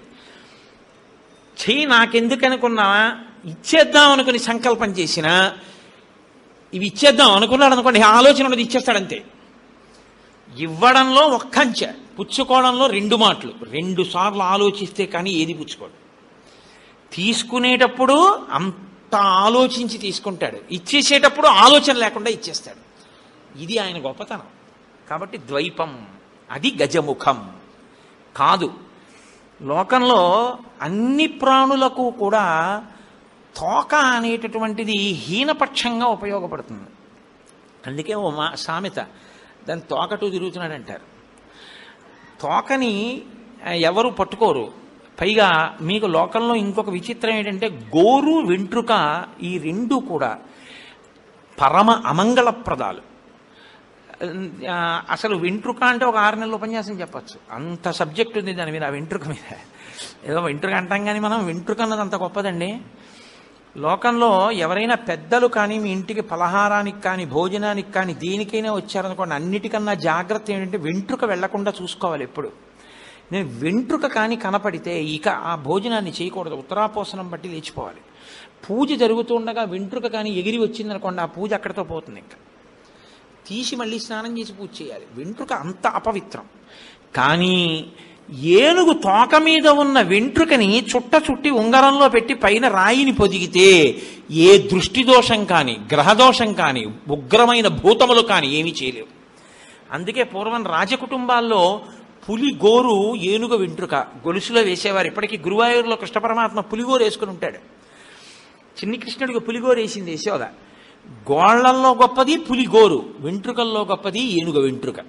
Speaker 1: చెయ్యి నాకెందుకనుకున్నా ఇచ్చేద్దాం అనుకుని సంకల్పం చేసినా, ఇవి ఇచ్చేద్దాం అనుకున్నాడు అనుకోండి, ఆలోచన ఉన్నది ఇచ్చేస్తాడంతే. ఇవ్వడంలో ఒక్క అంచె, పుచ్చుకోవడంలో 2 మాటలు. 2 సార్లు ఆలోచిస్తే కానీ ఏది పుచ్చుకోడు. తీసుకునేటప్పుడు అంత ఆలోచించి తీసుకుంటాడు, ఇచ్చేసేటప్పుడు ఆలోచన లేకుండా ఇచ్చేస్తాడు. ఇది ఆయన గొప్పతనం. కాబట్టి ద్వైపం, అది గజముఖం కాదు. లోకంలో అన్ని ప్రాణులకు కూడా తోక అనేటటువంటిది హీనపక్షంగా ఉపయోగపడుతుంది. అందుకే ఓ సామెత, దాని తోకటూ తిరుగుతున్నాడు అంటారు. తోకని ఎవరు పట్టుకోరు. పైగా మీకు లోకంలో ఇంకొక విచిత్రం ఏంటంటే, గోరు వెంట్రుక ఈ 2 కూడా పరమ అమంగళప్రదాలు. అసలు వెంట్రుక అంటే ఒక 6 నెలల ఉపన్యాసం చెప్పచ్చు, అంత సబ్జెక్ట్ ఉంది దాని మీద. ఆ వెంట్రుక మీద ఏదో వెంట్రుక అంటాం కానీ మనం వెంట్రుక అన్నది అంత గొప్పదండి. లోకంలో ఎవరైనా పెద్దలు కానీ మీ ఇంటికి పలహారానికి కానీ భోజనానికి కానీ దేనికైనా వచ్చారనుకోండి, అన్నిటికన్నా జాగ్రత్త ఏంటంటే వెంట్రుక వెళ్లకుండా చూసుకోవాలి ఎప్పుడు. నేను వెంట్రుక కానీ కనపడితే ఇక ఆ భోజనాన్ని చేయకూడదు, ఉత్తరాపోసనం బట్టి లేచిపోవాలి. పూజ జరుగుతుండగా వెంట్రుక కానీ ఎగిరి వచ్చిందనుకోండి, ఆ పూజ అక్కడితో పోతుంది. ఇంకా తీసి మళ్ళీ స్నానం చేసి పూజ చేయాలి. వెంట్రుక అంత అపవిత్రం. కానీ ఏనుగు తోక మీద ఉన్న వెంట్రుకని చుట్టి ఉంగరంలో పెట్టి పైన రాయిని పొదిగితే ఏ దృష్టి దోషం కానీ గ్రహదోషం కానీ ఉగ్రమైన భూతములు కానీ ఏమీ చేయలేవు. అందుకే పూర్వం రాజకుటుంబాల్లో పులి గోరు ఏనుగు వెంట్రుక గొలుసులో వేసేవారు. ఇప్పటికీ గురువాయూరులో కృష్ణ పరమాత్మ పులిగోరు వేసుకుని ఉంటాడు. చిన్ని కృష్ణుడికి పులిగోరు వేసింది యశోద. గోళ్లల్లో గొప్పది పులిగోరు, వెంట్రుకల్లో గొప్పది ఏనుగు వెంట్రుక.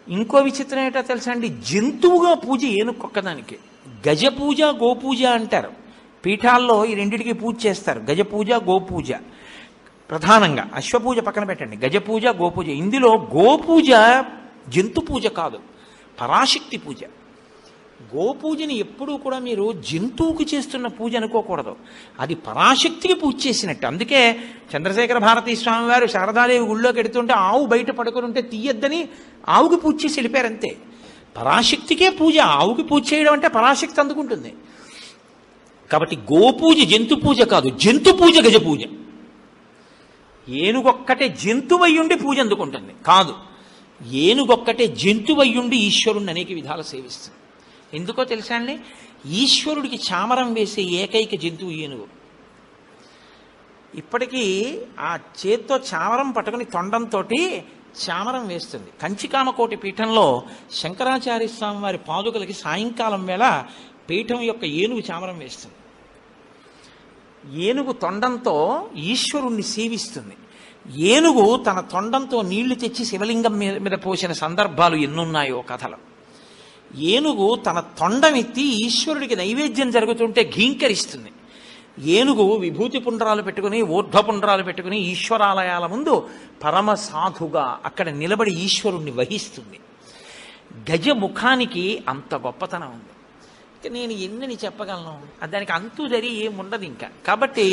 Speaker 1: ఇంకో విచిత్రం ఏంటో తెలుసా అండి? జంతువుగా పూజ ఏనుక్కొక్కదానికి. గజ పూజ, గోపూజ అంటారు. పీఠాల్లో ఈ రెండిటికి పూజ చేస్తారు, గజ పూజ, గోపూజ ప్రధానంగా. అశ్వపూజ పక్కన పెట్టండి, గజ పూజ, గోపూజ. ఇందులో గోపూజ జంతు పూజ కాదు, పరాశక్తి పూజ. గోపూజని ఎప్పుడూ కూడా మీరు జంతువుకి చేస్తున్న పూజ అనుకోకూడదు, అది పరాశక్తికి పూజ చేసినట్టు. అందుకే చంద్రశేఖర భారతీ స్వామి వారు శారదాదేవి గుళ్ళోకి ఎడుతుంటే ఆవు బయట పడుకుని ఉంటే తీయద్దని ఆవుకి పూజ చేసి వెళ్ళిపోయారంతే. పరాశక్తికే పూజ, ఆవుకి పూజ చేయడం అంటే పరాశక్తి అందుకుంటుంది. కాబట్టి గోపూజ జంతు పూజ కాదు, జంతు పూజ గజ పూజ. ఏనుగొక్కటే జంతువయ్యుండి పూజ అందుకుంటుంది కాదు, ఏనుగొక్కటే జంతువయ్యుండి ఈశ్వరుణ్ణి అనేక విధాలు సేవిస్తుంది. ఎందుకో తెలుసా అండి? ఈశ్వరుడికి చామరం వేసే ఏకైక జంతువు ఏనుగు. ఇప్పటికీ ఆ చేత్తో చామరం పట్టుకుని తొండంతో చామరం వేస్తుంది. కంచికామకోటి పీఠంలో శంకరాచార్య స్వామి వారి పాదుకలకి సాయంకాలం వేళ పీఠం యొక్క ఏనుగు చామరం వేస్తుంది. ఏనుగు తొండంతో ఈశ్వరుణ్ణి సేవిస్తుంది. ఏనుగు తన తొండంతో నీళ్లు తెచ్చి శివలింగం మీద పోసిన సందర్భాలు ఎన్నున్నాయో కథలు. ఏనుగు తన తొండమెత్తి ఈశ్వరుడికి నైవేద్యం జరుగుతుంటే ఘీంకరిస్తుంది. ఏనుగు విభూతి పుండ్రాలు పెట్టుకుని ఊర్ధ్వ పుండ్రాలు పెట్టుకుని ఈశ్వరాలయాల ముందు పరమ సాధుగా అక్కడ నిలబడి ఈశ్వరుణ్ణి వహిస్తుంది. గజముఖానికి అంత గొప్పతనం ఉంది. నేను ఎన్నని చెప్పగలను, దానికి అంతు జరి ఏముండదు ఇంకా. కాబట్టి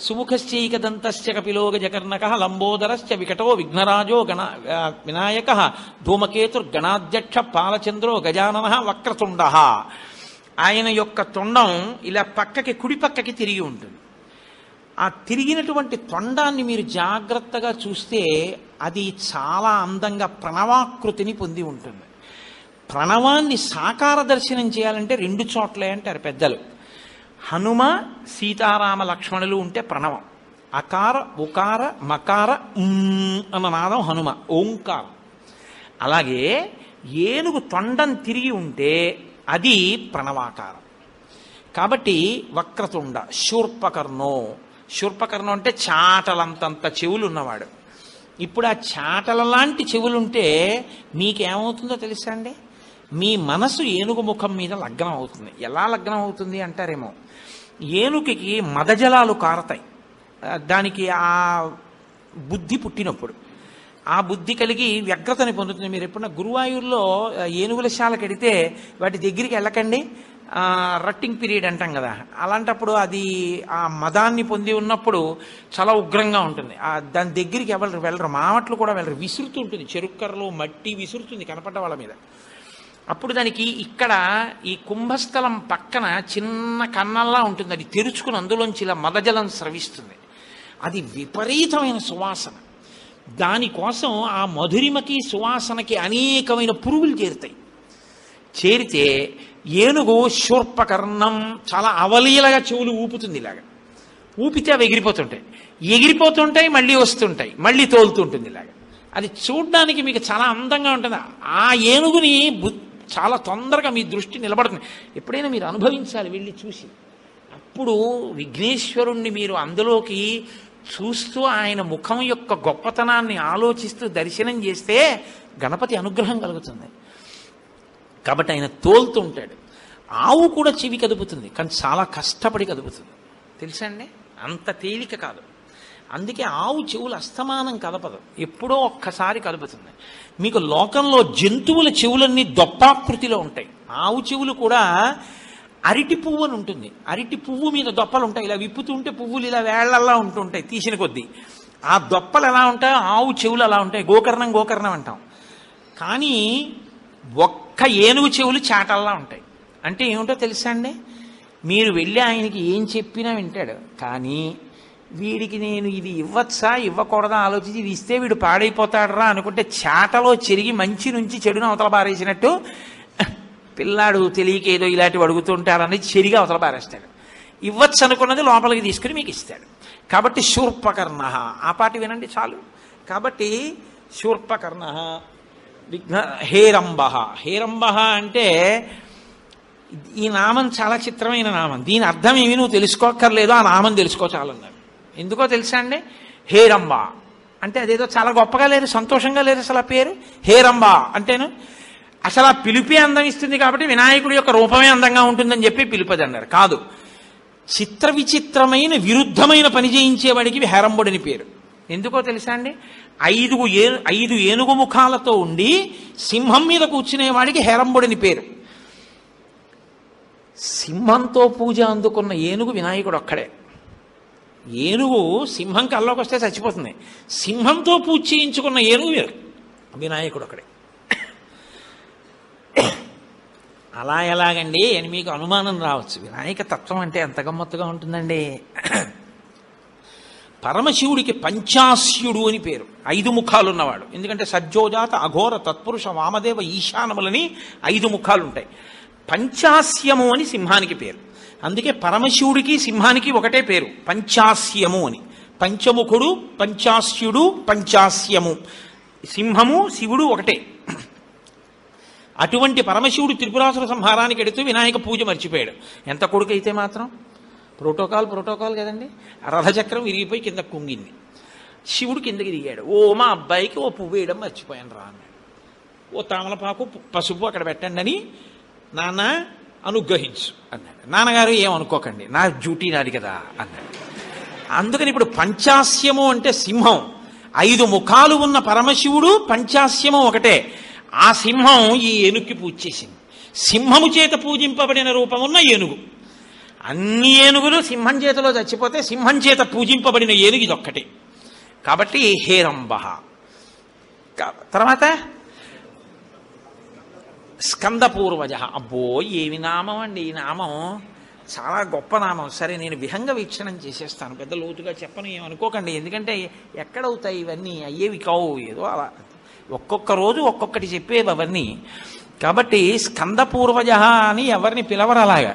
Speaker 1: సుముఖశ్చైక దంతశ్చ కపిలో గజకర్ణక లంబోదరశ్చ వికటో విఘ్నరాజో వినాయక ధూమకేతుర్గణాధ్యక్ష పాలచంద్రో గజానన వక్రతుండ. ఆయన యొక్క తొండం ఇలా పక్కకి కుడి పక్కకి తిరిగి ఉంటుంది. ఆ తిరిగినటువంటి తొండాన్ని మీరు జాగ్రత్తగా చూస్తే అది చాలా అందంగా ప్రణవాకృతిని పొంది ఉంటుంది. ప్రణవాన్ని సాకార దర్శనం చేయాలంటే 2 చోట్లే అంటారు పెద్దలు. హనుమ సీతారామ లక్ష్మణులు ఉంటే ప్రణవం, అకార ఉకార మకార అన్న నాదం హనుమ ఓంకారం. అలాగే ఏనుగు తొండం తిరిగి ఉంటే అది ప్రణవాకారం. కాబట్టి వక్రతుండ శూర్పకర్ణో, శూర్పకర్ణం అంటే చాటలంతంత చెవులు ఉన్నవాడు. ఇప్పుడు ఆ చాటల లాంటి చెవులుంటే మీకేమవుతుందో తెలుసా అండి? మీ మనసు ఏనుగు ముఖం మీద లగ్నం అవుతుంది. ఎలా లగ్నం అవుతుంది అంటారేమో, ఏనుగుకి మదజలాలు కారతాయి. దానికి ఆ బుద్ధి పుట్టినప్పుడు ఆ బుద్ధి కలిగి వ్యగ్రతని పొందుతుంది. మీరు ఎప్పుడన్నా గురువాయూరులో ఏనుగుల శాలకు వెడితే వాటి దగ్గరికి వెళ్ళకండి, రట్టింగ్ పీరియడ్ అంటాం కదా, అలాంటప్పుడు అది ఆ మదాన్ని పొంది ఉన్నప్పుడు చాలా ఉగ్రంగా ఉంటుంది. దాని దగ్గరికి ఎవరు వెళ్ళరు, మామట్లు కూడా వెళ్ళరు, విసురుతుంటుంది, చెరుక్కరలో మట్టి విసురుతుంది కనపడ్డ వాళ్ళ మీద. అప్పుడు దానికి ఇక్కడ ఈ కుంభస్థలం పక్కన చిన్న కన్నంలా ఉంటుంది, అది తెరుచుకుని అందులోంచి ఇలా మదజలం స్రవిస్తుంది. అది విపరీతమైన సువాసన. దానికోసం ఆ మధురిమకి సువాసనకి అనేకమైన పురుగులు చేరుతాయి. చేరితే ఏనుగు శూర్పకర్ణం చాలా అవలీలగా చెవులు ఊపుతుంది. ఇలాగా ఊపితే అవి ఎగిరిపోతుంటాయి, మళ్ళీ వస్తుంటాయి, మళ్ళీ తోలుతుంటుంది. ఇలాగా అది చూడ్డానికి మీకు చాలా అందంగా ఉంటుంది. ఆ ఏనుగుని చాలా తొందరగా మీ దృష్టి నిలబడుతుంది. ఎప్పుడైనా మీరు అనుభవించాలి వెళ్ళి చూసి. అప్పుడు విఘ్నేశ్వరుణ్ణి మీరు అందులోకి చూస్తూ ఆయన ముఖం యొక్క గొప్పతనాన్ని ఆలోచిస్తూ దర్శనం చేస్తే గణపతి అనుగ్రహం కలుగుతుంది. కాబట్టి ఆయన తోలుతూ ఉంటాడు. ఆవు కూడా చెవి కదుపుతుంది, కానీ చాలా కష్టపడి కదుపుతుంది. తెలుసా అండి? అంత తేలిక కాదు. అందుకే ఆవు చెవులు అస్తమానం కదపదు, ఎప్పుడో ఒక్కసారి కదుపుతుంది. మీకు లోకంలో జంతువుల చెవులన్నీ దొప్పాకృతిలో ఉంటాయి. ఆవు చెవులు కూడా అరటి పువ్వు అని ఉంటుంది, అరటి పువ్వు మీద దొప్పలు ఉంటాయి. ఇలా విప్పుతుంటే పువ్వులు ఇలా వేళ్లల్లా ఉంటుంటాయి తీసిన కొద్దీ. ఆ దొప్పలు ఎలా ఉంటాయో ఆవు చెవులు అలా ఉంటాయి. గోకర్ణం అంటాం. కానీ ఒక్క ఏనుగు చెవులు చాటల్లా ఉంటాయి. అంటే ఏమిటో తెలుసా అండి? మీరు వెళ్ళి ఆయనకి ఏం చెప్పినా వింటాడు, కానీ వీడికి నేను ఇది ఇవ్వచ్చా ఇవ్వకూడదా ఆలోచించి ఇది ఇస్తే వీడు పాడైపోతాడరా అనుకుంటే చాటలో చెరిగి మంచి నుంచి చెడును అవతల పారేసినట్టు పిల్లాడు తెలియక ఏదో ఇలాంటివి అడుగుతుంటారని చెరిగి అవతల పారేస్తాడు. ఇవ్వచ్చు అనుకున్నది లోపలికి తీసుకుని మీకు ఇస్తాడు. కాబట్టి శూర్పకర్ణ, ఆ పాటి వినండి చాలు. కాబట్టి శూర్పకర్ణ విఘ్న హేరంబ. హేరంబ అంటే ఈ నామం చాలా చిత్రమైన నామం. దీని అర్థం ఏమి నువ్వు తెలుసుకోక్కర్లేదు, ఆ నామం తెలుసుకో చాలన్నారు. ఎందుకో తెలుసా అండి? హేరంబ అంటే అదేదో చాలా గొప్పగా లేదు, సంతోషంగా లేదు అసలు ఆ పేరు. హేరంబ అంటేను అసలు ఆ పిలిపే అందం ఇస్తుంది. కాబట్టి వినాయకుడి యొక్క రూపమే అందంగా ఉంటుందని చెప్పి పిలుపది అన్నారు. కాదు, చిత్ర విచిత్రమైన విరుద్ధమైన పని చేయించేవాడికి హేరంబుడని పేరు. ఎందుకో తెలుసా అండి? 5 ఏనుగు ముఖాలతో ఉండి సింహం మీద కూర్చునేవాడికి హేరంబుడని పేరు. సింహంతో పూజ అందుకున్న ఏనుగు వినాయకుడు ఒక్కడే. ఏనుగు సింహం కల్లోకి వస్తే చచ్చిపోతుంది. సింహంతో పూజ చేయించుకున్న ఏనుగు వినాయకుడు ఒక్కడే. అలా ఎలాగండి అని మీకు అనుమానం రావచ్చు. వినాయక తత్వం అంటే ఎంత గమ్మత్తుగా ఉంటుందండి. పరమశివుడికి పంచాస్యుడు అని పేరు, 5 ముఖాలు ఉన్నవాడు. ఎందుకంటే సజ్జోజాత అఘోర తత్పురుష వామదేవ ఈశానములని 5 ముఖాలు ఉంటాయి. పంచాస్యము అని సింహానికి పేరు. అందుకే పరమశివుడికి సింహానికి ఒకటే పేరు, పంచాస్యము అని. పంచముఖుడు, పంచాస్యుడు, పంచాస్యము. సింహము శివుడు ఒకటే. అటువంటి పరమశివుడు త్రిపురాసుర సంహారానికి ఎడుతూ వినాయక పూజ మర్చిపోయాడు. ఎంత కొడుకైతే మాత్రం ప్రోటోకాల్ కదండి. రథచక్రం విరిగిపోయి కింద కుంగింది. శివుడు కిందకి దిగాడు. మా అబ్బాయికి ఓ పువ్వు వేయడం మర్చిపోయాను రా అన్నాడు. ఓ తామలపాకు పసుపు అక్కడ పెట్టండి అని, నాన్న అనుగ్రహించు అన్నాడు. నాన్నగారు ఏమనుకోకండి, నా డ్యూటీ నాది కదా అన్నాడు. అందుకని ఇప్పుడు పంచాస్యము అంటే సింహం, 5 ముఖాలు ఉన్న పరమశివుడు పంచాస్యము ఒకటే. ఆ సింహం ఈ ఏనుగుకి పూజ చేసింది. సింహము చేత పూజింపబడిన రూపమున్న ఏనుగు. అన్ని ఏనుగులు సింహం చేతిలో చచ్చిపోతే సింహం చేత పూజింపబడిన ఏనుగు ఇదొక్కటే. కాబట్టి హేరంబ. తర్వాత స్కందపూర్వజ. అబ్బో ఏమి నామం అండి ఈ నామం. చాలా గొప్ప నామం. సరే, నేను విహంగ వీక్షణం చేసేస్తాను, పెద్ద లోతుగా చెప్పను, ఏమనుకోకండి. ఎందుకంటే ఎక్కడవుతాయి ఇవన్నీ, అయ్యేవి కావు, ఏదో అలా ఒక్కొక్క రోజు ఒక్కొక్కటి చెప్పేవి అవన్నీ. కాబట్టి స్కందపూర్వజ అని ఎవరిని పిలవరు అలాగా.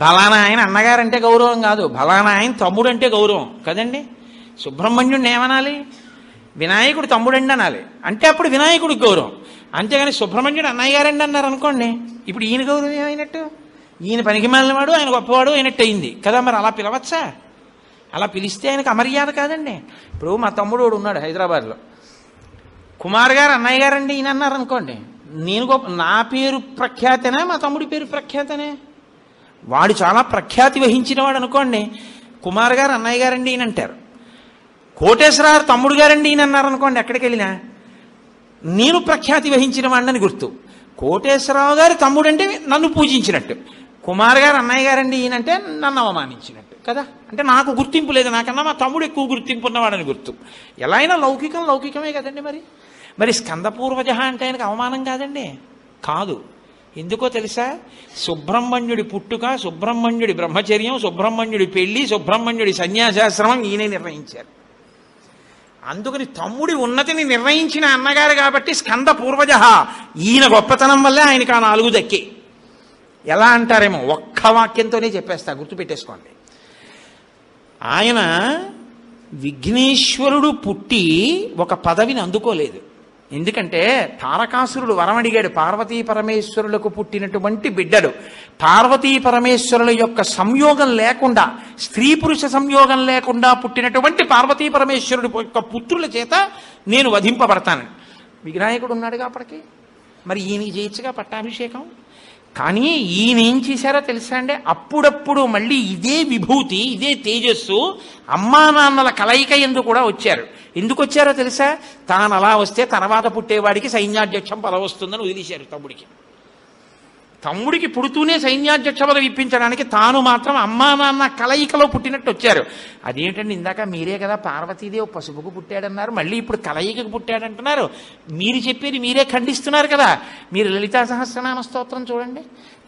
Speaker 1: బలానా ఆయన అన్నగారంటే గౌరవం కాదు, బలానా ఆయన తమ్ముడంటే గౌరవం కదండి. సుబ్రహ్మణ్యుడిని ఏమనాలి? వినాయకుడు తమ్ముడండి అనాలి, అంటే అప్పుడు వినాయకుడికి గౌరవం. అంతేగాని సుబ్రహ్మణ్యుడు అన్నయ్య గారండి అన్నారు అనుకోండి, ఇప్పుడు ఈయన గౌరవం ఏమైనట్టు? ఈయన పనికి మాలినవాడు, ఆయన గొప్పవాడు అయినట్టు అయింది కదా. మరి అలా పిలవచ్చా? అలా పిలిస్తే ఆయనకు అమర్యాద కాదండి. ఇప్పుడు మా తమ్ముడు ఉన్నాడు హైదరాబాద్లో, కుమార్ గారు అన్నయ్య గారండి ఈయన అన్నారు అనుకోండి, నేను నా పేరు ప్రఖ్యాతనే, మా తమ్ముడి పేరు ప్రఖ్యాతనే. వాడు చాలా ప్రఖ్యాతి వహించిన వాడు అనుకోండి, కుమార్ గారు అన్నయ్య గారండి ఈయన అంటారు. కోటేశ్వరరావు తమ్ముడు గారండి ఈయన అన్నారు అనుకోండి, ఎక్కడికి వెళ్ళినా నేను ప్రఖ్యాతి వహించిన వాడిని గుర్తు. కోటేశ్వరరావు గారి తమ్ముడు అంటే నన్ను పూజించినట్టు, కుమార్ గారు అన్నయ్య గారండి ఈయనంటే నన్ను అవమానించినట్టు కదా. అంటే నాకు గుర్తింపు లేదు, నాకన్నా మా తమ్ముడు ఎక్కువ గుర్తింపు ఉన్నవాడని గుర్తు. ఎలా అయినా లౌకికం లౌకికమే కదండి. మరి స్కందపూర్వజ అంటే ఆయనకు అవమానం కాదండి? కాదు. ఎందుకో తెలుసా? సుబ్రహ్మణ్యుడి పుట్టుక, సుబ్రహ్మణ్యుడి బ్రహ్మచర్యం, సుబ్రహ్మణ్యుడి పెళ్లి, సుబ్రహ్మణ్యుడి సన్యాసాశ్రమం ఈయనే నిర్ణయించారు. అందుకని తమ్ముడి ఉన్నతిని నిర్ణయించిన అన్నగారు కాబట్టి స్కంద పూర్వజ. ఈయన గొప్పతనం వల్లే ఆయనకు ఆ 4 దక్కి. ఎలా అంటారేమో, ఒక్క వాక్యంతోనే చెప్పేస్తా, గుర్తుపెట్టేసుకోండి. ఆయన విఘ్నేశ్వరుడు పుట్టి ఒక పదవిని అందుకోలేదు. ఎందుకంటే తారకాసురుడు వరం అడిగాడు, పార్వతీ పరమేశ్వరులకు పుట్టినటువంటి బిడ్డడు. పార్వతీ పరమేశ్వరుల యొక్క సంయోగం లేకుండా, స్త్రీ పురుష సంయోగం లేకుండా పుట్టినటువంటి పార్వతీ పరమేశ్వరుడు యొక్క పుత్రుల చేత నేను వధింపబడతాను. వినాయకుడు ఉన్నాడుగా అప్పటికి, మరి ఈయనకి చేయొచ్చుగా పట్టాభిషేకం. కానీ ఈయన ఏం చేశారో తెలుసా అండి? అప్పుడప్పుడు మళ్ళీ ఇదే విభూతి, ఇదే తేజస్సు అమ్మా నాన్నల కలయిక ఎందు కూడా వచ్చారు. ఎందుకు వచ్చారో తెలుసా? తాను అలా వస్తే తర్వాత పుట్టేవాడికి సైన్యాధ్యక్షం పదవి వస్తుందని వదిలేశారు తమ్ముడికి. తమ్ముడికి పుడుతూనే సైన్యాధ్యక్ష పదవి ఇప్పించడానికి తాను మాత్రం అమ్మా నాన్న కలయికలో పుట్టినట్టు వచ్చారు. అదేంటండి, ఇందాక మీరే కదా పార్వతీదేవి పసుపుకు పుట్టాడన్నారు, మళ్ళీ ఇప్పుడు కలయికకు పుట్టాడంటున్నారు. మీరు చెప్పేది మీరే ఖండిస్తున్నారు కదా. మీరు లలితా సహస్రనామ స్తోత్రం చూడండి.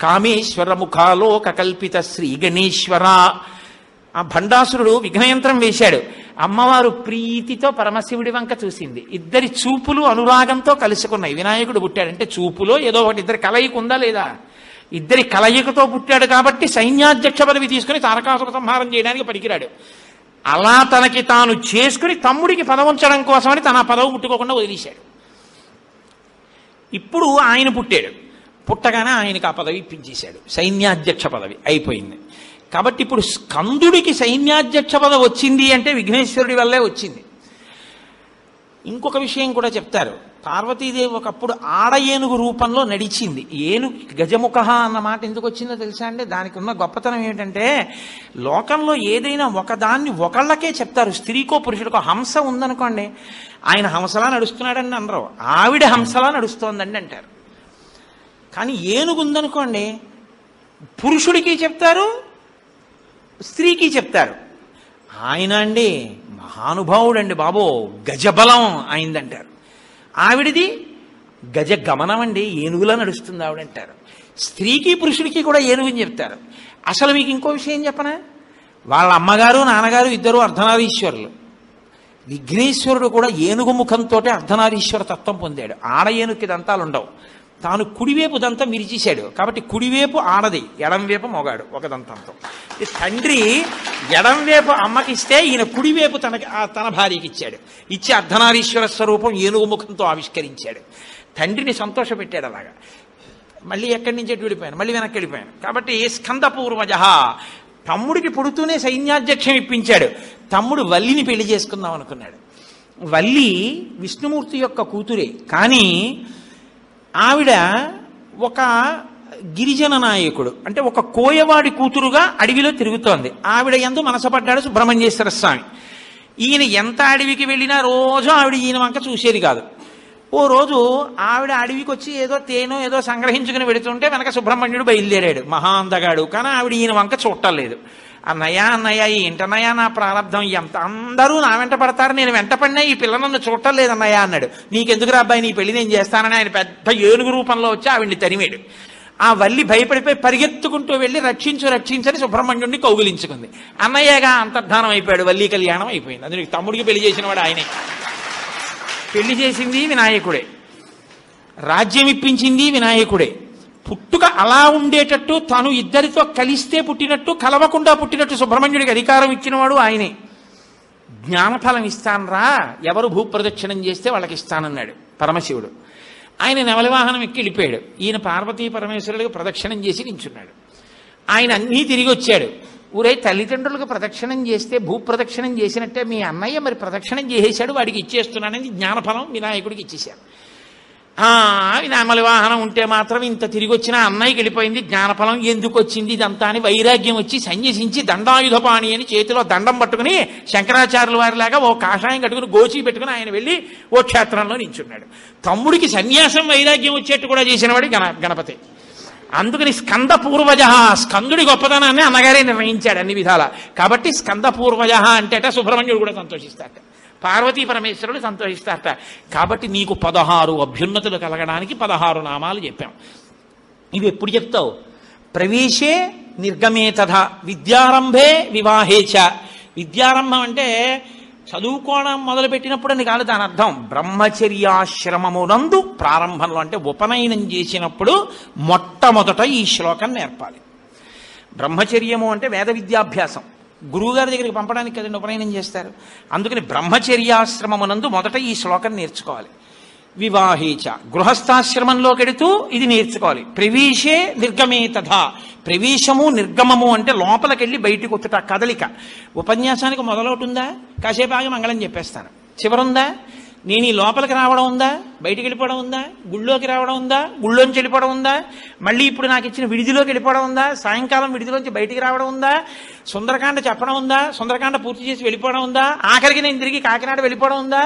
Speaker 1: కామేశ్వర ముఖాలోక కల్పిత శ్రీ గణేశ్వర. ఆ భండాసురుడు విఘ్నయంత్రం వేశాడు. అమ్మవారు ప్రీతితో పరమశివుడి వంక చూసింది. ఇద్దరి చూపులు అనురాగంతో కలుసుకున్నాయి. వినాయకుడు పుట్టాడంటే చూపులో ఏదో ఒకటి, ఇద్దరి కలయిక ఉందా లేదా? ఇద్దరి కలయికతో పుట్టాడు కాబట్టి సైన్యాధ్యక్ష పదవి తీసుకుని తారకాసుర సంహారం చేయడానికి పనికిరాడు. అలా తనకి తాను చేసుకుని తమ్ముడికి పదవించడం కోసమని తన పదవి ముట్టుకోకుండా వదిలేశాడు. ఇప్పుడు ఆయన పుట్టాడు. పుట్టగానే ఆయనకు ఆ పదవి ఇప్పించేశాడు, సైన్యాధ్యక్ష పదవి అయిపోయింది. కాబట్టి ఇప్పుడు స్కందుడికి సైన్యాధ్యక్ష పదవి వచ్చింది అంటే విఘ్నేశ్వరుడి వల్లే వచ్చింది. ఇంకొక విషయం కూడా చెప్తారు. పార్వతీదేవి ఒకప్పుడు ఆడ ఏనుగు రూపంలో నడిచింది. ఏనుగు గజముఖ అన్న మాట ఎందుకు వచ్చిందో తెలుసా అండి? దానికి ఉన్న గొప్పతనం ఏమిటంటే, లోకంలో ఏదైనా ఒకదాన్ని ఒకళ్ళకే చెప్తారు. స్త్రీకో పురుషుడికో హంస ఉందనుకోండి, ఆయన హంసలా నడుస్తున్నాడని అనరు, ఆవిడ హంసలా నడుస్తోందండి అంటారు. కానీ ఏనుగు ఉందనుకోండి, పురుషుడికి చెప్తారు, స్త్రీకి చెప్తారు. ఆయన అండి మహానుభావుడండి బాబో, గజబలం అయిందంటారు. ఆవిడిది గజ గమనం అండి, ఏనుగులా నడుస్తుంది ఆవిడంటారు. స్త్రీకి పురుషుడికి కూడా ఏనుగుని చెప్తారు. అసలు మీకు ఇంకో విషయం చెప్పనా? వాళ్ళ అమ్మగారు నాన్నగారు ఇద్దరు అర్ధనారీశ్వరులు. విఘ్నేశ్వరుడు కూడా ఏనుగు ముఖంతో అర్ధనారీశ్వర తత్వం పొందాడు. ఆడ ఏనుగుకి దంతాలు ఉండవు. తాను కుడివైపు దంతం విరిచేశాడు కాబట్టి కుడివైపు ఆడది, ఎడంవైపు మొగాడు ఒక దంతంతో. తండ్రి ఎడంవైపు అమ్మకిస్తే ఈయన కుడివైపు తన భార్యకి ఇచ్చాడు. ఇచ్చి అర్ధనారీశ్వర స్వరూపం ఏనుగు ముఖంతో ఆవిష్కరించాడు. తండ్రిని సంతోషపెట్టాడు. అలాగా మళ్ళీ ఎక్కడి నుంచి ఎటు వెళ్ళిపోయాను, మళ్ళీ వెనక్కి వెళ్ళిపోయాను. కాబట్టి స్కంద పూర్వజ. తమ్ముడికి పుడుతూనే సైన్యాధ్యక్షం ఇప్పించాడు. తమ్ముడు వల్లిని పెళ్లి చేసుకుందాం అనుకున్నాడు. వల్లి విష్ణుమూర్తి యొక్క కూతురే, కానీ ఆవిడ ఒక గిరిజన నాయకుడు, అంటే ఒక కోయవాడి కూతురుగా అడవిలో తిరుగుతోంది. ఆవిడ యందు మనసపడ్డాడు సుబ్రహ్మణ్యేశ్వర స్వామి. ఈయన ఎంత అడవికి వెళ్ళినా రోజు ఆవిడ ఈయన వంక చూసేది కాదు. ఓ రోజు ఆవిడ అడవికి వచ్చి ఏదో తేనో ఏదో సంగ్రహించుకుని వెళుతుంటే వెనక సుబ్రహ్మణ్యుడు బయలుదేరాడు, మహా అందగాడు. కానీ ఆవిడ ఈయన వంక చూడలేదు. అన్నయ్య ఏంటన్నయ్య నా ప్రారంధం, ఎంత అందరూ నా వెంట పడతారు, నేను వెంట పడినా ఈ పిల్ల నన్ను చూడలేదన్నయ్య అన్నాడు. నీకెందుకు రా అబ్బాయి, నీ పెళ్లి నేను చేస్తానని ఆయన పెద్ద ఏనుగు రూపంలో వచ్చి ఆవిడ్ని తరిమాడు. ఆ వల్లి భయపడిపోయి పరిగెత్తుకుంటూ వెళ్ళి రక్షించని సుబ్రహ్మణ్యుడిని కౌగిలించుకుంది. అన్నయ్యగా అంతర్ధానం అయిపోయాడు, వల్లి కళ్యాణం అయిపోయింది. అందుకే తమ్ముడికి పెళ్లి చేసిన వాడు ఆయనే. పెళ్లి చేసింది వినాయకుడే, రాజ్యం ఇప్పించింది వినాయకుడే. పుట్టుక అలా ఉండేటట్టు తను ఇద్దరితో కలిస్తే పుట్టినట్టు కలవకుండా పుట్టినట్టు సుబ్రహ్మణ్యుడికి అధికారం ఇచ్చినవాడు ఆయనే. జ్ఞానఫలం ఇస్తానరా, ఎవరు భూప్రదక్షిణం చేస్తే వాళ్ళకి ఇస్తానన్నాడు పరమశివుడు. ఆయన నెమలి వాహనం ఎక్కి వెళ్ళిపోయాడు. ఈయన పార్వతీ పరమేశ్వరుడికి ప్రదక్షిణం చేసి నించున్నాడు. ఆయన అన్నీ తిరిగి వచ్చాడు. ఊరే తల్లిదండ్రులకు ప్రదక్షిణం చేస్తే భూప్రదక్షిణం చేసినట్టే మీ అన్నయ్య మరి ప్రదక్షిణం చేసేశాడు, వాడికి ఇచ్చేస్తున్నానని జ్ఞానఫలం వినాయకుడికి ఇచ్చేశాడు. నెమలి వాహనం ఉంటే మాత్రం ఇంత తిరిగి వచ్చినా అన్నయ్యకి వెళ్ళిపోయింది, జ్ఞానఫలం ఎందుకు వచ్చింది ఇదంతా అని వైరాగ్యం వచ్చి సన్యసించి దండాయుధపాణి అని చేతిలో దండం పట్టుకుని శంకరాచార్యుల వారిలాగా ఓ కాషాయం కట్టుకుని గోచి పెట్టుకుని ఆయన వెళ్ళి ఓ క్షేత్రంలో నించున్నాడు. తమ్ముడికి సన్యాసం వైరాగ్యం వచ్చేట్టు కూడా చేసినవాడు గణపతి. అందుకని స్కంద పూర్వజ, స్కందుడి గొప్పతనాన్ని అన్నగారే నిర్ణయించాడు అన్ని విధాల. కాబట్టి స్కంద పూర్వజ అంటే సుబ్రహ్మణ్యుడు కూడా సంతోషిస్తాట, పార్వతీ పరమేశ్వరుడు సంతోషిస్తారట. కాబట్టి నీకు 16 అభ్యున్నతులు కలగడానికి 16 నామాలు చెప్పాం. ఇవి ఎప్పుడు చెప్తావు? ప్రవేశే నిర్గమే తథా విద్యారంభే వివాహేచ. విద్యారంభం అంటే చదువుకోవడం మొదలుపెట్టినప్పుడు అని కాదు దాని అర్థం. బ్రహ్మచర్యాశ్రమమునందు ప్రారంభంలో అంటే ఉపనయనం చేసినప్పుడు మొట్టమొదట ఈ శ్లోకం నేర్పాలి. బ్రహ్మచర్యము అంటే వేద విద్యాభ్యాసం, గురువుగారి దగ్గరికి పంపడానికి కదండి ఉపనయనం చేస్తారు. అందుకని బ్రహ్మచర్యాశ్రమమునందు మొదట ఈ శ్లోకం నేర్చుకోవాలి. వివాహేచ గృహస్థాశ్రమంలో కెడుతూ ఇది నేర్చుకోవాలి. ప్రవేశే నిర్గమే తథా, ప్రవేశము నిర్గమము అంటే లోపలికెళ్ళి బయటికి వచ్చుట కదలిక. ఉపన్యాసానికి మొదలవుతుందా, కాసేపు ఆగి మంగళం చెప్పేస్తాను, చివరుందా, నేను ఈ లోపలికి రావడం ఉందా, బయటికి వెళ్ళిపోవడం ఉందా, గుళ్ళోకి రావడం ఉందా, గుళ్ళోంచి వెళ్ళిపోవడం ఉందా, మళ్ళీ ఇప్పుడు నాకు ఇచ్చిన విడిదిలోకి వెళ్ళిపోవడం ఉందా, సాయంకాలం విడిదిలోంచి బయటికి రావడం ఉందా, సుందరకాండ చెప్పడం ఉందా, సుందరకాండ పూర్తి చేసి వెళ్ళిపోవడం ఉందా, ఆఖరికి నేను తిరిగి కాకినాడ వెళ్ళిపోవడం ఉందా,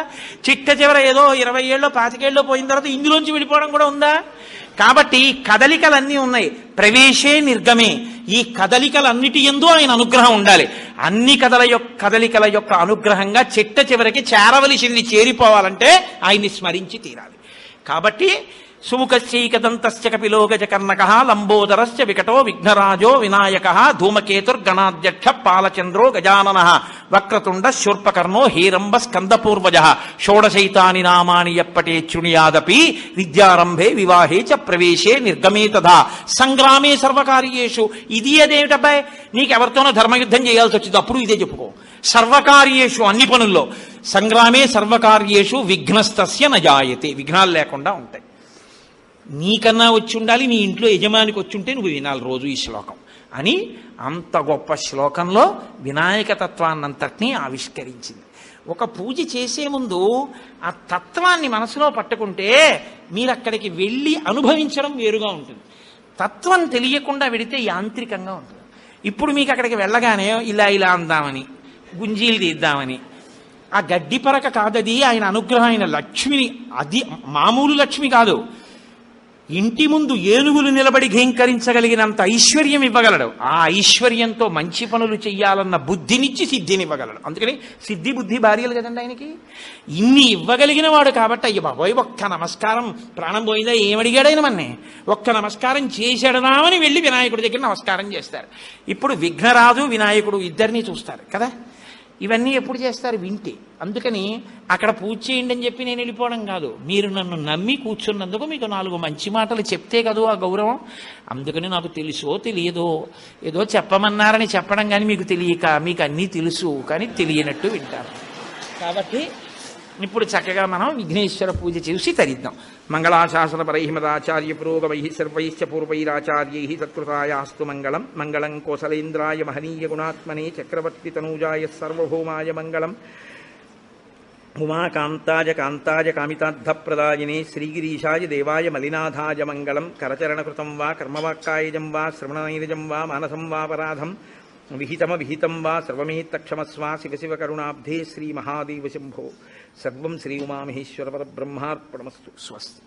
Speaker 1: చిట్ట చివర ఏదో 20 ఏళ్ళలో 25 ఏళ్ళలో పోయిన తర్వాత ఇందులోంచి వెళ్ళిపోవడం కూడా ఉందా. కాబట్టి కదలికలన్నీ ఉన్నాయి. ప్రవేశే నిర్గమే, ఈ కదలికలన్నిటి యందు ఆయన అనుగ్రహం ఉండాలి. అన్ని కదలికల యొక్క అనుగ్రహంగా చిట్ట చివరికి చేరవలసింది చేరిపోవాలంటే ఆయన్ని స్మరించి తీరాలి. కాబట్టి సుముఖశ్చైకదంతస్య కపిలో గజకర్ణకః లంబోదరస్య వికటో విఘ్నరాజో వినాయకః ధూమకేతుర్గణాధ్యక్ష పాలచంద్రో గజాననః వక్రతుండ శూర్పకర్ణో హేరంబ స్కందపూర్వజః షోడశైతాని నామాని యప్పటే శృణుయాదపి విద్యారంభే వివాహే చ ప్రవేశే నిర్గమే తథా సంగ్రామే సర్వకార్యేషు. ఇది అదేమిటబ్బాయి, నీకెవరితోనో ధర్మయుద్ధం చేయాల్సి వచ్చింది అప్పుడు ఇదే చెప్పుకో. సర్వకార్యేషు అన్ని పనుల్లో, సంగ్రామే సర్వకార్యేషు విఘ్నస్తస్య నజాయతే, విఘ్నాలు లేకుండా ఉంటాయి. నీకన్నా వచ్చి ఉండాలి, నీ ఇంట్లో యజమానికి వచ్చి ఉంటే నువ్వు వినాలి రోజు ఈ శ్లోకం అని అంత గొప్ప శ్లోకంలో వినాయక తత్వాన్నంతటినీ ఆవిష్కరించింది. ఒక పూజ చేసే ముందు ఆ తత్వాన్ని మనసులో పట్టుకుంటే మీరు అక్కడికి వెళ్ళి అనుభవించడం వేరుగా ఉంటుంది. తత్వం తెలియకుండా వెడితే యాంత్రికంగా ఉంటుంది. ఇప్పుడు మీకు అక్కడికి వెళ్ళగానే ఇలా అందామని, గుంజీలు తీద్దామని, ఆ గడ్డి పరక కాదది, ఆయన అనుగ్రహం, ఆయన లక్ష్మిని, అది మామూలు లక్ష్మి కాదు. ఇంటి ముందు ఏనుగులు నిలబడి ఘీంకరించగలిగినంత ఐశ్వర్యం ఇవ్వగలడు. ఆ ఐశ్వర్యంతో మంచి పనులు చెయ్యాలన్న బుద్ధినిచ్చి సిద్ధినివ్వగలడు. అందుకని సిద్ధి బుద్ధి భార్యలు కదండి ఆయనకి. ఇన్ని ఇవ్వగలిగిన వాడు కాబట్టి అయ్య బాబోయ్ ఒక్క నమస్కారం, ప్రాణం పోయిందా ఏమడిగాడు ఆయన మన్నే, ఒక్క నమస్కారం చేశాడదామని వెళ్ళి వినాయకుడి దగ్గర నమస్కారం చేస్తారు. ఇప్పుడు విఘ్నరాజు వినాయకుడు ఇద్దరినీ చూస్తారు కదా. ఇవన్నీ ఎప్పుడు చేస్తారు? వింటే. అందుకని అక్కడ పూజ చేయండి అని చెప్పి నేను వెళ్ళిపోవడం కాదు, మీరు నన్ను నమ్మి కూర్చున్నందుకు మీకు 4 మంచి మాటలు చెప్తే కదూ ఆ గౌరవం. అందుకని నాకు తెలుసో తెలియదో ఏదో చెప్పమన్నారని చెప్పడం కానీ మీకు తెలియక, మీకు అన్నీ తెలుసు కానీ తెలియనట్టు వింటారు. కాబట్టి ఇప్పుడు చక్కగా మనం విఘ్నేశ్వర పూజ చేసి తరిద్దాం. మంగళాశాసన పరైమదాచార్య పురోగమై సర్వైశ్చ పూర్వైరాచార్యై సత్కృతాయాస్తు మంగళం. మంగళం కోసలేంద్రాయ మహనీయ గుణాత్మనే చక్రవర్తి తనూజాయ సార్వభౌమాయ మంగళం. ఉమాకాంతాయ కాంతాయ కామితార్థప్రదాయినే శ్రీగిరీశాయ దేవాయ మలినాథాయ మంగళం. కరచరణకృతం వా కర్మవాక్కాయజం వా శ్రవణనైరజం వా మానసం వాపరాధం విహితం వా సర్వమేత్తక్షమస్వ. శివ శివ కరుణాబ్ధే శ్రీ మహాదేవ శంభో. సర్వం శ్రీ ఉమామహేశ్వర పరబ్రహ్మార్పణమస్తు. స్వస్తి.